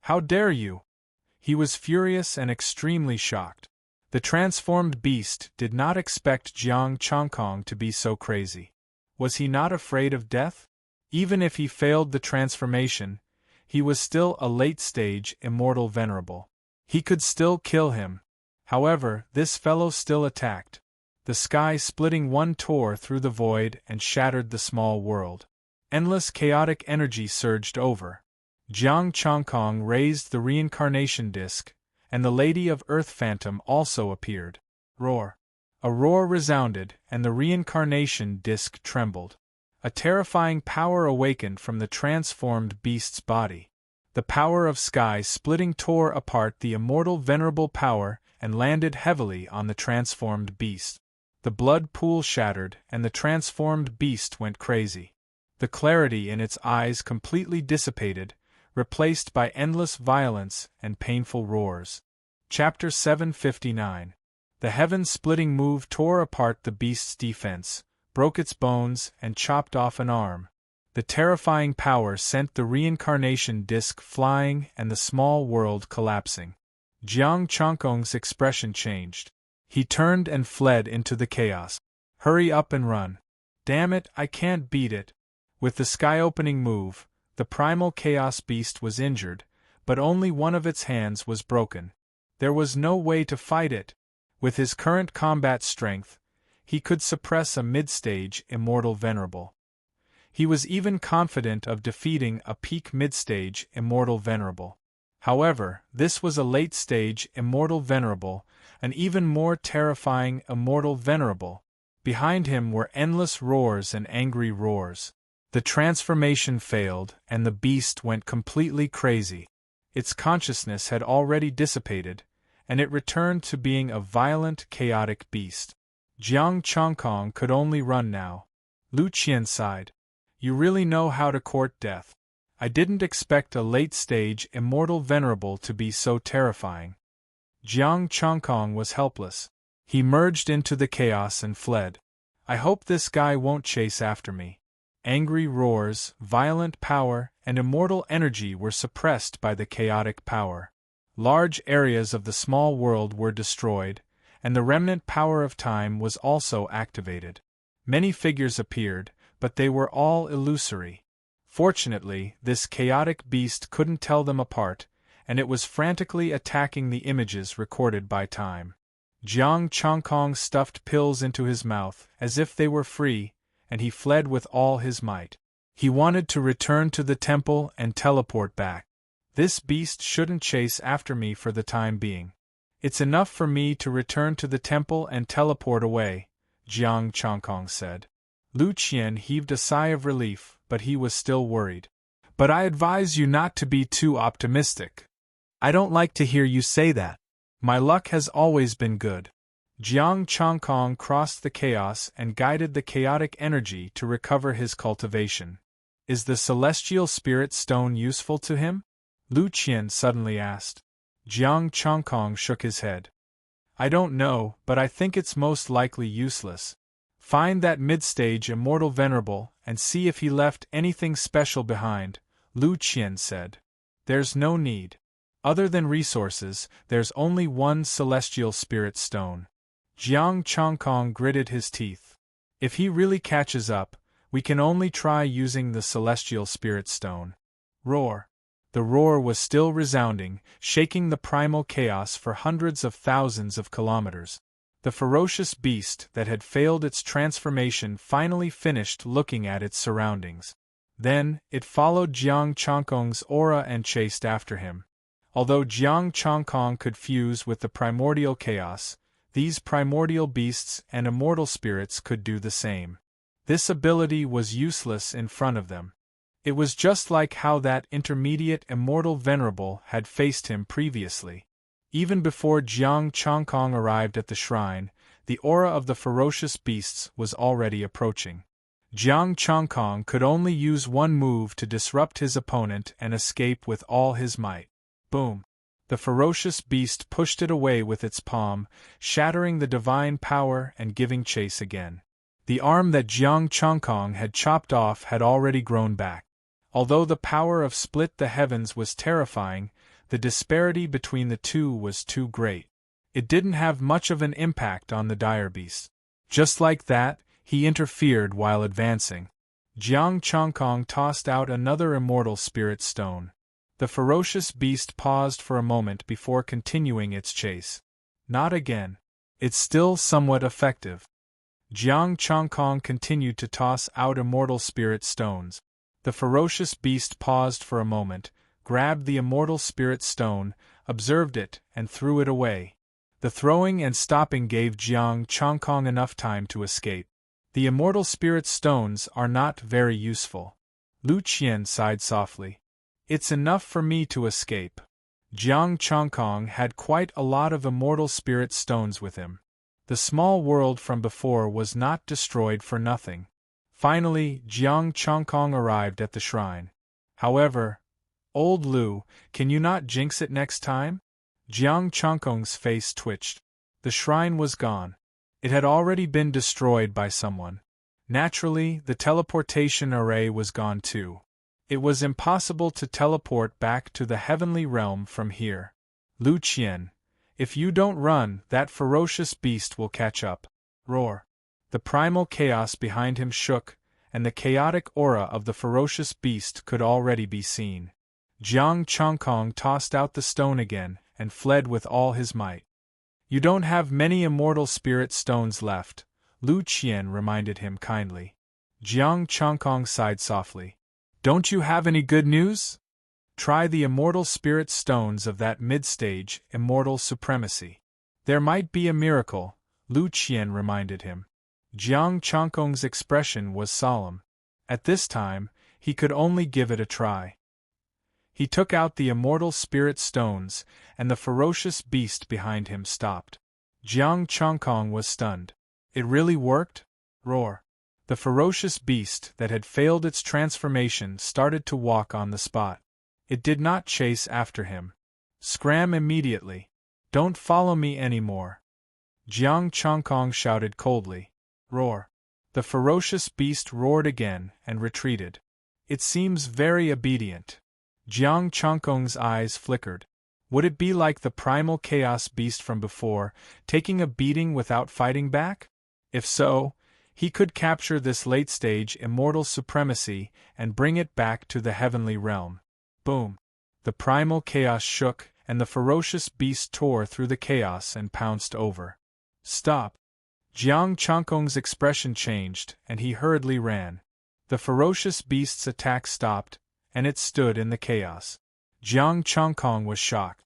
How dare you! He was furious and extremely shocked. The transformed beast did not expect Jiang Chongkong to be so crazy. Was he not afraid of death? Even if he failed the transformation, he was still a late-stage immortal venerable. He could still kill him. However, this fellow still attacked. The sky-splitting one tore through the void and shattered the small world. Endless chaotic energy surged over. Jiang Chongkong raised the reincarnation disc, and the Lady of Earth Phantom also appeared. Roar! A roar resounded, and the reincarnation disc trembled. A terrifying power awakened from the transformed beast's body. The power of sky-splitting tore apart the immortal venerable power and landed heavily on the transformed beast. The blood pool shattered, and the transformed beast went crazy. The clarity in its eyes completely dissipated, replaced by endless violence and painful roars. Chapter 759. The heaven-splitting move tore apart the beast's defense, broke its bones, and chopped off an arm. The terrifying power sent the reincarnation disc flying and the small world collapsing. Jiang Chongkong's expression changed. He turned and fled into the chaos. Hurry up and run. Damn it, I can't beat it. With the sky-opening move, the primal chaos beast was injured, but only one of its hands was broken. There was no way to fight it. With his current combat strength, he could suppress a mid-stage immortal venerable. He was even confident of defeating a peak mid-stage immortal venerable. However, this was a late-stage immortal venerable, an even more terrifying immortal venerable. Behind him were endless roars and angry roars. The transformation failed, and the beast went completely crazy. Its consciousness had already dissipated, and it returned to being a violent, chaotic beast. Jiang Chongkong could only run now. Lu Qian sighed. You really know how to court death. I didn't expect a late-stage immortal venerable to be so terrifying. Jiang Chongkong was helpless. He merged into the chaos and fled. I hope this guy won't chase after me. Angry roars, violent power, and immortal energy were suppressed by the chaotic power. Large areas of the small world were destroyed, and the remnant power of time was also activated. Many figures appeared, but they were all illusory. Fortunately, this chaotic beast couldn't tell them apart, and it was frantically attacking the images recorded by time. Jiang Chongkong stuffed pills into his mouth, as if they were free, and he fled with all his might. He wanted to return to the temple and teleport back. This beast shouldn't chase after me for the time being. It's enough for me to return to the temple and teleport away, Jiang Chongkong said. Lu Qian heaved a sigh of relief, but he was still worried. But I advise you not to be too optimistic. I don't like to hear you say that. My luck has always been good. Jiang Chongkong crossed the chaos and guided the chaotic energy to recover his cultivation. Is the celestial spirit stone useful to him? Lu Qian suddenly asked. Jiang Chongkong shook his head. I don't know, but I think it's most likely useless. Find that mid-stage immortal venerable and see if he left anything special behind, Lu Qian said. There's no need. Other than resources, there's only one celestial spirit stone. Jiang Chongkong gritted his teeth. If he really catches up, we can only try using the celestial spirit stone. Roar. The roar was still resounding, shaking the primal chaos for hundreds of thousands of kilometers. The ferocious beast that had failed its transformation finally finished looking at its surroundings. Then, it followed Jiang Chongkong's aura and chased after him. Although Jiang Chongkong could fuse with the primordial chaos, these primordial beasts and immortal spirits could do the same. This ability was useless in front of them. It was just like how that intermediate immortal venerable had faced him previously. Even before Jiang Chongkong arrived at the shrine, the aura of the ferocious beasts was already approaching. Jiang Chongkong could only use one move to disrupt his opponent and escape with all his might. Boom! The ferocious beast pushed it away with its palm, shattering the divine power and giving chase again. The arm that Jiang Chongkong had chopped off had already grown back. Although the power of split the heavens was terrifying, the disparity between the two was too great. It didn't have much of an impact on the dire beast. Just like that, he interfered while advancing. Jiang Chongkong tossed out another immortal spirit stone. The ferocious beast paused for a moment before continuing its chase. Not again. It's still somewhat effective. Jiang Chongkong continued to toss out immortal spirit stones. The ferocious beast paused for a moment, grabbed the immortal spirit stone, observed it, and threw it away. The throwing and stopping gave Jiang Chongkong enough time to escape. The immortal spirit stones are not very useful. Lu Qian sighed softly. It's enough for me to escape. Jiang Chongkong had quite a lot of immortal spirit stones with him. The small world from before was not destroyed for nothing. Finally, Jiang Chongkong arrived at the shrine. However, old Lu, can you not jinx it next time? Jiang Chongkong's face twitched. The shrine was gone. It had already been destroyed by someone. Naturally, the teleportation array was gone too. It was impossible to teleport back to the heavenly realm from here. Lu Qian, if you don't run, that ferocious beast will catch up. Roar. The primal chaos behind him shook, and the chaotic aura of the ferocious beast could already be seen. Jiang Chongkong tossed out the stone again, and fled with all his might. You don't have many immortal spirit stones left, Lu Qian reminded him kindly. Jiang Chongkong sighed softly. Don't you have any good news? Try the immortal spirit stones of that mid-stage, immortal supremacy. There might be a miracle, Lu Qian reminded him. Jiang Chongkong's expression was solemn. At this time, he could only give it a try. He took out the immortal spirit stones, and the ferocious beast behind him stopped. Jiang Chongkong was stunned. It really worked? Roar. The ferocious beast that had failed its transformation started to walk on the spot. It did not chase after him. Scram immediately. Don't follow me anymore. Jiang Chongkong shouted coldly. Roar. The ferocious beast roared again and retreated. It seems very obedient. Jiang Chongkong's eyes flickered. Would it be like the primal chaos beast from before, taking a beating without fighting back? If so, he could capture this late-stage immortal supremacy and bring it back to the heavenly realm. Boom! The primal chaos shook, and the ferocious beast tore through the chaos and pounced over. Stop! Jiang Changkong's expression changed, and he hurriedly ran. The ferocious beast's attack stopped, and it stood in the chaos. Jiang Changkong was shocked.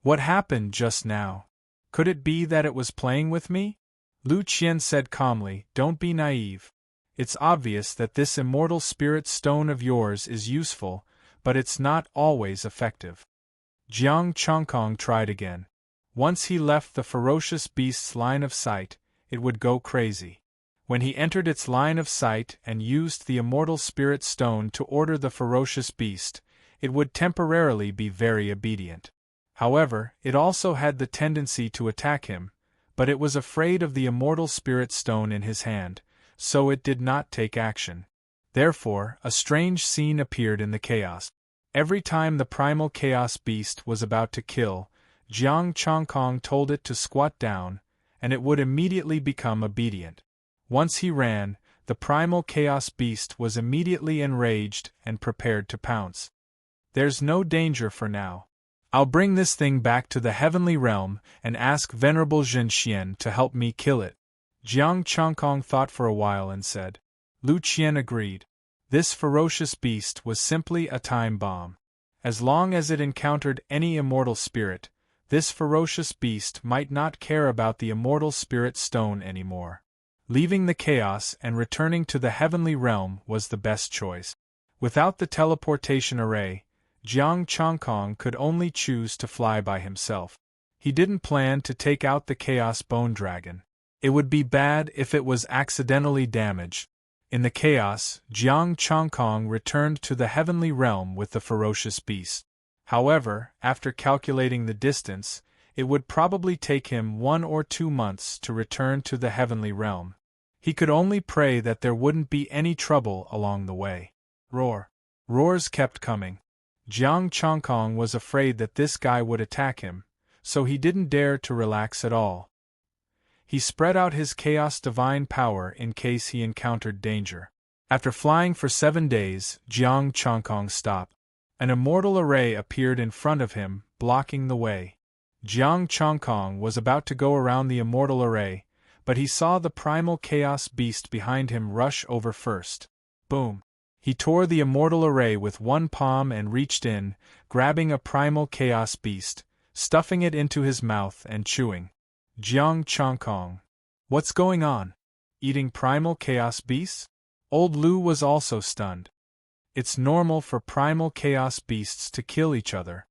What happened just now? Could it be that it was playing with me? Lu Qian said calmly, "Don't be naive. It's obvious that this immortal spirit stone of yours is useful, but it's not always effective." Jiang Changkong tried again. Once he left the ferocious beast's line of sight, it would go crazy. When he entered its line of sight and used the immortal spirit stone to order the ferocious beast, it would temporarily be very obedient. However, it also had the tendency to attack him, but it was afraid of the immortal spirit stone in his hand, so it did not take action. Therefore, a strange scene appeared in the chaos. Every time the primal chaos beast was about to kill, Jiang Changkong told it to squat down, and it would immediately become obedient. Once he ran, the primal chaos beast was immediately enraged and prepared to pounce. There's no danger for now. I'll bring this thing back to the heavenly realm and ask Venerable Zhenxian to help me kill it. Jiang Changkong thought for a while and said. Lu Qian agreed. This ferocious beast was simply a time bomb. As long as it encountered any immortal spirit, this ferocious beast might not care about the immortal spirit stone anymore. Leaving the chaos and returning to the heavenly realm was the best choice. Without the teleportation array, Jiang Changkong could only choose to fly by himself. He didn't plan to take out the Chaos Bone Dragon. It would be bad if it was accidentally damaged. In the chaos, Jiang Changkong returned to the heavenly realm with the ferocious beast. However, after calculating the distance, it would probably take him 1 or 2 months to return to the heavenly realm. He could only pray that there wouldn't be any trouble along the way. Roar! Roars kept coming. Jiang Changkong was afraid that this guy would attack him, so he didn't dare to relax at all. He spread out his chaos divine power in case he encountered danger. After flying for 7 days, Jiang Changkong stopped. An immortal array appeared in front of him, blocking the way. Jiang Changkong was about to go around the immortal array, but he saw the primal chaos beast behind him rush over first. Boom! He tore the immortal array with one palm and reached in, grabbing a primal chaos beast, stuffing it into his mouth and chewing. Jiang Changkong. What's going on? Eating primal chaos beasts? Old Lu was also stunned. It's normal for primal chaos beasts to kill each other.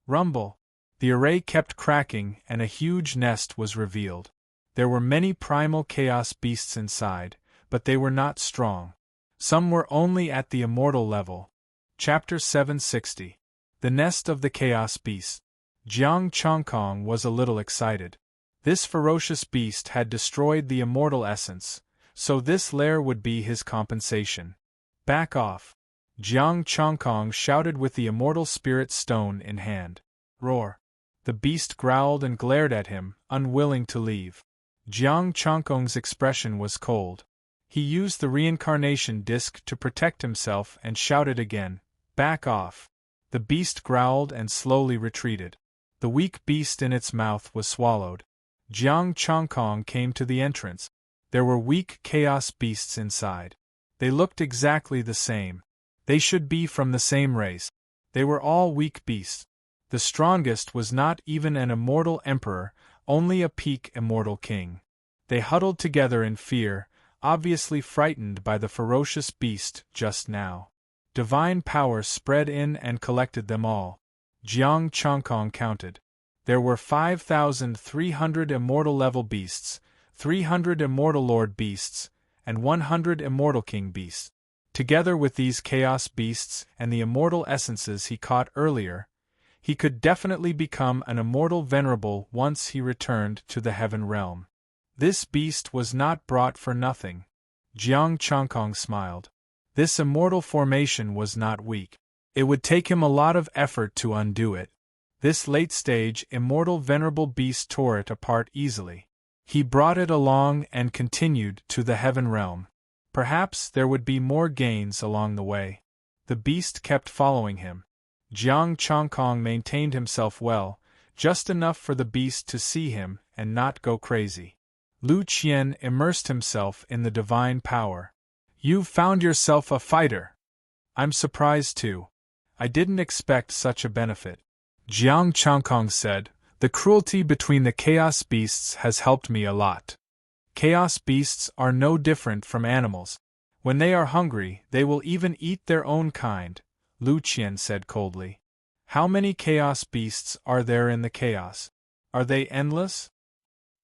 Rumble. The array kept cracking and a huge nest was revealed. There were many primal chaos beasts inside, but they were not strong. Some were only at the immortal level. Chapter 760. The Nest of the Chaos Beast. Jiang Changkong was a little excited. This ferocious beast had destroyed the immortal essence, so this lair would be his compensation. Back off! Jiang Changkong shouted with the immortal spirit stone in hand. Roar! The beast growled and glared at him, unwilling to leave. Jiang Changkong's expression was cold. He used the reincarnation disc to protect himself and shouted again, "Back off!" The beast growled and slowly retreated. The weak beast in its mouth was swallowed. Jiang Changkong came to the entrance. There were weak chaos beasts inside. They looked exactly the same. They should be from the same race. They were all weak beasts. The strongest was not even an immortal emperor, only a peak immortal king. They huddled together in fear, obviously frightened by the ferocious beast just now. Divine power spread in and collected them all. Jiang Changkong counted. There were 5,300 immortal level beasts, 300 immortal lord beasts, and 100 immortal king beasts. Together with these chaos beasts and the immortal essences he caught earlier, he could definitely become an immortal venerable once he returned to the heaven realm. This beast was not brought for nothing. Jiang Changkong smiled. This immortal formation was not weak. It would take him a lot of effort to undo it. This late-stage, immortal venerable beast tore it apart easily. He brought it along and continued to the heaven realm. Perhaps there would be more gains along the way. The beast kept following him. Jiang Chongkong maintained himself well, just enough for the beast to see him and not go crazy. Lu Qian immersed himself in the divine power. "You've found yourself a fighter. I'm surprised too. I didn't expect such a benefit." Jiang Chongkong said, "The cruelty between the chaos beasts has helped me a lot. Chaos beasts are no different from animals. When they are hungry, they will even eat their own kind," Lu Qian said coldly. "How many chaos beasts are there in the chaos? Are they endless?"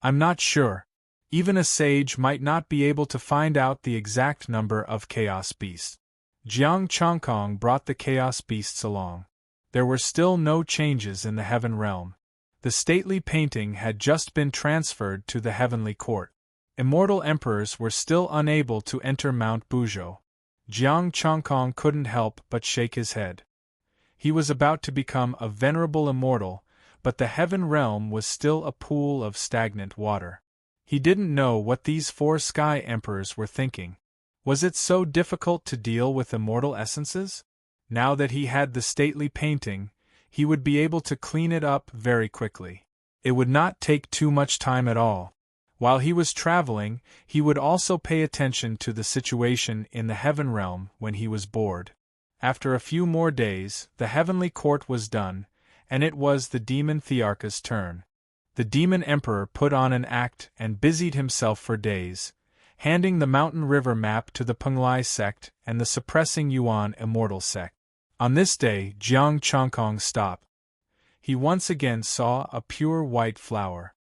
"I'm not sure. Even a sage might not be able to find out the exact number of chaos beasts." Jiang Chongkong brought the chaos beasts along. There were still no changes in the heaven realm. The stately painting had just been transferred to the heavenly court. Immortal emperors were still unable to enter Mount Buzhou. Jiang Chongkong couldn't help but shake his head. He was about to become a venerable immortal, but the heaven realm was still a pool of stagnant water. He didn't know what these 4 sky emperors were thinking. Was it so difficult to deal with immortal essences? Now that he had the stately painting, he would be able to clean it up very quickly. It would not take too much time at all. While he was traveling, he would also pay attention to the situation in the heaven realm when he was bored. After a few more days, the heavenly court was done, and it was the demon Thearcha's turn. The demon emperor put on an act and busied himself for days, handing the mountain river map to the Penglai sect and the suppressing Yuan immortal sect. On this day, Jiang Chongkong stopped. He once again saw a pure white flower.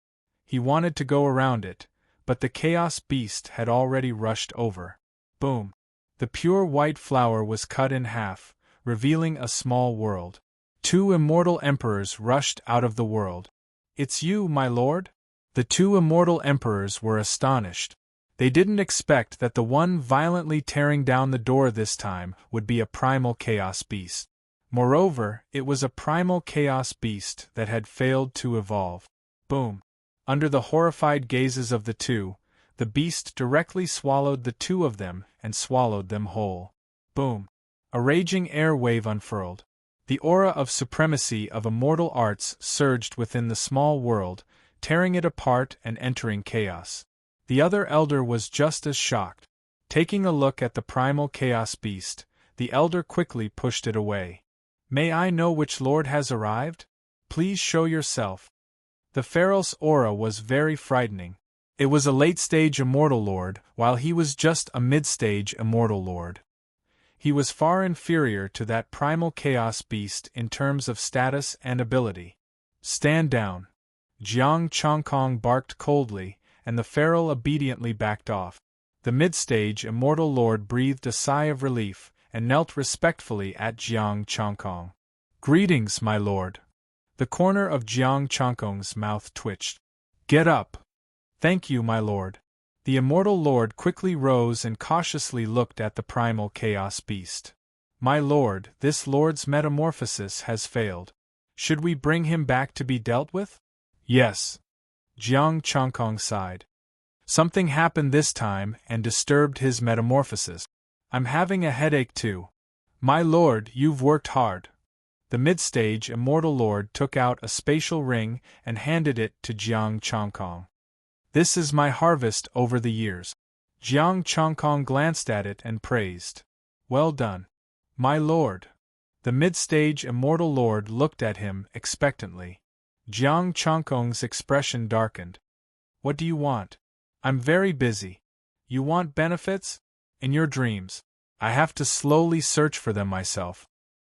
He wanted to go around it, but the chaos beast had already rushed over. Boom! The pure white flower was cut in half, revealing a small world. 2 immortal emperors rushed out of the world. "It's you, my lord?" The 2 immortal emperors were astonished. They didn't expect that the one violently tearing down the door this time would be a primal chaos beast. Moreover, it was a primal chaos beast that had failed to evolve. Boom! Under the horrified gazes of the 2, the beast directly swallowed the 2 of them and swallowed them whole. Boom! A raging air wave unfurled. The aura of supremacy of immortal arts surged within the small world, tearing it apart and entering chaos. The other elder was just as shocked. Taking a look at the primal chaos beast, the elder quickly pushed it away. "May I know which lord has arrived? Please show yourself." The Pharaoh's aura was very frightening. It was a late-stage immortal lord, while he was just a mid-stage immortal lord. He was far inferior to that primal chaos beast in terms of status and ability. "Stand down." Jiang Chongkong barked coldly, and the Pharaoh obediently backed off. The mid-stage immortal lord breathed a sigh of relief and knelt respectfully at Jiang Chongkong. "Greetings, my lord." The corner of Jiang Chongkong's mouth twitched. "Get up." "Thank you, my lord." The immortal lord quickly rose and cautiously looked at the primal chaos beast. "My lord, this lord's metamorphosis has failed. Should we bring him back to be dealt with?" "Yes." Jiang Chongkong sighed. "Something happened this time and disturbed his metamorphosis. I'm having a headache too." "My lord, you've worked hard." The mid-stage immortal lord took out a spatial ring and handed it to Jiang Chongkong. "This is my harvest over the years." Jiang Chongkong glanced at it and praised. "Well done, my lord." The mid-stage immortal lord looked at him expectantly. Jiang Chongkong's expression darkened. "What do you want?" "I'm very busy." "You want benefits?" "In your dreams. I have to slowly search for them myself."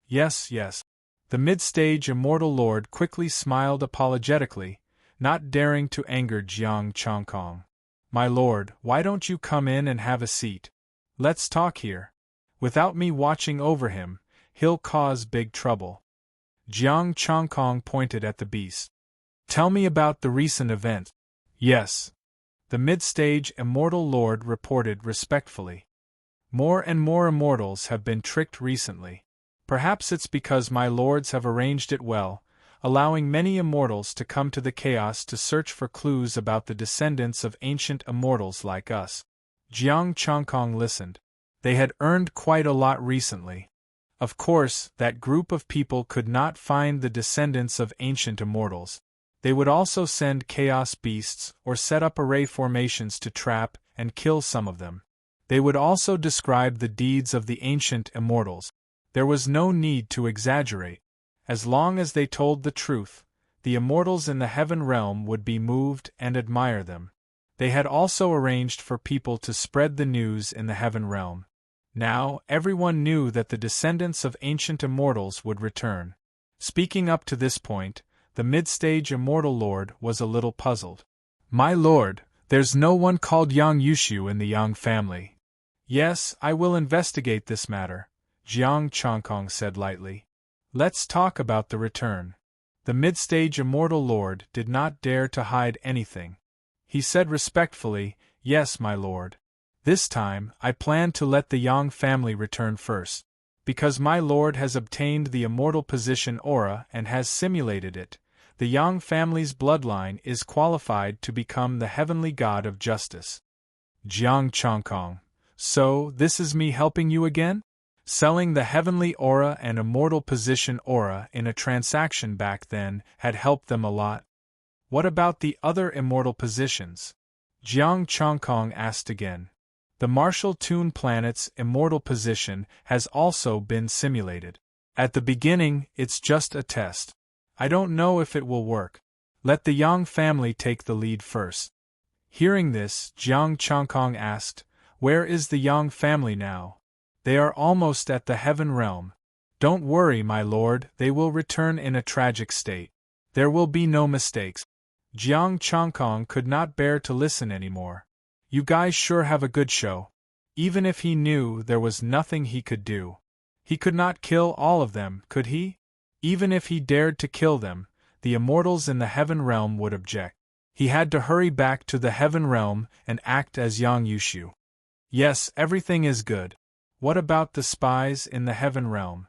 "Yes, yes." The mid-stage immortal lord quickly smiled apologetically, not daring to anger Jiang Chongkong. "My lord, why don't you come in and have a seat? Let's talk here. Without me watching over him, he'll cause big trouble." Jiang Chongkong pointed at the beast. "Tell me about the recent event." "Yes." The mid-stage immortal lord reported respectfully. "More and more immortals have been tricked recently. Perhaps it's because my lords have arranged it well. allowing many immortals to come to the chaos to search for clues about the descendants of ancient immortals like us. Jiang Changkong listened. They had earned quite a lot recently. Of course, that group of people could not find the descendants of ancient immortals. They would also send chaos beasts or set up array formations to trap and kill some of them. They would also describe the deeds of the ancient immortals. There was no need to exaggerate. As long as they told the truth, the immortals in the heaven realm would be moved and admire them. They had also arranged for people to spread the news in the heaven realm. Now, everyone knew that the descendants of ancient immortals would return. Speaking up to this point, the mid-stage immortal lord was a little puzzled. "My lord, there's no one called Yang Yushu in the Yang family." "Yes, I will investigate this matter," Jiang Changkong said lightly. "Let's talk about the return." The mid-stage immortal lord did not dare to hide anything. He said respectfully, "Yes, my lord. This time, I plan to let the Yang family return first. Because my lord has obtained the immortal position aura and has simulated it, the Yang family's bloodline is qualified to become the heavenly god of justice." Jiang Changkong: "So, this is me helping you again?" Selling the heavenly aura and immortal position aura in a transaction back then had helped them a lot. "What about the other immortal positions?" Jiang Changkong asked again. "The Martial Tune planet's immortal position has also been simulated. At the beginning, it's just a test. I don't know if it will work. Let the Yang family take the lead first." Hearing this, Jiang Changkong asked, "Where is the Yang family now?" "They are almost at the heaven realm. Don't worry, my lord, they will return in a tragic state. There will be no mistakes." Jiang Changkong could not bear to listen anymore. "You guys sure have a good show." Even if he knew there was nothing he could do. He could not kill all of them, could he? Even if he dared to kill them, the immortals in the heaven realm would object. He had to hurry back to the heaven realm and act as Yang Yushu. "Yes, everything is good. What about the spies in the heaven realm?"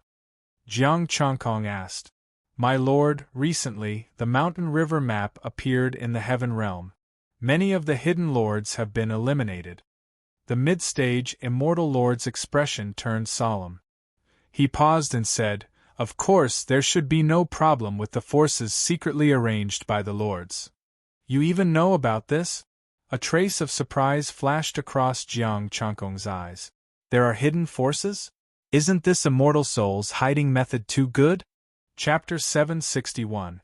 Jiang Changkong asked. "My lord, recently, the mountain river map appeared in the heaven realm. Many of the hidden lords have been eliminated." The mid-stage immortal lord's expression turned solemn. He paused and said, "Of course there should be no problem with the forces secretly arranged by the lords." "You even know about this?" A trace of surprise flashed across Jiang Changkong's eyes. "There are hidden forces? Isn't this immortal soul's hiding method too good?" Chapter 761.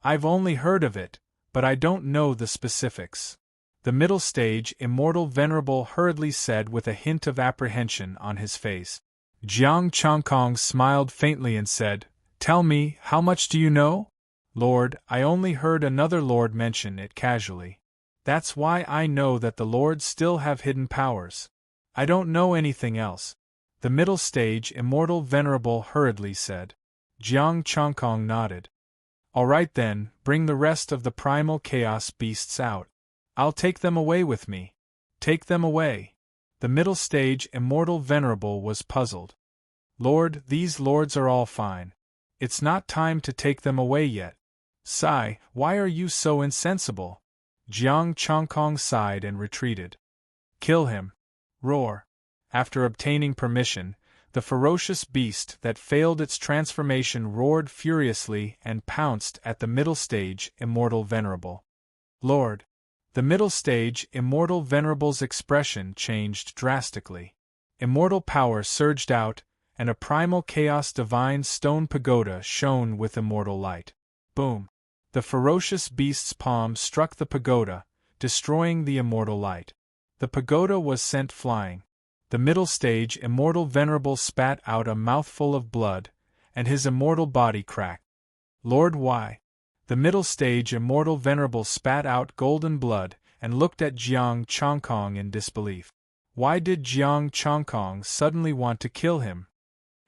"I've only heard of it, but I don't know the specifics." The middle stage immortal venerable hurriedly said with a hint of apprehension on his face. Jiang Changkong smiled faintly and said, "Tell me, how much do you know?" "Lord, I only heard another lord mention it casually. That's why I know that the lords still have hidden powers. I don't know anything else," the middle stage immortal venerable hurriedly said. Jiang Changkong nodded. "All right then, bring the rest of the primal chaos beasts out. I'll take them away with me." "Take them away?" The middle stage immortal venerable was puzzled. "Lord, these lords are all fine. It's not time to take them away yet." "Sigh, why are you so insensible?" Jiang Changkong sighed and retreated. "Kill him." Roar. After obtaining permission, the ferocious beast that failed its transformation roared furiously and pounced at the middle stage immortal venerable. "Lord." The middle stage immortal venerable's expression changed drastically. Immortal power surged out, and a primal chaos divine stone pagoda shone with immortal light. Boom! The ferocious beast's palm struck the pagoda, destroying the immortal light. The pagoda was sent flying. The middle stage immortal venerable spat out a mouthful of blood, and his immortal body cracked. "Lord, why?" The middle stage immortal venerable spat out golden blood and looked at Jiang Changkong in disbelief. Why did Jiang Changkong suddenly want to kill him?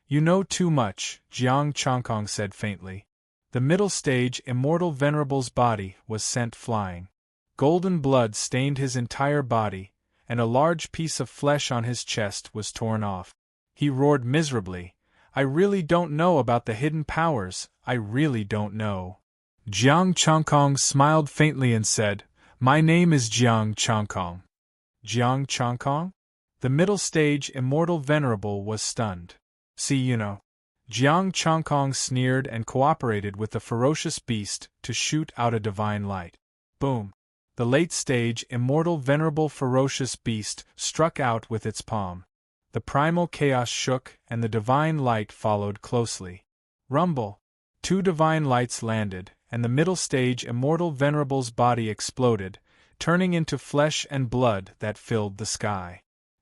"You know too much," Jiang Changkong said faintly. The middle stage immortal venerable's body was sent flying. Golden blood stained his entire body, and a large piece of flesh on his chest was torn off. He roared miserably, "I really don't know about the hidden powers, I really don't know." Jiang Changkong smiled faintly and said, "My name is Jiang Changkong." Jiang Changkong? The middle stage immortal venerable was stunned. "See, you know." Jiang Changkong sneered and cooperated with the ferocious beast to shoot out a divine light. Boom! The late stage immortal venerable ferocious beast struck out with its palm. The primal chaos shook and the divine light followed closely. Rumble! 2 divine lights landed, and the middle stage immortal venerable's body exploded, turning into flesh and blood that filled the sky.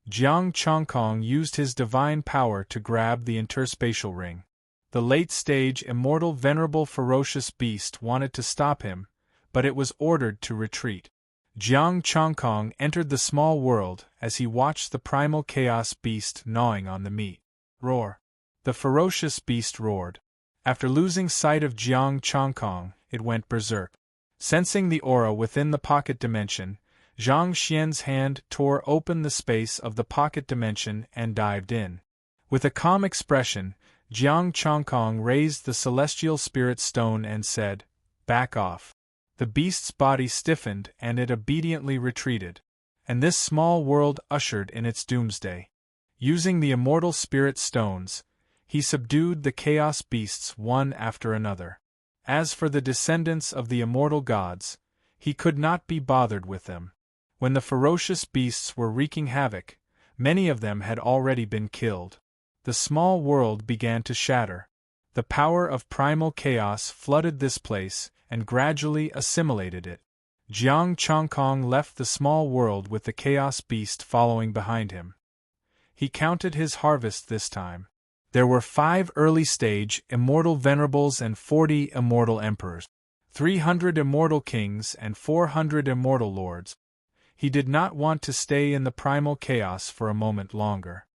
Jiang Changkong used his divine power to grab the interspatial ring. The late-stage immortal venerable ferocious beast wanted to stop him, but it was ordered to retreat. Jiang Changkong entered the small world as he watched the primal chaos beast gnawing on the meat. Roar! The ferocious beast roared. After losing sight of Jiang Changkong, it went berserk. Sensing the aura within the pocket dimension, Zhang Xian's hand tore open the space of the pocket dimension and dived in. With a calm expression, Jiang Changkong raised the celestial spirit stone and said, "Back off." The beast's body stiffened and it obediently retreated. And this small world ushered in its doomsday. Using the immortal spirit stones, he subdued the chaos beasts one after another. As for the descendants of the immortal gods, he could not be bothered with them. When the ferocious beasts were wreaking havoc, many of them had already been killed. The small world began to shatter. The power of primal chaos flooded this place and gradually assimilated it. Jiang Changkong left the small world with the chaos beast following behind him. He counted his harvest this time. There were 5 early-stage immortal venerables and 40 immortal emperors, 300 immortal kings and 400 immortal lords. He did not want to stay in the primal chaos for a moment longer.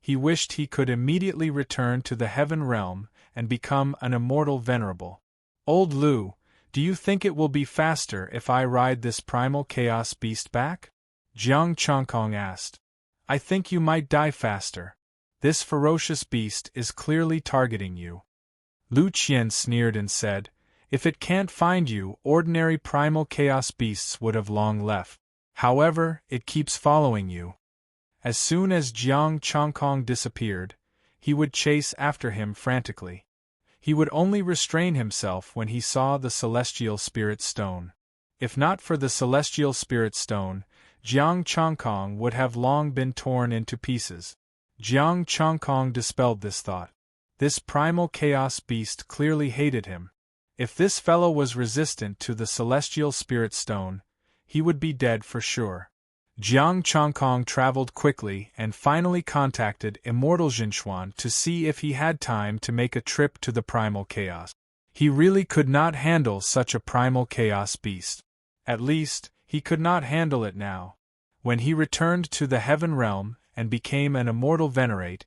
He wished he could immediately return to the heaven realm and become an immortal venerable. "Old Lu, do you think it will be faster if I ride this primal chaos beast back?" Jiang Changkong asked. "I think you might die faster. This ferocious beast is clearly targeting you." Lu Qian sneered and said, "If it can't find you, ordinary primal chaos beasts would have long left. However, it keeps following you." As soon as Jiang Changkong disappeared, he would chase after him frantically. He would only restrain himself when he saw the celestial spirit stone. If not for the celestial spirit stone, Jiang Changkong would have long been torn into pieces. Jiang Changkong dispelled this thought. This primal chaos beast clearly hated him. If this fellow was resistant to the celestial spirit stone, he would be dead for sure. Jiang Changkong traveled quickly and finally contacted Immortal Jinxuan to see if he had time to make a trip to the primal chaos. He really could not handle such a primal chaos beast. At least, he could not handle it now. When he returned to the heaven realm and became an immortal venerate,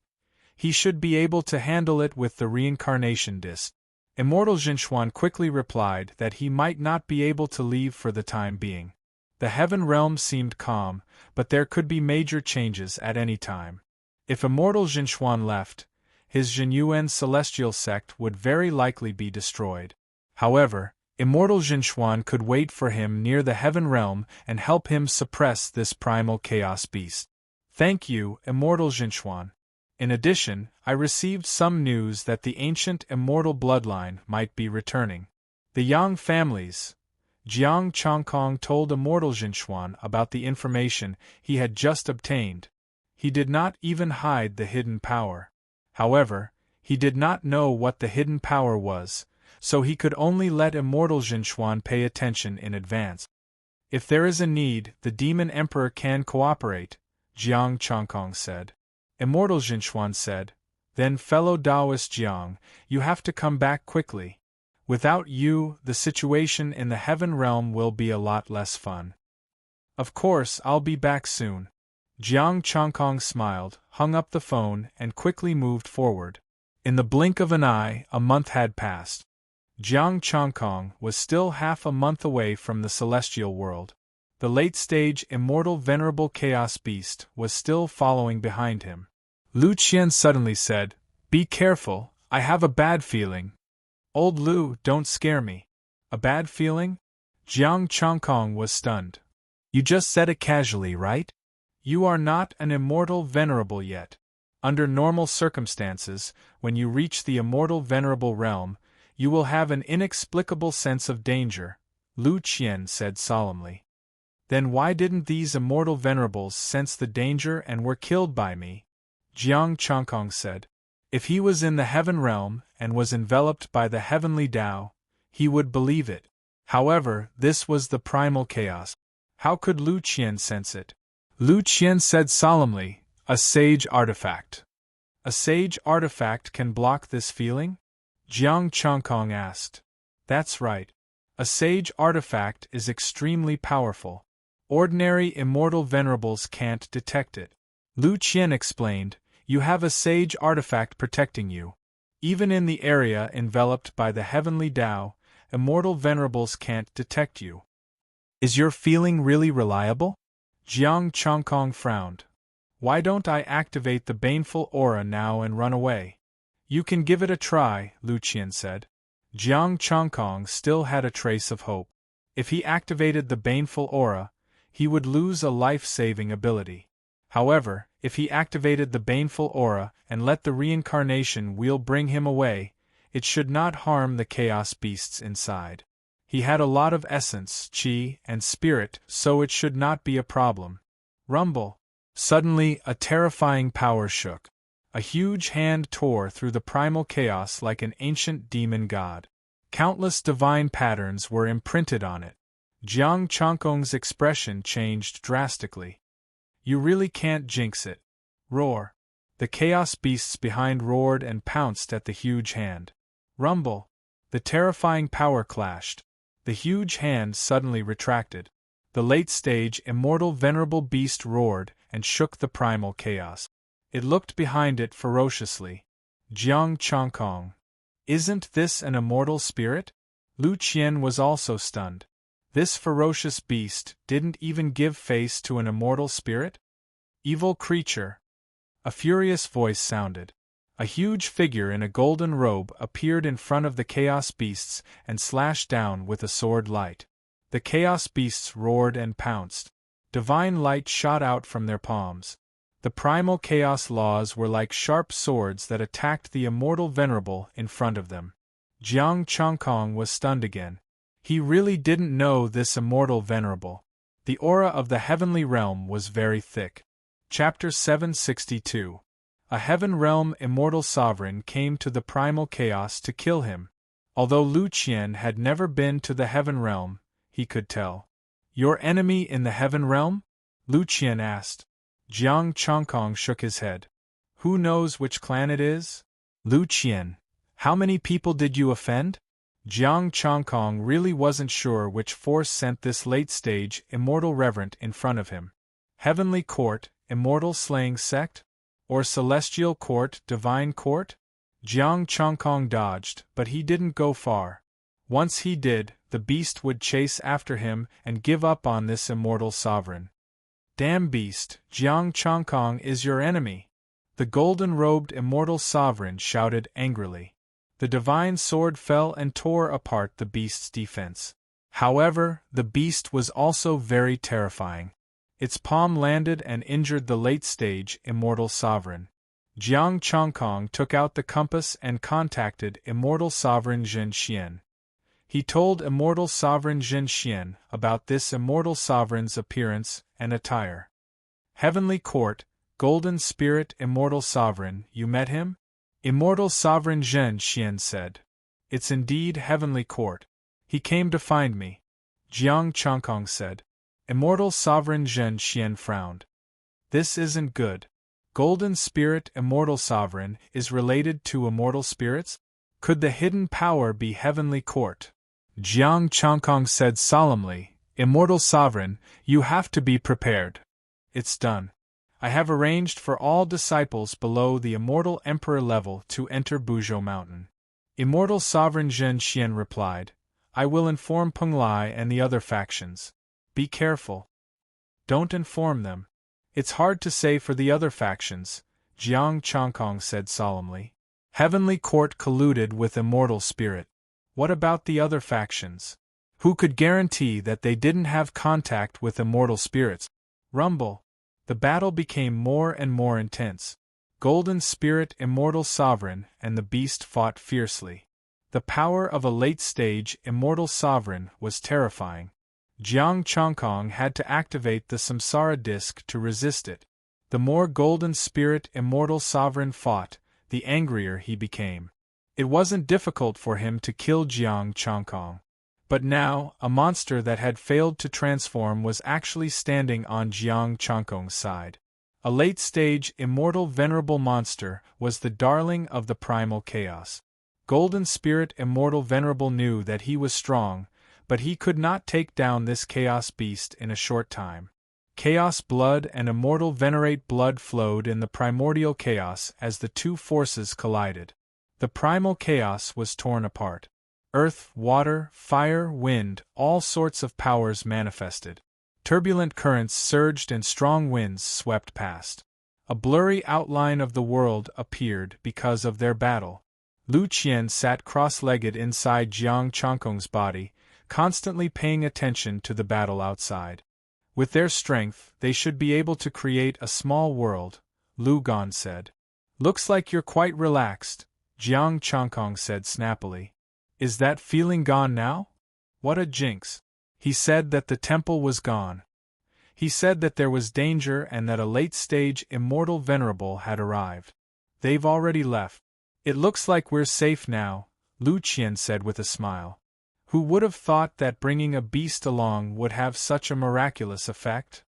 he should be able to handle it with the reincarnation disc. Immortal Jinxuan quickly replied that he might not be able to leave for the time being. The heaven realm seemed calm, but there could be major changes at any time. If Immortal Jinxuan left, his Jinyuan celestial sect would very likely be destroyed. However, Immortal Jinxuan could wait for him near the heaven realm and help him suppress this primal chaos beast. "Thank you, Immortal Jinxuan. In addition, I received some news that the ancient immortal bloodline might be returning. The Yang families." Jiang Changkong told Immortal Jinxuan about the information he had just obtained. He did not even hide the hidden power. However, he did not know what the hidden power was, so he could only let Immortal Jinxuan pay attention in advance. "If there is a need, the Demon Emperor can cooperate," Jiang Changkong said. Immortal Jinxuan said, "Then fellow Taoist Jiang, you have to come back quickly. Without you, the situation in the heaven realm will be a lot less fun." "Of course, I'll be back soon." Jiang Changkong smiled, hung up the phone, and quickly moved forward. In the blink of an eye, a month had passed. Jiang Changkong was still half a month away from the celestial world. The late-stage immortal venerable chaos beast was still following behind him. Lu Qian suddenly said, "Be careful, I have a bad feeling." "Old Lu, don't scare me." A bad feeling? Jiang Chongkong was stunned. You just said it casually, right? You are not an immortal venerable yet. Under normal circumstances, when you reach the immortal venerable realm, you will have an inexplicable sense of danger, Lu Qian said solemnly. Then why didn't these immortal venerables sense the danger and were killed by me? Jiang Chongkong said. If he was in the heaven realm and was enveloped by the heavenly Tao, he would believe it. However, this was the primal chaos. How could Lu Qian sense it? Lu Qian said solemnly, a sage artifact. A sage artifact can block this feeling? Jiang Chongkong asked. That's right. A sage artifact is extremely powerful. Ordinary immortal venerables can't detect it. Lu Qian explained, you have a sage artifact protecting you. Even in the area enveloped by the heavenly Tao, immortal venerables can't detect you. Is your feeling really reliable? Jiang Chongkong frowned. Why don't I activate the baneful aura now and run away? You can give it a try, Lu Qian said. Jiang Chongkong still had a trace of hope. If he activated the baneful aura, he would lose a life-saving ability. However, if he activated the baneful aura and let the reincarnation wheel bring him away, it should not harm the chaos beasts inside. He had a lot of essence, qi, and spirit, so it should not be a problem. Rumble. Suddenly, a terrifying power shook. A huge hand tore through the primal chaos like an ancient demon god. Countless divine patterns were imprinted on it. Jiang Chongkong's expression changed drastically. You really can't jinx it. Roar. The chaos beasts behind roared and pounced at the huge hand. Rumble. The terrifying power clashed. The huge hand suddenly retracted. The late-stage immortal venerable beast roared and shook the primal chaos. It looked behind it ferociously. Jiang Chongkong. Isn't this an immortal spirit? Lu Qian was also stunned. This ferocious beast didn't even give face to an immortal spirit? Evil creature. A furious voice sounded. A huge figure in a golden robe appeared in front of the chaos beasts and slashed down with a sword light. The chaos beasts roared and pounced. Divine light shot out from their palms. The primal chaos laws were like sharp swords that attacked the immortal venerable in front of them. Jiang Chongkong was stunned again. He really didn't know this immortal venerable. The aura of the heavenly realm was very thick. Chapter 762. A heaven realm immortal sovereign came to the primal chaos to kill him. Although Lu Qian had never been to the heaven realm, he could tell. Your enemy in the heaven realm? Lu Qian asked. Jiang Chongkong shook his head. Who knows which clan it is? Lu Qian. How many people did you offend? Jiang Chongkong really wasn't sure which force sent this late-stage immortal reverent in front of him. Heavenly Court, immortal slaying sect? Or Celestial Court, divine court? Jiang Chongkong dodged, but he didn't go far. Once he did, the beast would chase after him and give up on this immortal sovereign. Damn beast, Jiang Chongkong is your enemy! The golden-robed immortal sovereign shouted angrily. The divine sword fell and tore apart the beast's defense. However, the beast was also very terrifying. Its palm landed and injured the late-stage immortal sovereign. Jiang Chongkong took out the compass and contacted immortal sovereign Zhen Xian. He told immortal sovereign Zhen Xian about this immortal sovereign's appearance and attire. Heavenly Court, Golden Spirit immortal sovereign, you met him? Immortal sovereign Zhen Xian said. It's indeed Heavenly Court. He came to find me. Jiang Chongkong said. Immortal sovereign Zhen Xian frowned. This isn't good. Golden Spirit immortal sovereign is related to immortal spirits? Could the hidden power be Heavenly Court? Jiang Chongkong said solemnly, Immortal sovereign, you have to be prepared. It's done. I have arranged for all disciples below the immortal emperor level to enter Buzhou Mountain. Immortal sovereign Zhen Xian replied, I will inform Peng Lai and the other factions. Be careful. Don't inform them. It's hard to say for the other factions, Jiang Chongkong said solemnly. Heavenly Court colluded with immortal spirit. What about the other factions? Who could guarantee that they didn't have contact with immortal spirits? Rumble. The battle became more and more intense. Golden Spirit, Immortal Sovereign, and the beast fought fiercely. The power of a late-stage Immortal Sovereign was terrifying. Jiang Chongkong had to activate the Samsara Disc to resist it. The more Golden Spirit Immortal Sovereign fought, the angrier he became. It wasn't difficult for him to kill Jiang Chongkong. But now, a monster that had failed to transform was actually standing on Jiang Chongkong's side. A late-stage Immortal Venerable monster was the darling of the primal chaos. Golden Spirit Immortal Venerable knew that he was strong, but he could not take down this chaos beast in a short time. Chaos blood and Immortal Venerate blood flowed in the primordial chaos as the two forces collided. The primal chaos was torn apart. Earth, water, fire, wind, all sorts of powers manifested. Turbulent currents surged and strong winds swept past. A blurry outline of the world appeared because of their battle. Lu Qian sat cross-legged inside Jiang Chongkong's body, constantly paying attention to the battle outside. With their strength, they should be able to create a small world, Lu Gan said. Looks like you're quite relaxed, Jiang Chongkong said snappily. Is that feeling gone now? What a jinx. He said that the temple was gone. He said that there was danger and that a late-stage Immortal Venerable had arrived. They've already left. It looks like we're safe now, Lu Qian said with a smile. Who would have thought that bringing a beast along would have such a miraculous effect?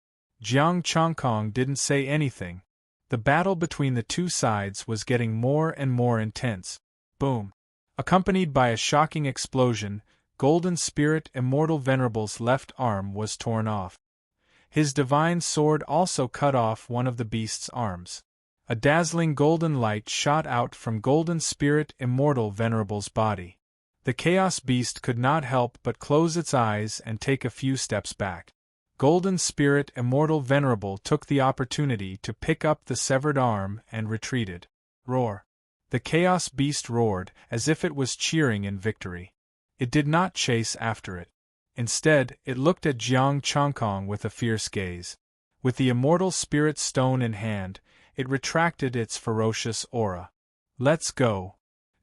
Jiang Chongkong didn't say anything. The battle between the two sides was getting more and more intense. Boom. Accompanied by a shocking explosion, Golden Spirit Immortal Venerable's left arm was torn off. His divine sword also cut off one of the beast's arms. A dazzling golden light shot out from Golden Spirit Immortal Venerable's body. The Chaos Beast could not help but close its eyes and take a few steps back. Golden Spirit Immortal Venerable took the opportunity to pick up the severed arm and retreated. Roar. The Chaos Beast roared as if it was cheering in victory. It did not chase after it. Instead, it looked at Jiang Chongkong with a fierce gaze. With the Immortal Spirit Stone in hand, it retracted its ferocious aura. Let's go.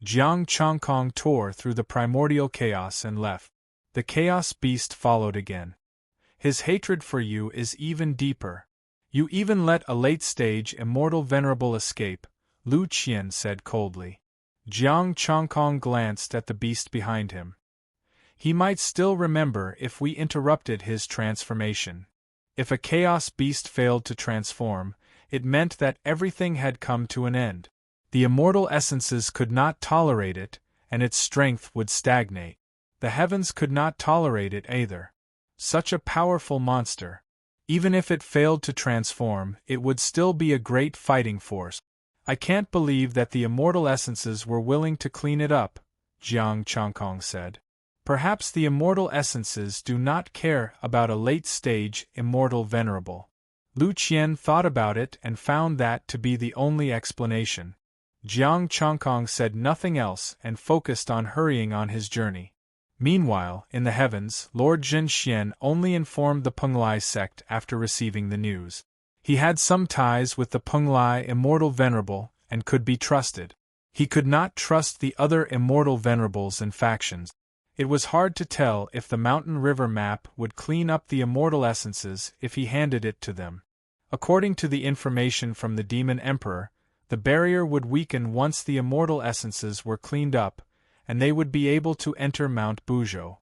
Jiang Chongkong tore through the primordial chaos and left. The Chaos Beast followed again. His hatred for you is even deeper. You even let a late-stage Immortal Venerable escape, Lu Qian said coldly. Jiang Chongkong glanced at the beast behind him. He might still remember if we interrupted his transformation. If a Chaos Beast failed to transform, it meant that everything had come to an end. The immortal essences could not tolerate it, and its strength would stagnate. The heavens could not tolerate it either. Such a powerful monster. Even if it failed to transform, it would still be a great fighting force. I can't believe that the immortal essences were willing to clean it up, Jiang Chongkong said. Perhaps the immortal essences do not care about a late-stage Immortal Venerable. Lu Qian thought about it and found that to be the only explanation. Jiang Chongkong said nothing else and focused on hurrying on his journey. Meanwhile, in the heavens, Lord Zhen Xian only informed the Penglai sect after receiving the news. He had some ties with the Penglai Immortal Venerable and could be trusted. He could not trust the other Immortal Venerables and factions. It was hard to tell if the mountain river map would clean up the immortal essences if he handed it to them. According to the information from the Demon Emperor, the barrier would weaken once the immortal essences were cleaned up, and they would be able to enter Mount Buzhou.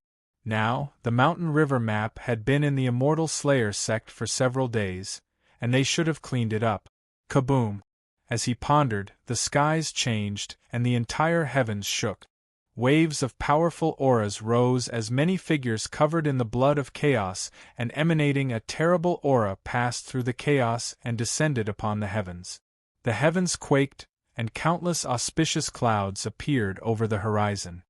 Now, the mountain river map had been in the Immortal Slayer sect for several days, and they should have cleaned it up. Kaboom! As he pondered, the skies changed and the entire heavens shook. Waves of powerful auras rose as many figures covered in the blood of chaos and emanating a terrible aura passed through the chaos and descended upon the heavens. The heavens quaked, and countless auspicious clouds appeared over the horizon.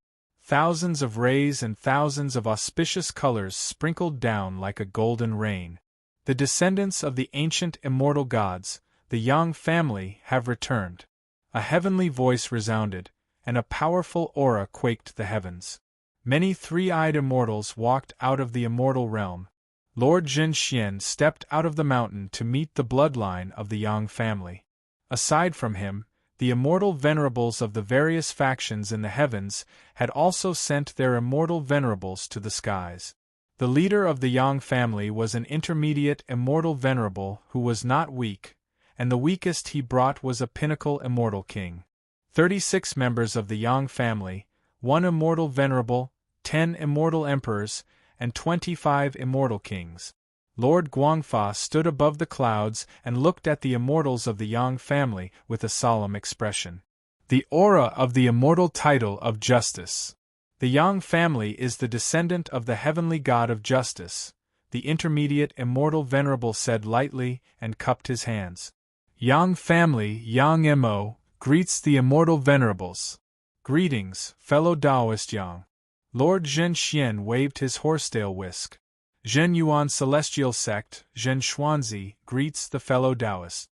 Thousands of rays and thousands of auspicious colors sprinkled down like a golden rain. The descendants of the ancient immortal gods, the Yang family, have returned. A heavenly voice resounded, and a powerful aura quaked the heavens. Many three-eyed immortals walked out of the immortal realm. Lord Jin Xian stepped out of the mountain to meet the bloodline of the Yang family. Aside from him, the immortal venerables of the various factions in the heavens had also sent their immortal venerables to the skies. The leader of the Yang family was an intermediate immortal venerable who was not weak, and the weakest he brought was a pinnacle immortal king. 36 members of the Yang family, 1 immortal venerable, 10 immortal emperors, and 25 immortal kings. Lord Guangfa stood above the clouds and looked at the immortals of the Yang family with a solemn expression. The aura of the immortal title of justice. The Yang family is the descendant of the heavenly god of justice, the intermediate immortal venerable said lightly and cupped his hands. Yang family, Yang Mo, greets the immortal venerables. Greetings, fellow Taoist Yang. Lord Zhen Xian waved his horsetail whisk. Zhen Yuan Celestial Sect, Zhen Xuanzi, greets the fellow Taoist.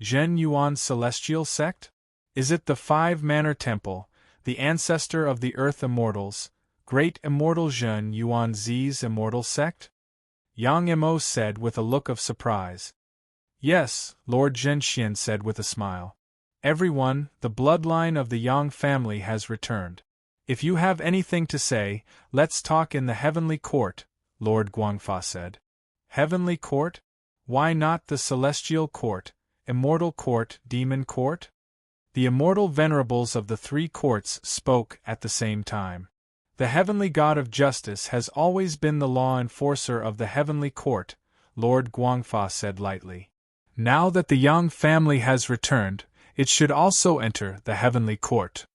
Zhen Yuan Celestial Sect? Is it the Five-Manor Temple, the ancestor of the Earth Immortals, great immortal Zhen Yuan Zi's immortal sect? Yang Mo said with a look of surprise. Yes, Lord Zhen Xian said with a smile. Everyone, the bloodline of the Yang family has returned. If you have anything to say, let's talk in the heavenly court, Lord Guangfa said. Heavenly court? Why not the celestial court, immortal court, demon court? The immortal venerables of the 3 courts spoke at the same time. The heavenly god of justice has always been the law enforcer of the heavenly court, Lord Guangfa said lightly. Now that the Yang family has returned, it should also enter the heavenly court.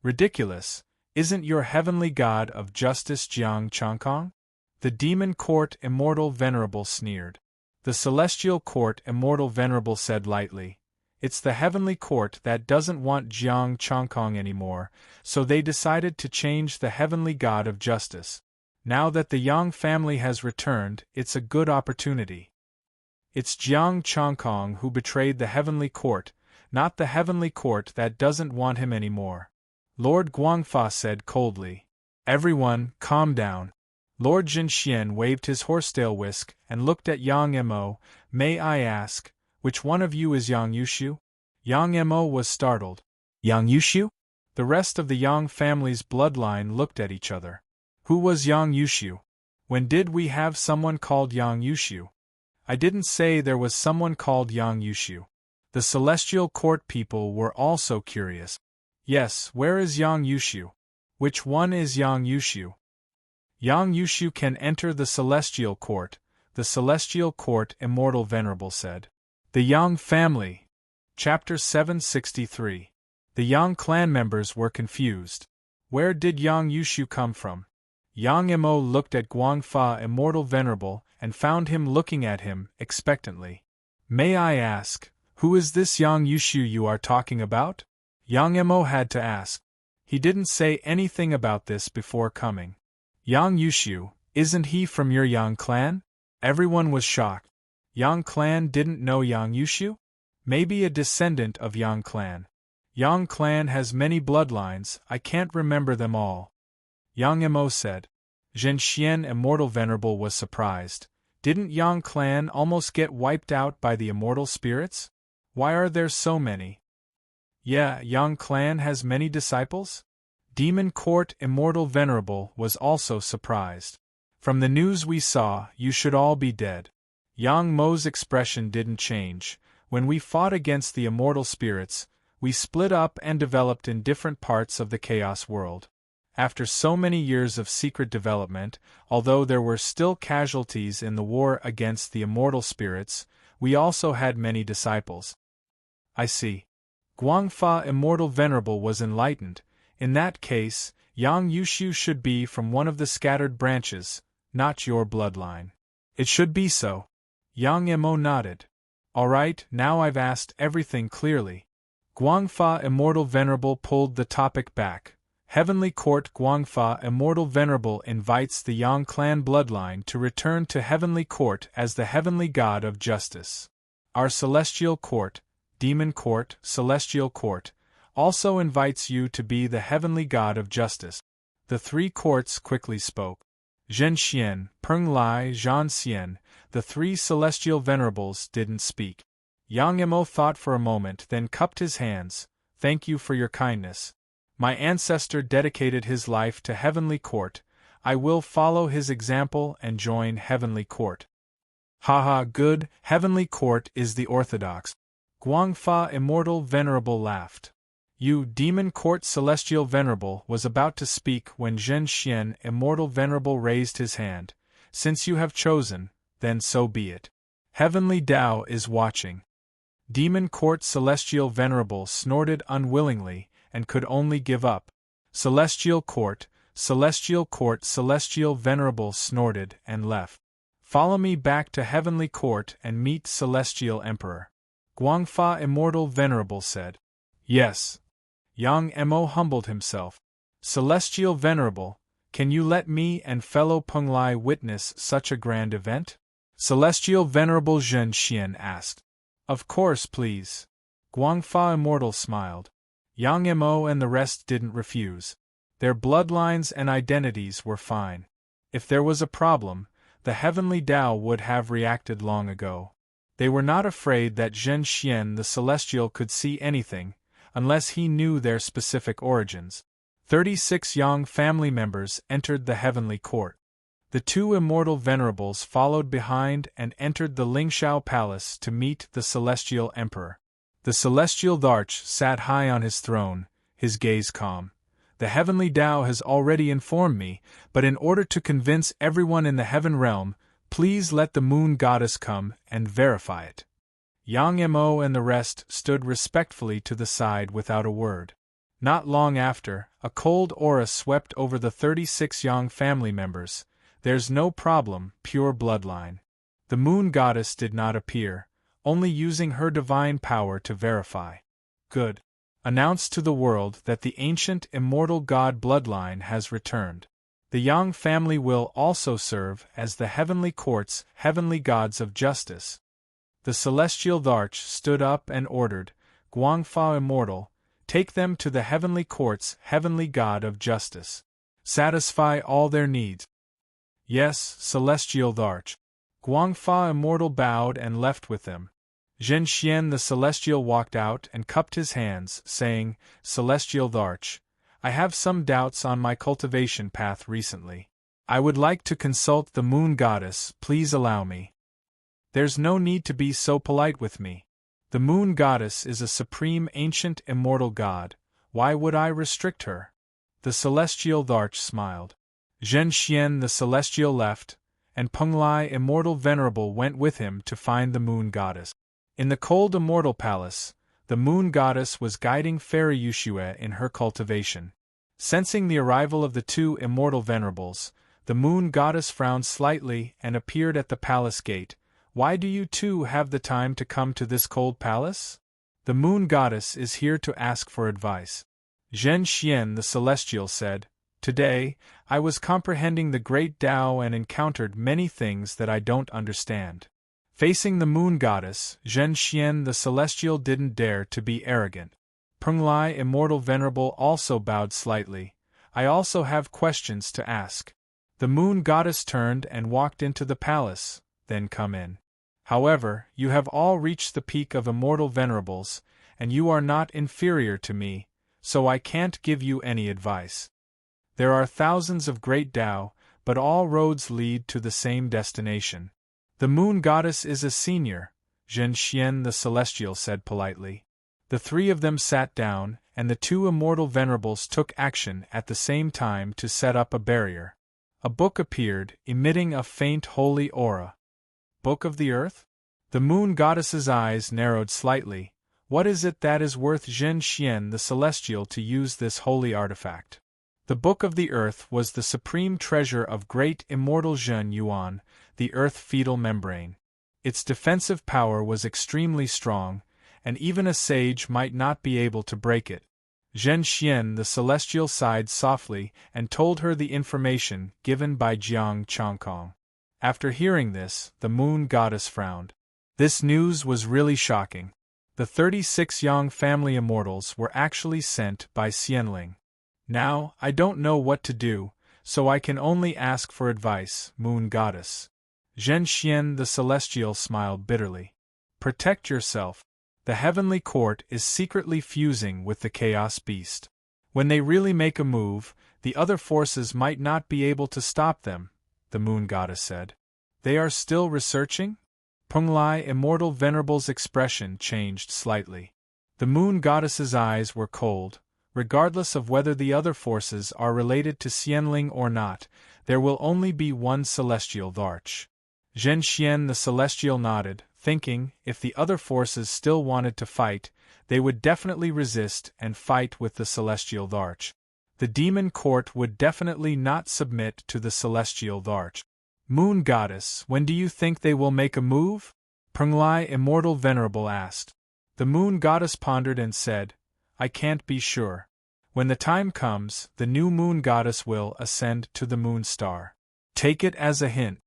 Ridiculous, isn't your heavenly god of justice Jiang Changkong? The demon court immortal venerable sneered. The celestial court immortal venerable said lightly. It's the heavenly court that doesn't want Jiang Changkong anymore, so they decided to change the heavenly god of justice. Now that the Yang family has returned, it's a good opportunity. It's Jiang Changkong who betrayed the heavenly court, not the heavenly court that doesn't want him anymore. Lord Guangfa said coldly. Everyone, calm down. Lord Jin Xian waved his horsetail whisk and looked at Yang Mo. May I ask, which one of you is Yang Yushu? Yang Mo was startled. Yang Yushu? The rest of the Yang family's bloodline looked at each other. Who was Yang Yushu? When did we have someone called Yang Yushu? I didn't say there was someone called Yang Yushu. The celestial court people were also curious. Yes, where is Yang Yushu? Which one is Yang Yushu? Yang Yushu can enter the celestial court, the celestial court immortal venerable said. The Yang family. Chapter 763. The Yang clan members were confused. Where did Yang Yushu come from? Yang Mo looked at Guangfa immortal venerable and found him looking at him expectantly. May I ask, who is this Yang Yushu you are talking about? Yang Mo had to ask. He didn't say anything about this before coming. Yang Yushu, isn't he from your Yang clan? Everyone was shocked. Yang clan didn't know Yang Yushu? Maybe a descendant of Yang clan. Yang clan has many bloodlines, I can't remember them all. Yang Mo said. Zhen Xian immortal venerable was surprised. Didn't Yang clan almost get wiped out by the immortal spirits? Why are there so many? Yeah, Yang clan has many disciples? Demon court immortal venerable was also surprised. From the news we saw, you should all be dead. Yang Mo's expression didn't change. When we fought against the immortal spirits, we split up and developed in different parts of the chaos world. After so many years of secret development, although there were still casualties in the war against the immortal spirits, we also had many disciples. I see. Guangfa immortal venerable was enlightened. In that case, Yang Yushu should be from one of the scattered branches, not your bloodline. It should be so. Yang Mo nodded. All right, now I've asked everything clearly. Guangfa immortal venerable pulled the topic back. Heavenly Court Guangfa immortal venerable invites the Yang clan bloodline to return to Heavenly Court as the heavenly god of justice. Our celestial court, demon court, celestial court, also invites you to be the heavenly god of justice. The 3 courts quickly spoke. Zhen Xian, Peng Lai, Zhan Xian, the 3 celestial venerables didn't speak. Yang Emo thought for a moment, then cupped his hands. Thank you for your kindness. My ancestor dedicated his life to Heavenly Court. I will follow his example and join Heavenly Court. Haha, good, Heavenly Court is the orthodox. Guangfa Immortal Venerable laughed. You, Demon Court Celestial Venerable, was about to speak when Zhen Xian Immortal Venerable raised his hand. Since you have chosen, then so be it. Heavenly Tao is watching. Demon Court Celestial Venerable snorted unwillingly and could only give up. Celestial Court Celestial Venerable snorted and left. Follow me back to Heavenly Court and meet Celestial Emperor. Guangfa Immortal Venerable said. Yes. Yang Emo humbled himself. Celestial Venerable, can you let me and fellow Peng Lai witness such a grand event? Celestial Venerable Zhen Xian asked. Of course, please. Guangfa Immortal smiled. Yang Emo and the rest didn't refuse. Their bloodlines and identities were fine. If there was a problem, the Heavenly Tao would have reacted long ago. They were not afraid that Zhen Xian the Celestial could see anything, unless he knew their specific origins. 36 Yang family members entered the Heavenly Court. The 2 Immortal Venerables followed behind and entered the Lingshao Palace to meet the Celestial Emperor. The Celestial Dharch sat high on his throne, his gaze calm. The Heavenly Tao has already informed me, but in order to convince everyone in the Heaven Realm, please let the Moon Goddess come and verify it. Yang Mo and the rest stood respectfully to the side without a word. Not long after, a cold aura swept over the 36 Yang family members. There's no problem, pure bloodline. The Moon Goddess did not appear, only using her divine power to verify. Good. Announce to the world that the ancient immortal god bloodline has returned. The Yang family will also serve as the heavenly court's heavenly gods of justice. The celestial Dharch stood up and ordered, Guangfa Immortal, take them to the heavenly court's heavenly god of justice. Satisfy all their needs. Yes, celestial Dharch. Guangfa Immortal bowed and left with them. Zhen Xian the Celestial walked out and cupped his hands, saying, Celestial Dharch, I have some doubts on my cultivation path recently. I would like to consult the Moon Goddess, please allow me. There's no need to be so polite with me. The Moon Goddess is a supreme ancient immortal god, why would I restrict her? The Celestial Dharch smiled. Zhen Xian the Celestial left, and Peng Lai Immortal Venerable went with him to find the Moon Goddess. In the cold immortal palace, the Moon Goddess was guiding Fairy Yushue in her cultivation. Sensing the arrival of the 2 immortal venerables, the Moon Goddess frowned slightly and appeared at the palace gate. Why do you 2 have the time to come to this cold palace? The Moon Goddess is here to ask for advice. Zhen Xian the Celestial said, Today, I was comprehending the great Tao and encountered many things that I don't understand. Facing the Moon Goddess, Zhen Xian the Celestial didn't dare to be arrogant. Peng Lai Immortal Venerable also bowed slightly. I also have questions to ask. The Moon Goddess turned and walked into the palace, then come in. However, you have all reached the peak of immortal venerables, and you are not inferior to me, so I can't give you any advice. There are thousands of great Tao, but all roads lead to the same destination. The Moon Goddess is a senior, Zhen Xian the Celestial said politely. The 3 of them sat down, and the 2 immortal venerables took action at the same time to set up a barrier. A book appeared, emitting a faint holy aura. Book of the Earth? The Moon Goddess's eyes narrowed slightly. What is it that is worth Zhen Xian the Celestial to use this holy artifact? The Book of the Earth was the supreme treasure of great immortal Zhen Yuan, the Earth fetal membrane. Its defensive power was extremely strong, and even a sage might not be able to break it. Zhen Xian the Celestial sighed softly and told her the information given by Jiang Changkong. After hearing this, the Moon Goddess frowned. This news was really shocking. The 36 Yang family immortals were actually sent by Xianling. Now, I don't know what to do, so I can only ask for advice, Moon Goddess. Zhen Xian the Celestial smiled bitterly. Protect yourself. The heavenly court is secretly fusing with the Chaos Beast. When they really make a move, the other forces might not be able to stop them, the Moon Goddess said. They are still researching? Penglai Immortal Venerable's expression changed slightly. The Moon Goddess's eyes were cold. Regardless of whether the other forces are related to Xianling or not, there will only be one celestial Dharch. Zhen Xian the Celestial nodded, thinking, if the other forces still wanted to fight, they would definitely resist and fight with the celestial Dharch. The demon court would definitely not submit to the celestial Dharch. Moon Goddess, when do you think they will make a move? Penglai Immortal Venerable asked. The Moon Goddess pondered and said, I can't be sure. When the time comes, the new Moon Goddess will ascend to the Moon Star. Take it as a hint.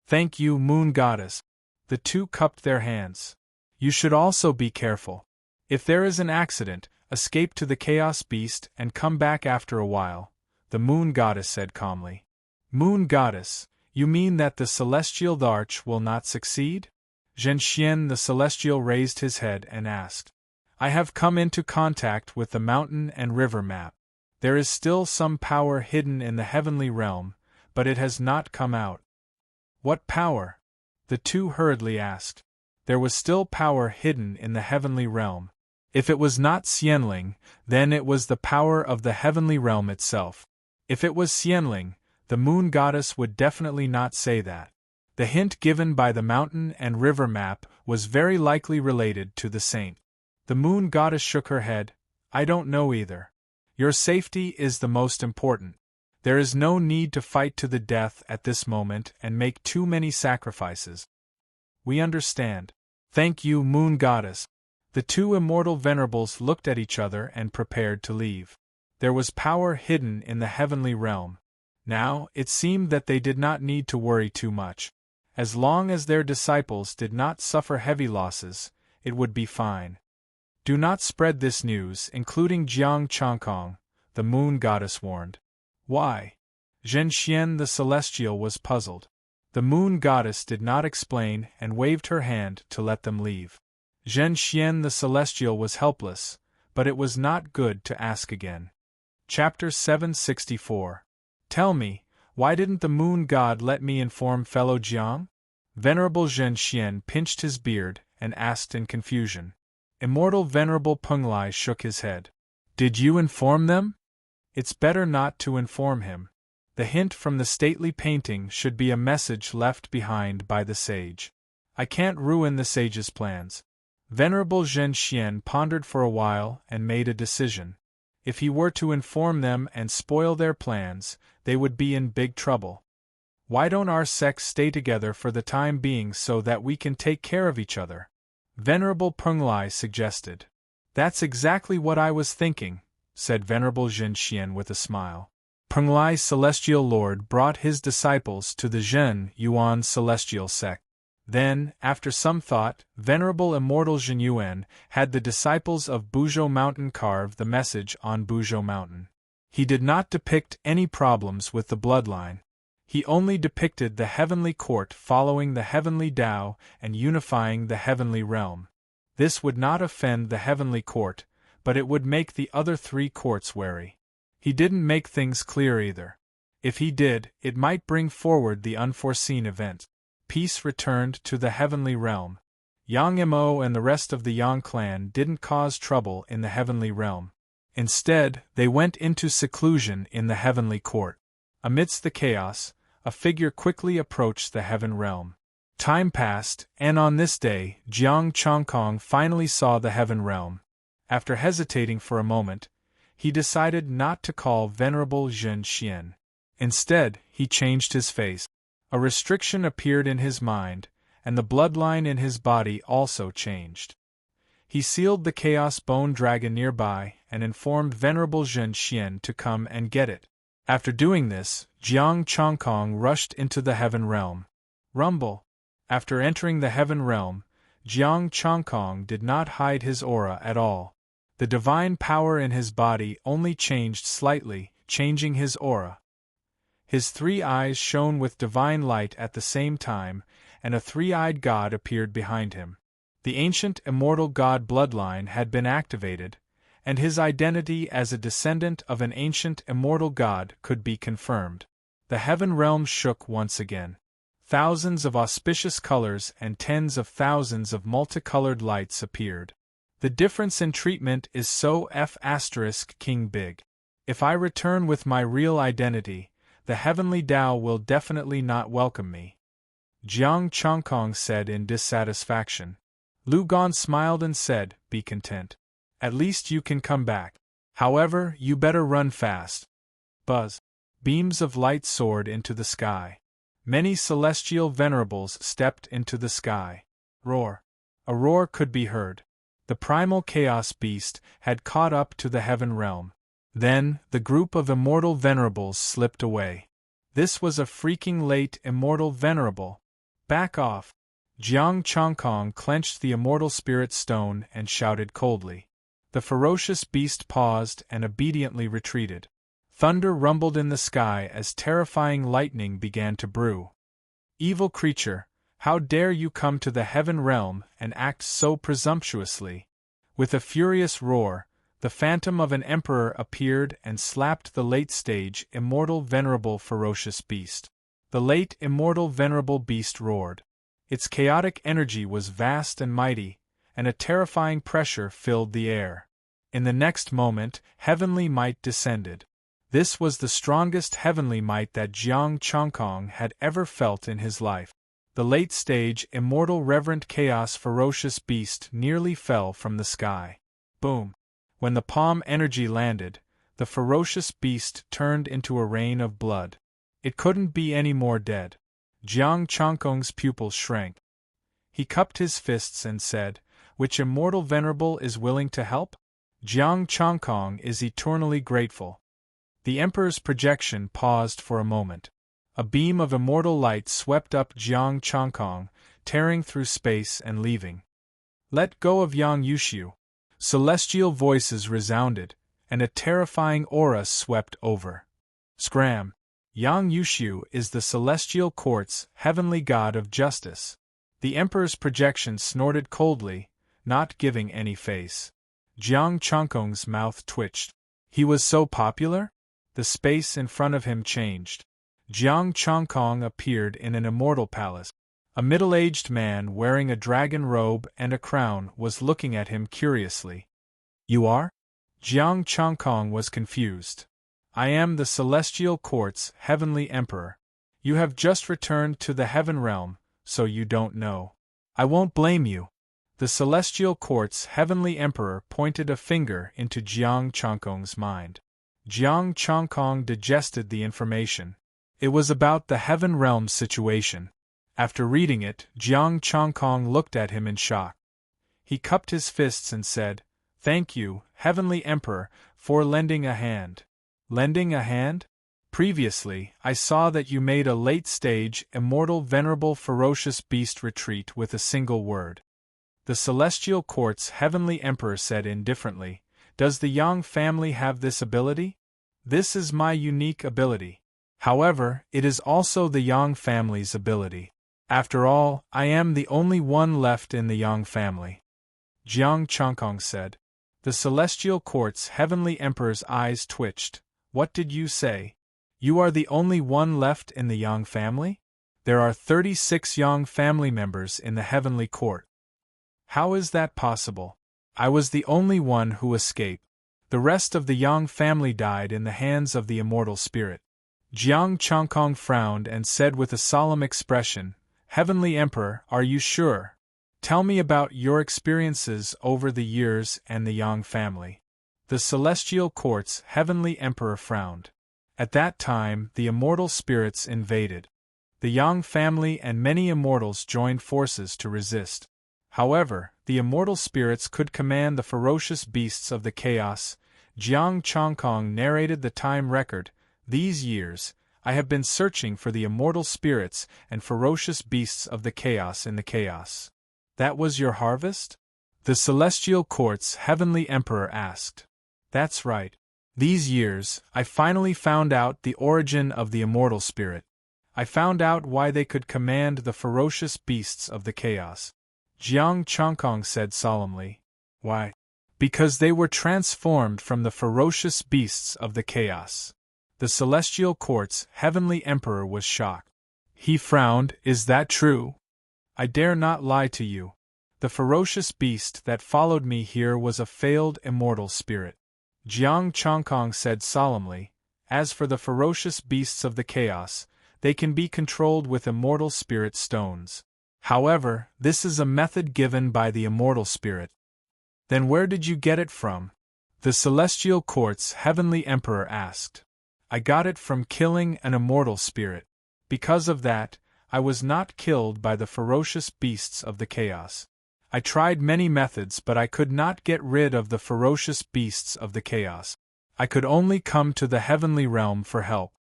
Thank you, Moon Goddess. The two cupped their hands. You should also be careful. If there is an accident, escape to the Chaos Beast and come back after a while, the Moon Goddess said calmly. Moon Goddess, you mean that the Celestial Dharch will not succeed? Zhen Xian the Celestial raised his head and asked. I have come into contact with the mountain and river map. There is still some power hidden in the heavenly realm, but it has not come out. What power? The two hurriedly asked. There was still power hidden in the heavenly realm. If it was not Xianling, then it was the power of the heavenly realm itself. If it was Xianling, the Moon Goddess would definitely not say that. The hint given by the mountain and river map was very likely related to the saint. The Moon Goddess shook her head. I don't know either. Your safety is the most important. There is no need to fight to the death at this moment and make too many sacrifices. We understand. Thank you, Moon Goddess. The two immortal venerables looked at each other and prepared to leave. There was power hidden in the heavenly realm. Now, it seemed that they did not need to worry too much. As long as their disciples did not suffer heavy losses, it would be fine. Do not spread this news, including Jiang Changkong, the Moon Goddess warned. Why? Zhen Xian the Celestial was puzzled. The Moon Goddess did not explain and waved her hand to let them leave. Zhen Xian the Celestial was helpless, but it was not good to ask again. Chapter 764. Tell me, why didn't the Moon God let me inform fellow Jiang? Venerable Zhen Xian pinched his beard and asked in confusion. Immortal Venerable Penglai shook his head. Did you inform them? It's better not to inform him. The hint from the stately painting should be a message left behind by the sage. I can't ruin the sage's plans. Venerable Zhen Xian pondered for a while and made a decision. If he were to inform them and spoil their plans, they would be in big trouble. Why don't our sects stay together for the time being so that we can take care of each other? Venerable Penglai suggested. That's exactly what I was thinking, said Venerable Zhen Xian with a smile. Penglai Celestial Lord brought his disciples to the Zhen Yuan Celestial sect. Then, after some thought, Venerable Immortal Zhen Yuan had the disciples of Buzhou Mountain carve the message on Buzhou Mountain. He did not depict any problems with the bloodline. He only depicted the heavenly court following the heavenly Tao and unifying the heavenly realm. This would not offend the heavenly court, but it would make the other three courts wary. He didn't make things clear either. If he did, it might bring forward the unforeseen event. Peace returned to the heavenly realm. Yang Mo and the rest of the Yang clan didn't cause trouble in the heavenly realm. Instead, they went into seclusion in the heavenly court. Amidst the chaos, a figure quickly approached the heaven realm. Time passed, and on this day, Jiang Changkong finally saw the heaven realm. After hesitating for a moment, he decided not to call Venerable Zhen Xian. Instead, he changed his face. A restriction appeared in his mind, and the bloodline in his body also changed. He sealed the Chaos Bone Dragon nearby and informed Venerable Zhen Xian to come and get it. After doing this, Jiang Changkong rushed into the heaven realm. Rumble. After entering the heaven realm, Jiang Changkong did not hide his aura at all. The divine power in his body only changed slightly, changing his aura. His 3 eyes shone with divine light at the same time, and a 3-eyed god appeared behind him. The ancient immortal god bloodline had been activated, and his identity as a descendant of an ancient immortal god could be confirmed. The heaven realm shook once again. Thousands of auspicious colors and tens of thousands of multicolored lights appeared. The difference in treatment is so King big. If I return with my real identity, the heavenly Tao will definitely not welcome me, Jiang Chongkong said in dissatisfaction. Lu Gon smiled and said, be content. At least you can come back. However, you better run fast. Buzz. Beams of light soared into the sky. Many celestial venerables stepped into the sky. Roar. A roar could be heard. The primal chaos beast had caught up to the heaven realm. Then, the group of immortal venerables slipped away. This was a freaking late immortal venerable. Back off. Jiang Chongkong clenched the immortal spirit stone and shouted coldly. The ferocious beast paused and obediently retreated. Thunder rumbled in the sky as terrifying lightning began to brew. Evil creature, how dare you come to the heaven realm and act so presumptuously? With a furious roar, the phantom of an emperor appeared and slapped the late-stage immortal venerable ferocious beast. The late immortal venerable beast roared. Its chaotic energy was vast and mighty, and a terrifying pressure filled the air. In the next moment, heavenly might descended. This was the strongest heavenly might that Jiang Chongkong had ever felt in his life. The late-stage immortal reverent chaos ferocious beast nearly fell from the sky. Boom! When the palm energy landed, the ferocious beast turned into a rain of blood. It couldn't be any more dead. Jiang Chongkong's pupils shrank. He cupped his fists and said, which immortal venerable is willing to help? Jiang Chongkong is eternally grateful. The Emperor's projection paused for a moment. A beam of immortal light swept up Jiang Chongkong, tearing through space and leaving. Let go of Yang Yushu. Celestial voices resounded, and a terrifying aura swept over. Scram! Yang Yushu is the celestial court's heavenly god of justice. The Emperor's projection snorted coldly, not giving any face. Jiang Chongkong's mouth twitched. He was so popular? The space in front of him changed. Jiang Chongkong appeared in an immortal palace. A middle-aged man wearing a dragon robe and a crown was looking at him curiously. You are? Jiang Chongkong was confused. I am the Celestial Court's heavenly emperor. You have just returned to the heaven realm, so you don't know. I won't blame you. The Celestial Court's heavenly emperor pointed a finger into Jiang Chongkong's mind. Jiang Chongkong digested the information. It was about the heaven realm situation. After reading it, Jiang Chongkong looked at him in shock. He cupped his fists and said, "Thank you, Heavenly Emperor, for lending a hand." Lending a hand? Previously, I saw that you made a late-stage, immortal, venerable, ferocious beast retreat with a single word. The Celestial Court's Heavenly Emperor said indifferently, "Does the Yang family have this ability?" "This is my unique ability. However, it is also the Yang family's ability. After all, I am the only one left in the Yang family." Jiang Chongkong said. The Celestial Court's Heavenly Emperor's eyes twitched. "What did you say? You are the only one left in the Yang family? There are 36 Yang family members in the Heavenly Court. How is that possible? I was the only one who escaped. The rest of the Yang family died in the hands of the immortal spirit." Jiang Chongkong frowned and said with a solemn expression, "Heavenly Emperor, are you sure? Tell me about your experiences over the years and the Yang family." The Celestial Court's Heavenly Emperor frowned. At that time, the immortal spirits invaded. The Yang family and many immortals joined forces to resist. However, the immortal spirits could command the ferocious beasts of the chaos. Jiang Chongkong narrated the time record. "These years, I have been searching for the immortal spirits and ferocious beasts of the chaos in the chaos." "That was your harvest?" The Celestial Court's Heavenly Emperor asked. That's right. These years, I finally found out the origin of the immortal spirit. I found out why they could command the ferocious beasts of the chaos. Jiang Chongkong said solemnly. Why? Because they were transformed from the ferocious beasts of the chaos. The Celestial Court's Heavenly Emperor was shocked. He frowned. Is that true? I dare not lie to you. The ferocious beast that followed me here was a failed immortal spirit. Jiang Chongkong said solemnly, as for the ferocious beasts of the chaos, they can be controlled with immortal spirit stones. However, this is a method given by the immortal spirit. Then where did you get it from? The Celestial Court's Heavenly Emperor asked. I got it from killing an immortal spirit. Because of that, I was not killed by the ferocious beasts of the chaos. I tried many methods, but I could not get rid of the ferocious beasts of the chaos. I could only come to the heavenly realm for help.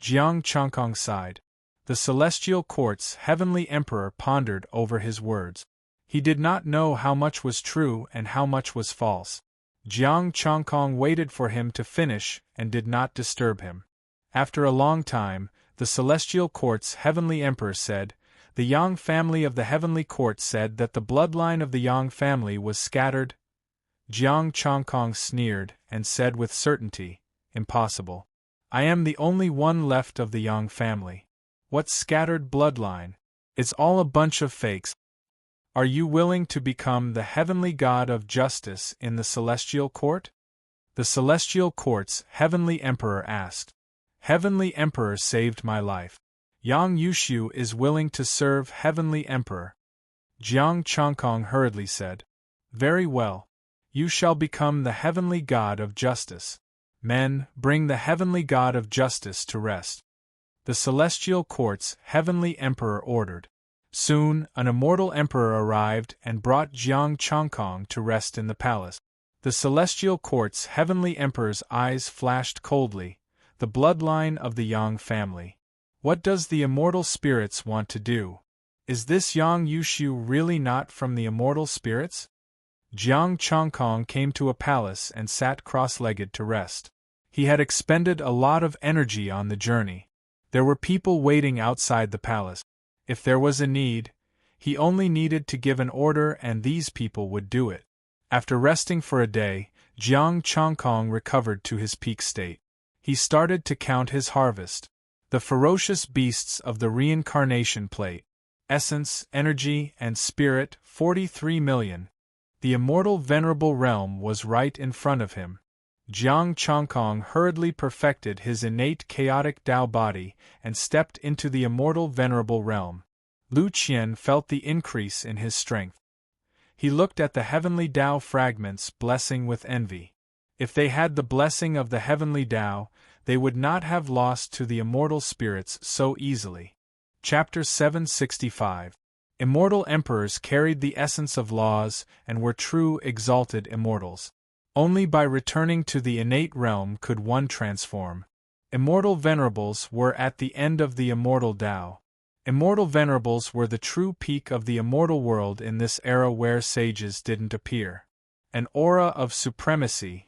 Jiang Chongkong sighed. The Celestial Court's Heavenly Emperor pondered over his words. He did not know how much was true and how much was false. Jiang Chongkong waited for him to finish and did not disturb him. After a long time, the Celestial Court's Heavenly Emperor said, the Yang family of the Heavenly Court said that the bloodline of the Yang family was scattered. Jiang Chongkong sneered and said with certainty, impossible. I am the only one left of the Yang family. What scattered bloodline? It's all a bunch of fakes. Are you willing to become the Heavenly God of Justice in the Celestial Court? The Celestial Court's Heavenly Emperor asked. Heavenly Emperor saved my life. Yang Yushu is willing to serve Heavenly Emperor. Jiang Chongkong hurriedly said. Very well. You shall become the Heavenly God of Justice. Men, bring the Heavenly God of Justice to rest. The Celestial Court's Heavenly Emperor ordered. Soon, an immortal emperor arrived and brought Jiang Chongkong to rest in the palace. The Celestial Court's Heavenly Emperor's eyes flashed coldly. The bloodline of the Yang family. What does the immortal spirits want to do? Is this Yang Yushu really not from the immortal spirits? Jiang Chongkong came to a palace and sat cross-legged to rest. He had expended a lot of energy on the journey. There were people waiting outside the palace. If there was a need, he only needed to give an order and these people would do it. After resting for a day, Jiang Chongkong recovered to his peak state. He started to count his harvest. The ferocious beasts of the reincarnation plate. Essence, energy, and spirit, 43 million. The immortal venerable realm was right in front of him. Jiang Chongkong hurriedly perfected his innate chaotic Tao body and stepped into the immortal venerable realm. Lu Qian felt the increase in his strength. He looked at the heavenly Tao fragments, blessing with envy. If they had the blessing of the heavenly Tao, they would not have lost to the immortal spirits so easily. Chapter 765. Immortal emperors carried the essence of laws and were true exalted immortals. Only by returning to the innate realm could one transform. Immortal venerables were at the end of the immortal Tao. Immortal venerables were the true peak of the immortal world in this era where sages didn't appear. An aura of supremacy,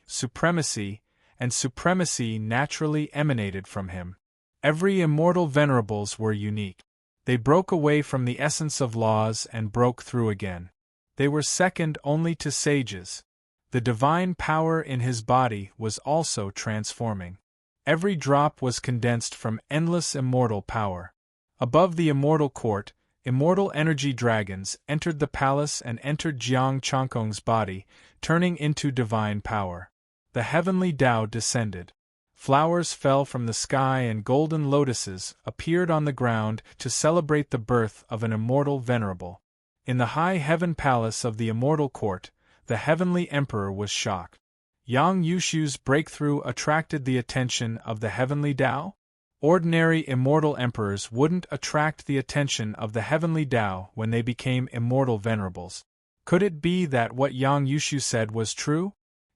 and supremacy naturally emanated from him. Every immortal venerables were unique. They broke away from the essence of laws and broke through again. They were second only to sages. The divine power in his body was also transforming. Every drop was condensed from endless immortal power. Above the immortal court, immortal energy dragons entered the palace and entered Jiang Chongkong's body, turning into divine power. The heavenly Tao descended. Flowers fell from the sky and golden lotuses appeared on the ground to celebrate the birth of an immortal venerable. In the high heaven palace of the immortal court, the heavenly emperor was shocked. Yang Yushu's breakthrough attracted the attention of the heavenly Tao? Ordinary immortal emperors wouldn't attract the attention of the heavenly Tao when they became immortal venerables. Could it be that what Yang Yushu said was true?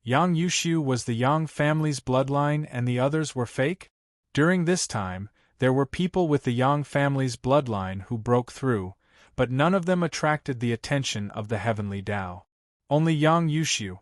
Yang Yushu was the Yang family's bloodline and the others were fake? During this time, there were people with the Yang family's bloodline who broke through, but none of them attracted the attention of the heavenly Tao. Only Yang Yushu.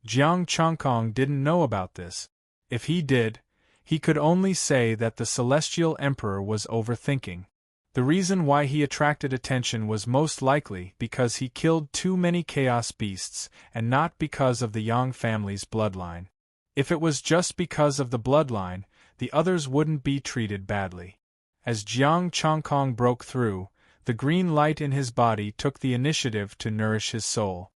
Jiang Changkong didn't know about this. If he did, he could only say that the Celestial Emperor was overthinking. The reason why he attracted attention was most likely because he killed too many chaos beasts and not because of the Yang family's bloodline. If it was just because of the bloodline, the others wouldn't be treated badly. As Jiang Changkong broke through, the green light in his body took the initiative to nourish his soul.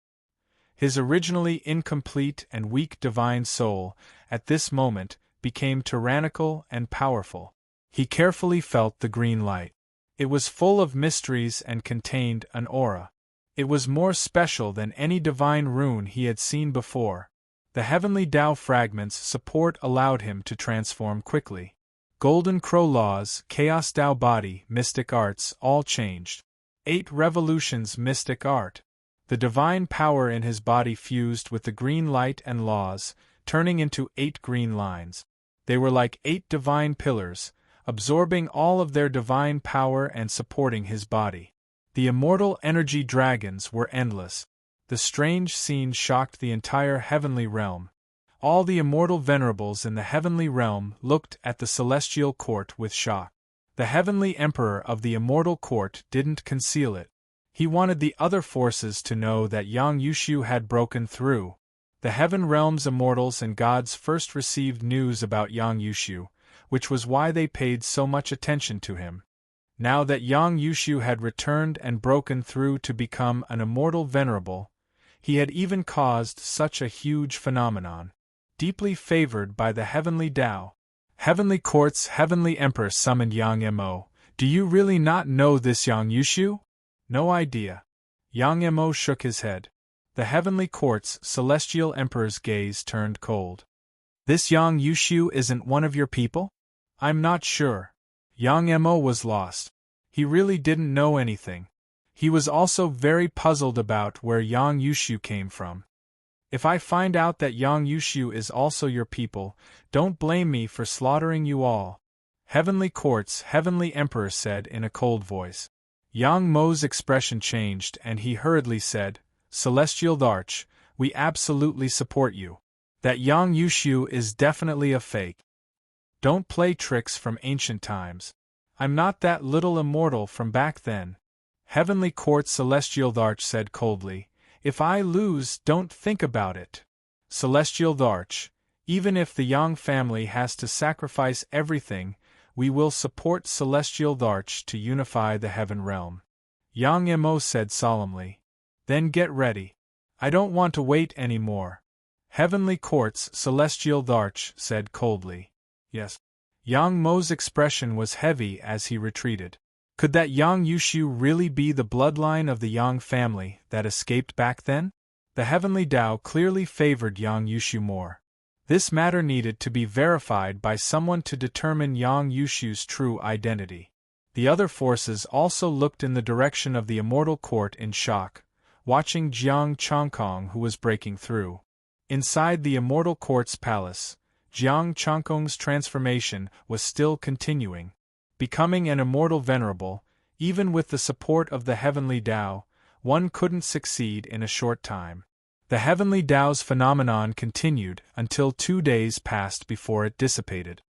His originally incomplete and weak divine soul, at this moment, became tyrannical and powerful. He carefully felt the green light. It was full of mysteries and contained an aura. It was more special than any divine rune he had seen before. The heavenly Tao fragments' support allowed him to transform quickly. Golden Crow laws, Chaos Tao body, mystic arts, all changed. 8 revolutions mystic art. The divine power in his body fused with the green light and laws, turning into 8 green lines. They were like 8 divine pillars, absorbing all of their divine power and supporting his body. The immortal energy dragons were endless. The strange scene shocked the entire heavenly realm. All the immortal venerables in the heavenly realm looked at the celestial court with shock. The heavenly emperor of the immortal court didn't conceal it. He wanted the other forces to know that Yang Yushu had broken through. The heaven realm's immortals and gods first received news about Yang Yushu, which was why they paid so much attention to him. Now that Yang Yushu had returned and broken through to become an immortal venerable, he had even caused such a huge phenomenon. Deeply favored by the heavenly Tao. Heavenly court's heavenly emperor summoned Yang Mo. Do you really not know this Yang Yushu? No idea. Yang Mo shook his head. The heavenly court's celestial emperor's gaze turned cold. This Yang Yushu isn't one of your people? I'm not sure. Yang Mo was lost. He really didn't know anything. He was also very puzzled about where Yang Yushu came from. If I find out that Yang Yushu is also your people, don't blame me for slaughtering you all. Heavenly Court's heavenly emperor said in a cold voice. Yang Mo's expression changed and he hurriedly said, Celestial Arch, we absolutely support you. That Yang Yushu is definitely a fake. Don't play tricks from ancient times. I'm not that little immortal from back then. Heavenly Court Celestial Arch said coldly, If I lose, don't think about it. Celestial Arch, even if the Yang family has to sacrifice everything, we will support Celestial Arch to unify the heaven realm. Yang Mo said solemnly. Then get ready. I don't want to wait anymore. Heavenly Court's Celestial Arch said coldly. Yes. Yang Mo's expression was heavy as he retreated. Could that Yang Yushu really be the bloodline of the Yang family that escaped back then? The heavenly Tao clearly favored Yang Yushu more. This matter needed to be verified by someone to determine Yang Yushu's true identity. The other forces also looked in the direction of the immortal court in shock, watching Jiang Changkong who was breaking through. Inside the immortal court's palace, Jiang Changkong's transformation was still continuing. Becoming an immortal venerable, even with the support of the heavenly Tao, one couldn't succeed in a short time. The heavenly Tao's phenomenon continued until 2 days passed before it dissipated.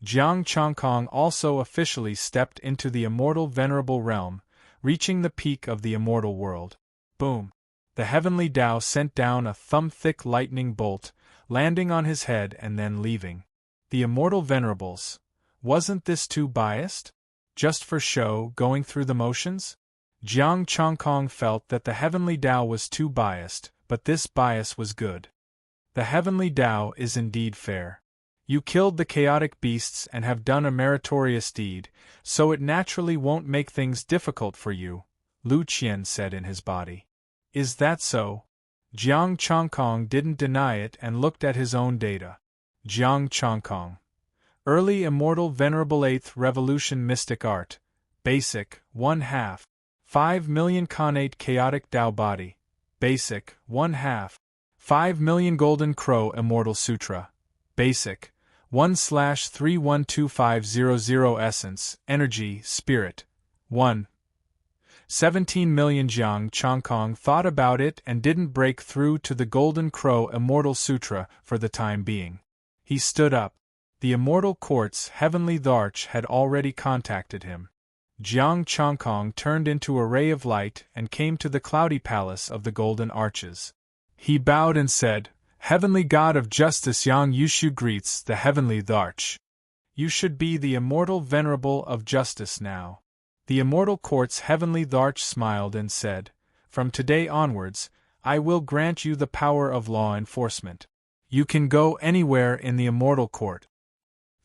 Jiang Changkong also officially stepped into the immortal venerable realm, reaching the peak of the immortal world. Boom! The heavenly Tao sent down a thumb-thick lightning bolt, landing on his head and then leaving. The immortal venerables. Wasn't this too biased? Just for show, going through the motions? Jiang Changkong felt that the heavenly Tao was too biased, but this bias was good. The heavenly Tao is indeed fair. You killed the chaotic beasts and have done a meritorious deed, so it naturally won't make things difficult for you, Lu Qian said in his body. Is that so? Jiang Changkong didn't deny it and looked at his own data. Jiang Changkong. Early Immortal Venerable 8th Revolution Mystic Art. Basic, 1/2. 5 million Connate Chaotic Tao Body. Basic, 1/2. 5 million Golden Crow Immortal Sutra. Basic, 1/312500 Essence, Energy, Spirit. 1. 17 million. Jiang Changkong thought about it and didn't break through to the Golden Crow Immortal Sutra for the time being. He stood up. The Immortal Court's Heavenly Dharch had already contacted him. Jiang Changkong turned into a ray of light and came to the cloudy palace of the Golden Arches. He bowed and said, "Heavenly God of Justice, Yang Yushu greets the Heavenly Dharch. You should be the Immortal Venerable of Justice now." The Immortal Court's Heavenly Dharch smiled and said, "From today onwards, I will grant you the power of law enforcement. You can go anywhere in the Immortal Court."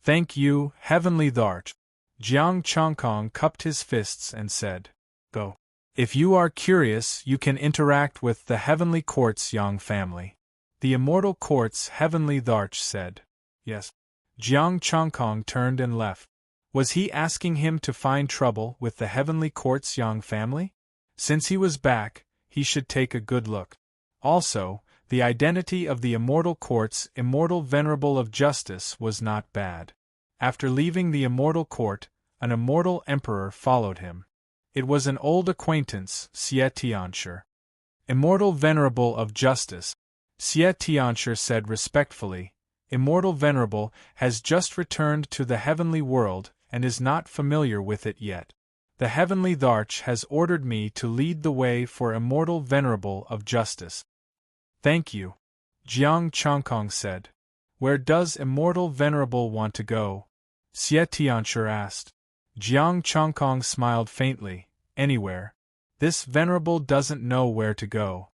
"Thank you, Heavenly Dharch." Jiang Changkong cupped his fists and said, "Go. If you are curious, you can interact with the Heavenly Court's Yang family." The Immortal Court's Heavenly Dharch said, "Yes." Jiang Changkong turned and left. Was he asking him to find trouble with the Heavenly Court's Yang family? Since he was back, he should take a good look. Also, the identity of the Immortal Court's Immortal Venerable of Justice was not bad. After leaving the Immortal Court, an Immortal Emperor followed him. It was an old acquaintance, Xie Tianshi. "Immortal Venerable of Justice," Xie Tianshi said respectfully, "Immortal Venerable has just returned to the heavenly world and is not familiar with it yet. The Heavenly Dharch has ordered me to lead the way for Immortal Venerable of Justice." "Thank you," Jiang Changkong said. "Where does Immortal Venerable want to go?" Xie Tianshi asked. Jiang Changkong smiled faintly. "Anywhere. This Venerable doesn't know where to go.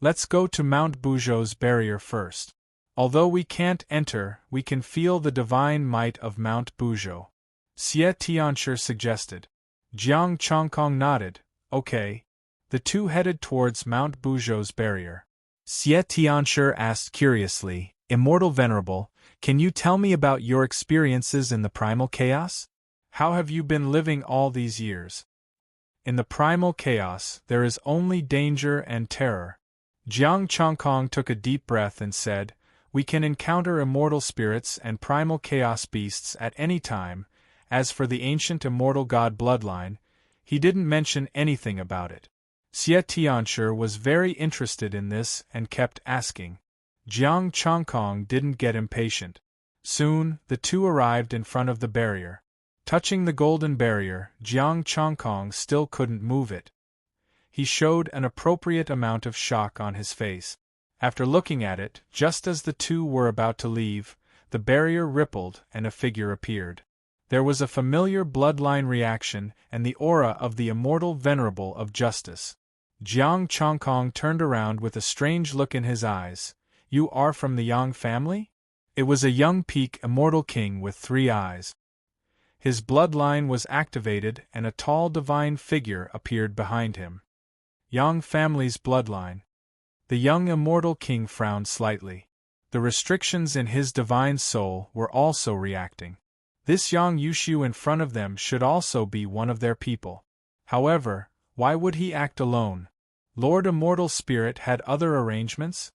Let's go to Mount Buzhou's barrier first. Although we can't enter, we can feel the divine might of Mount Buzhou," Xie Tianshi suggested. Jiang Changkong nodded. "Okay." The two headed towards Mount Buzhou's barrier. Xie Tianshi asked curiously, "Immortal Venerable, can you tell me about your experiences in the primal chaos? How have you been living all these years?" "In the primal chaos, there is only danger and terror." Jiang Changkong took a deep breath and said, "We can encounter immortal spirits and primal chaos beasts at any time. As for the ancient immortal god bloodline, he didn't mention anything about it." Xie Tianshi was very interested in this and kept asking. Jiang Changkong didn't get impatient. Soon, the two arrived in front of the barrier. Touching the golden barrier, Jiang Changkong still couldn't move it. He showed an appropriate amount of shock on his face. After looking at it, just as the two were about to leave, the barrier rippled and a figure appeared. There was a familiar bloodline reaction and the aura of the Immortal Venerable of Justice. Jiang Changkong turned around with a strange look in his eyes. "You are from the Yang family?" It was a young peak immortal king with 3 eyes. His bloodline was activated and a tall divine figure appeared behind him. Yang family's bloodline. The young immortal king frowned slightly. The restrictions in his divine soul were also reacting. This Yang Yushu in front of them should also be one of their people. However, why would he act alone? Lord Immortal Spirit had other arrangements?